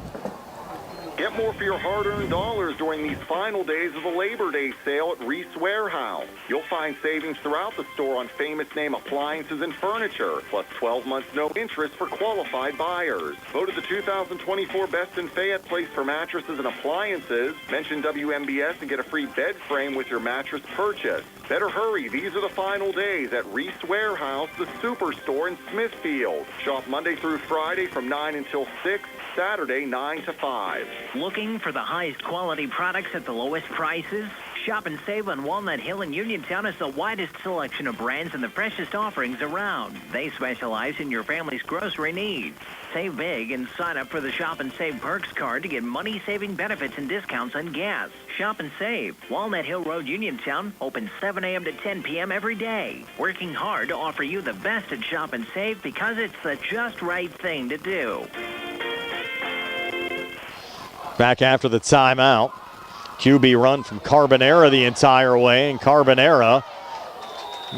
Get more for your hard-earned dollars during these final days of the Labor Day sale at Reese Warehouse. You'll find savings throughout the store on famous name appliances and furniture, plus 12 months no interest for qualified buyers. Voted the 2024 Best in Fayette Place for mattresses and appliances. Mention WMBS and get a free bed frame with your mattress purchase. Better hurry, these are the final days at Reese Warehouse, the Superstore in Smithfield. Shop Monday through Friday from 9 until 6, Saturday 9 to 5. Looking for the highest quality products at the lowest prices? Shop and save on Walnut Hill and Uniontown has the widest selection of brands and the freshest offerings around. They specialize in your family's grocery needs. Save big and sign up for the Shop and Save Perks card to get money-saving benefits and discounts on gas. Shop and save. Walnut Hill Road, Uniontown, open 7 a.m. to 10 p.m. every day. Working hard to offer you the best at Shop and Save because it's the just right thing to do. Back after the timeout. QB run from Carbonera the entire way, and Carbonera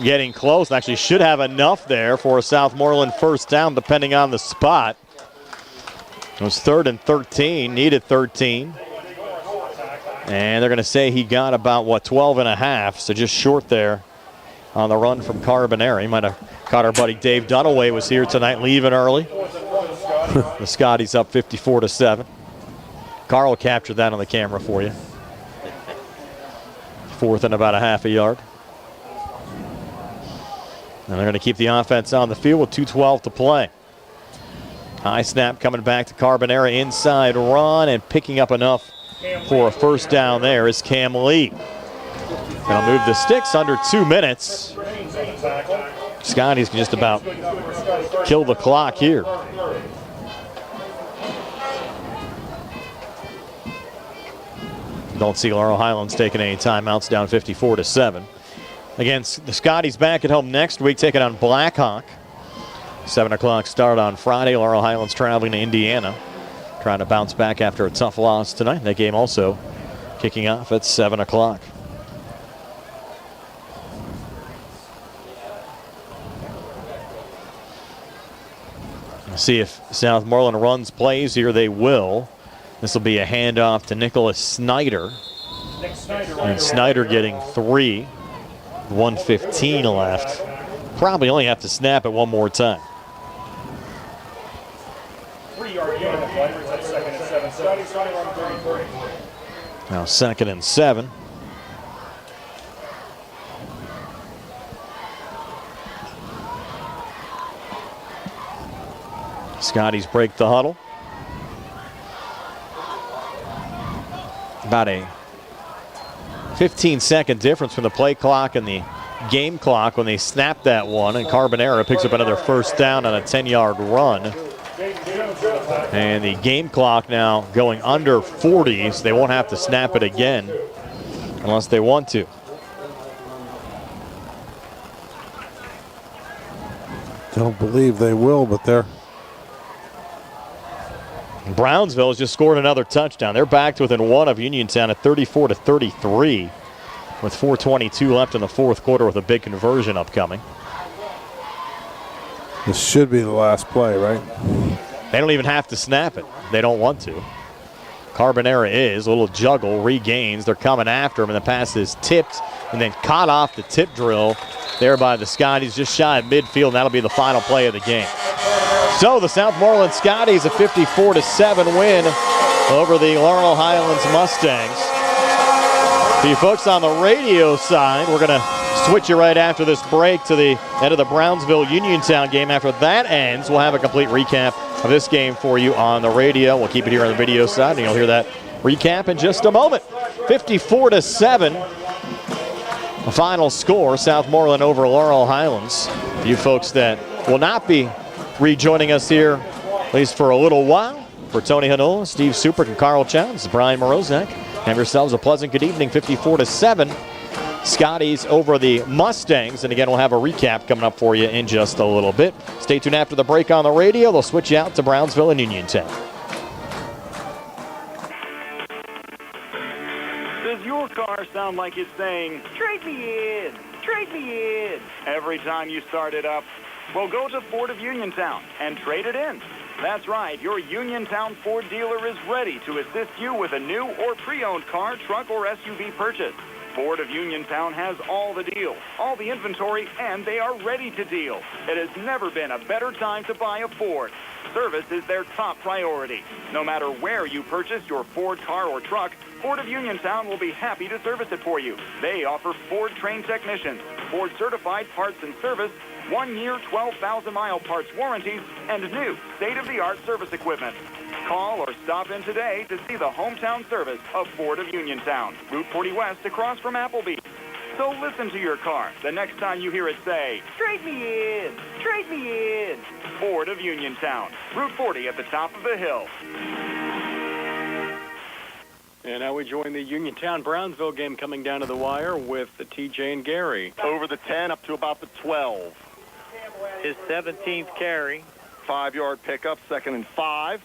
getting close. Actually should have enough there for a Southmoreland first down, depending on the spot. It was 3rd and 13, needed 13. And they're going to say he got about, 12 and a half, so just short there on the run from Carbonera. He might have caught our buddy Dave Dunaway was here tonight, leaving early. The Scotties up 54-7. Carl captured that on the camera for you. 4th and about a half a yard. And they're going to keep the offense on the field with 2:12 to play. High snap coming back to Carbonera, inside run, and picking up enough for a first down there is Cam Lee. Going to move the sticks under 2 minutes. Scotties can just about kill the clock here. Don't see Laurel Highlands taking any timeouts, down 54-7. Again, the Scotties back at home next week, taking on Blackhawk. 7 o'clock start on Friday. Laurel Highlands traveling to Indiana, trying to bounce back after a tough loss tonight. That game also kicking off at 7 o'clock. See if Southmoreland runs plays here. They will. This will be a handoff to Nicholas Snyder. And Snyder getting 3. 1:15 left. Probably only have to snap it one more time. 3-yard gain of play. That's 2nd and 7. Scotties running on 33. Now 2nd and 7. Scotties break the huddle. About a 15-second difference from the play clock and the game clock when they snap that one, and Carbonera picks up another first down on a 10-yard run. And the game clock now going under 40, so they won't have to snap it again unless they want to. Don't believe they will, but they're... Brownsville has just scored another touchdown. They're back to within 1 of Uniontown at 34-33 with 4:22 left in the 4th quarter with a big conversion upcoming. This should be the last play, right? They don't even have to snap it. They don't want to. Carbonera is. A little juggle, regains. They're coming after him, and the pass is tipped and then caught off the tip drill there by the Scotties, just shy of midfield, and that'll be the final play of the game. So the Southmoreland Scotties, a 54-7 win over the Laurel Highlands Mustangs. For you folks on the radio side, we're going to switch you right after this break to the end of the Brownsville-Uniontown game. After that ends, we'll have a complete recap of this game for you on the radio. We'll keep it here on the video side, and you'll hear that recap in just a moment. 54-7, the final score, Southmoreland over Laurel Highlands. You folks that will not be rejoining us here, at least for a little while, for Tony Hanola, Steve Supert, and Carl Chow, this is Brian Morozak. Have yourselves a pleasant good evening. 54-7. Scotties over the Mustangs. And again, we'll have a recap coming up for you in just a little bit. Stay tuned after the break on the radio. They'll switch you out to Brownsville and Uniontown. Does your car sound like it's saying, trade me in, trade me in, every time you start it up? Well, go to Ford of Uniontown and trade it in. That's right, your Uniontown Ford dealer is ready to assist you with a new or pre-owned car, truck, or SUV purchase. Ford of Uniontown has all the deals, all the inventory, and they are ready to deal. It has never been a better time to buy a Ford. Service is their top priority. No matter where you purchase your Ford car or truck, Ford of Uniontown will be happy to service it for you. They offer Ford-trained technicians, Ford-certified parts and service, 1-year, 12,000-mile parts warranties, and new state-of-the-art service equipment. Call or stop in today to see the hometown service of Ford of Uniontown, Route 40 West across from Applebee's. So listen to your car the next time you hear it say, trade me in, trade me in. Ford of Uniontown, Route 40 at the top of the hill. And now we join the Uniontown-Brownsville game coming down to the wire with the TJ and Gary. Over the 10 up to about the 12. His 17th carry. 5-yard pickup, 2nd and 5.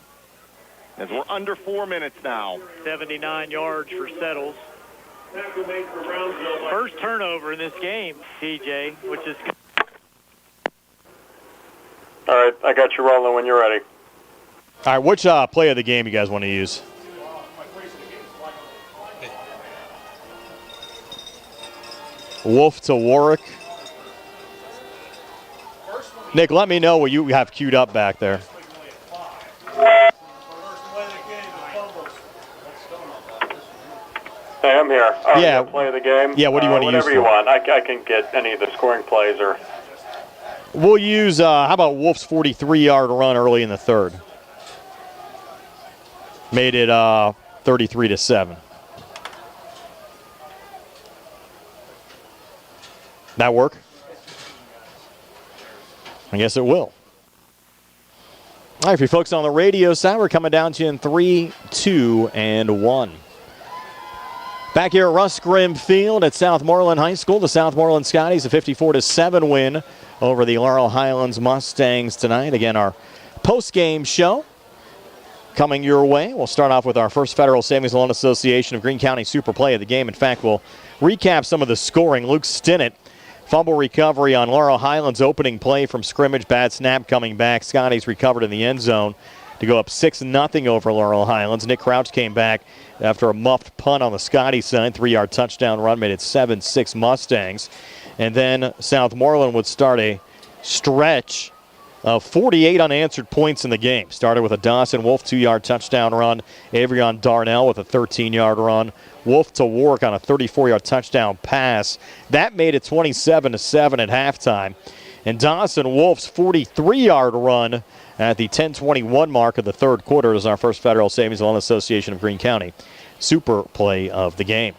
As we're under 4 minutes now. 79 yards for Settles. First turnover in this game, TJ, which is good. All right, I got you rolling when you're ready. All right, which play of the game you guys want to use? Wolf to Warwick. Nick, let me know what you have queued up back there. Hey, I'm here. Yeah. Play of the game. Yeah, what do you want to use? Whatever you want. I can get any of the scoring plays or. We'll use, how about Wolf's 43-yard run early in the third? Made it 33-7. That work? I guess it will. All right, for you folks on the radio side, we're coming down to you in 3, 2, and 1. Back here at Russ Grimm Field at Southmoreland High School, the Southmoreland Scotties, a 54-7 win over the Laurel Highlands Mustangs tonight. Again, our post-game show coming your way. We'll start off with our First Federal Savings Loan Association of Greene County Super Play of the game. In fact, we'll recap some of the scoring. Luke Stinnett, fumble recovery on Laurel Highlands' opening play from scrimmage. Bad snap coming back. Scotties recovered in the end zone to go up 6-0 over Laurel Highlands. Nick Crouch came back after a muffed punt on the Scotty side. 3-yard touchdown run made it 7-6 Mustangs. And then Southmoreland would start a stretch of 48 unanswered points in the game. Started with a Dawson Wolf 2-yard touchdown run. Avrion Darnell with a 13-yard run. Wolf to Warwick on a 34-yard touchdown pass. That made it 27-7 at halftime. And Dawson Wolf's 43-yard run at the 10:21 mark of the third quarter is our First Federal Savings Loan Association of Greene County Super Play of the game.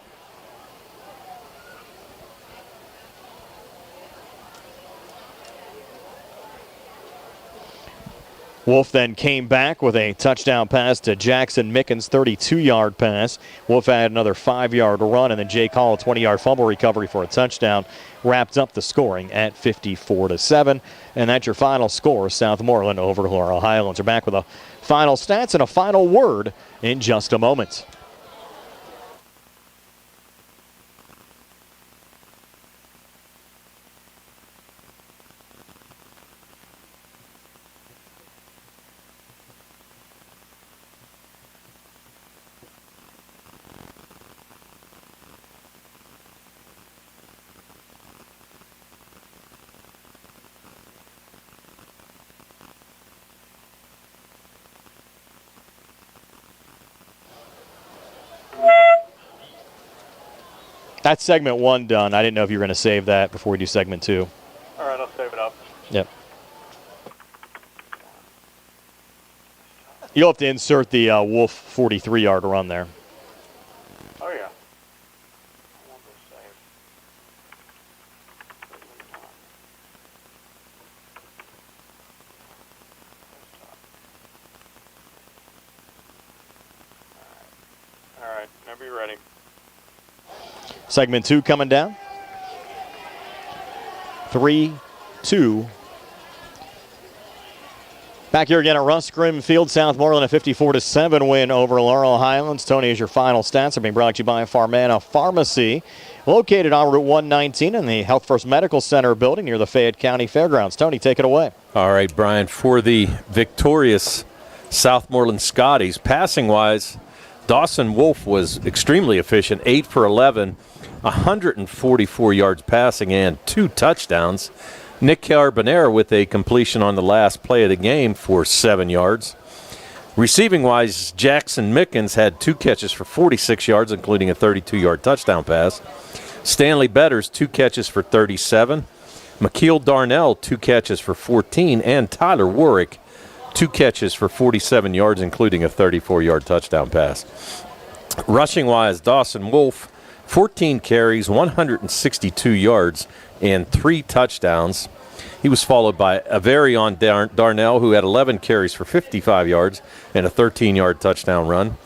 Wolf then came back with a touchdown pass to Jackson Mickens, 32-yard pass. Wolf had another 5-yard run, and then Jake Hall, a 20-yard fumble recovery for a touchdown, wrapped up the scoring at 54-7. And that's your final score, Southmoreland over Laurel Highlands. We're back with a final stats and a final word in just a moment. That's segment 1 done. I didn't know if you were going to save that before we do segment 2. All right, I'll save it up. Yep. You'll have to insert the Wolf 43-yard run there. Oh, yeah. All right, now be ready. Segment 2 coming down. 3-2. Back here again at Russ Grimm Field, Southmoreland, a 54-7 win over Laurel Highlands. Tony, is your final stats are being brought to you by Farmana Pharmacy, located on Route 119 in the Health First Medical Center building near the Fayette County Fairgrounds. Tony, take it away. All right, Brian, for the victorious Southmoreland Scotties, passing-wise, Dawson Wolf was extremely efficient, 8 for 11, 144 yards passing and 2 touchdowns. Nick Carbonera with a completion on the last play of the game for 7 yards. Receiving-wise, Jackson Mickens had 2 catches for 46 yards, including a 32-yard touchdown pass. Stanley Betters, 2 catches for 37. McKeel Darnell, 2 catches for 14. And Tyler Warwick, 2 catches for 47 yards, including a 34-yard touchdown pass. Rushing-wise, Dawson Wolf, 14 carries, 162 yards, and 3 touchdowns. He was followed by Averion Darnell, who had 11 carries for 55 yards and a 13-yard touchdown run.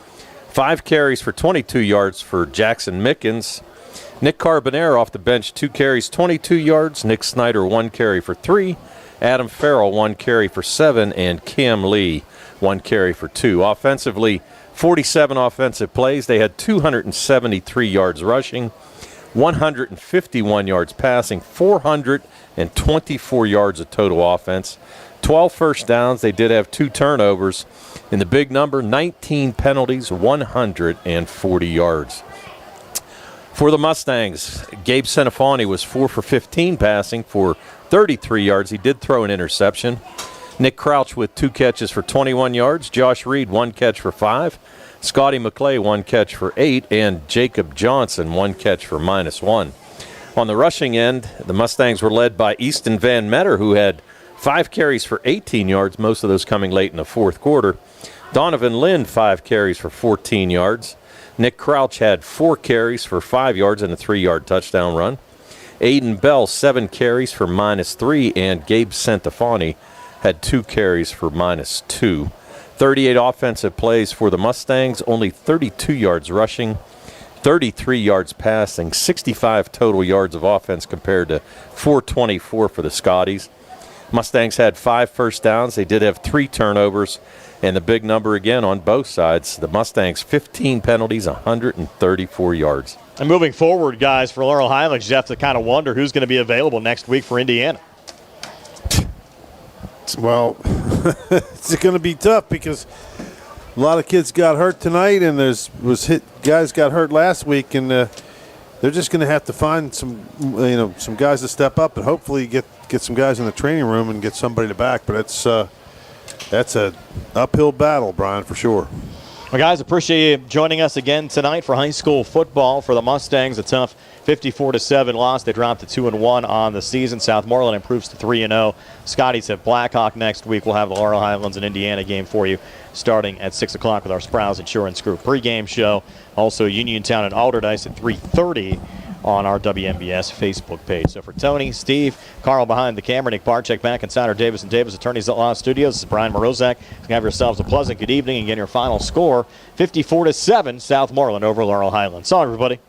5 carries for 22 yards for Jackson Mickens. Nick Carbonera off the bench, 2 carries, 22 yards. Nick Snyder, 1 carry for 3. Adam Farrell, 1 carry for 7. And Cam Lee, 1 carry for 2. Offensively, 47 offensive plays. They had 273 yards rushing, 151 yards passing, 424 yards of total offense, 12 first downs. They did have 2 turnovers. And the big number, 19 penalties, 140 yards. For the Mustangs, Gabe Senefani was 4 for 15 passing for 33 yards. He did throw an interception. Nick Crouch with 2 catches for 21 yards. Josh Reed, 1 catch for 5. Scotty McClay, 1 catch for 8. And Jacob Johnson, 1 catch for -1. On the rushing end, the Mustangs were led by Easton Van Metter, who had 5 carries for 18 yards, most of those coming late in the fourth quarter. Donovan Lind, 5 carries for 14 yards. Nick Crouch had 4 carries for 5 yards and a 3-yard touchdown run. Aiden Bell, 7 carries for -3, and Gabe Centofanti had 2 carries for -2. 38 offensive plays for the Mustangs, only 32 yards rushing, 33 yards passing, 65 total yards of offense compared to 424 for the Scotties. Mustangs had 5 first downs. They did have 3 turnovers, and the big number again on both sides. The Mustangs, 15 penalties, 134 yards. And moving forward, guys, for Laurel Highlands, you have to kind of wonder who's going to be available next week for Indiana. Well, it's going to be tough because a lot of kids got hurt tonight, and guys got hurt last week, and they're just going to have to find some guys to step up and hopefully get some guys in the training room and get somebody to back. But that's a uphill battle, Brian, for sure. Well, guys, appreciate you joining us again tonight for high school football. For the Mustangs, a tough 54-7 loss. They dropped to 2-1 on the season. Southmoreland improves to 3-0. Scotties have Blackhawk next week. We'll have the Laurel Highlands and Indiana game for you starting at 6 o'clock with our Sprouse Insurance Group pregame show. Also, Uniontown and Alderdice at 3:30 on our WMBS Facebook page. So for Tony, Steve, Carl behind the camera, Nick Barczyk back inside our Davis & Davis Attorneys at Law Studios. This is Brian Morozak. Have yourselves a pleasant good evening and get your final score, 54-7, Southmoreland over Laurel Highlands. So everybody.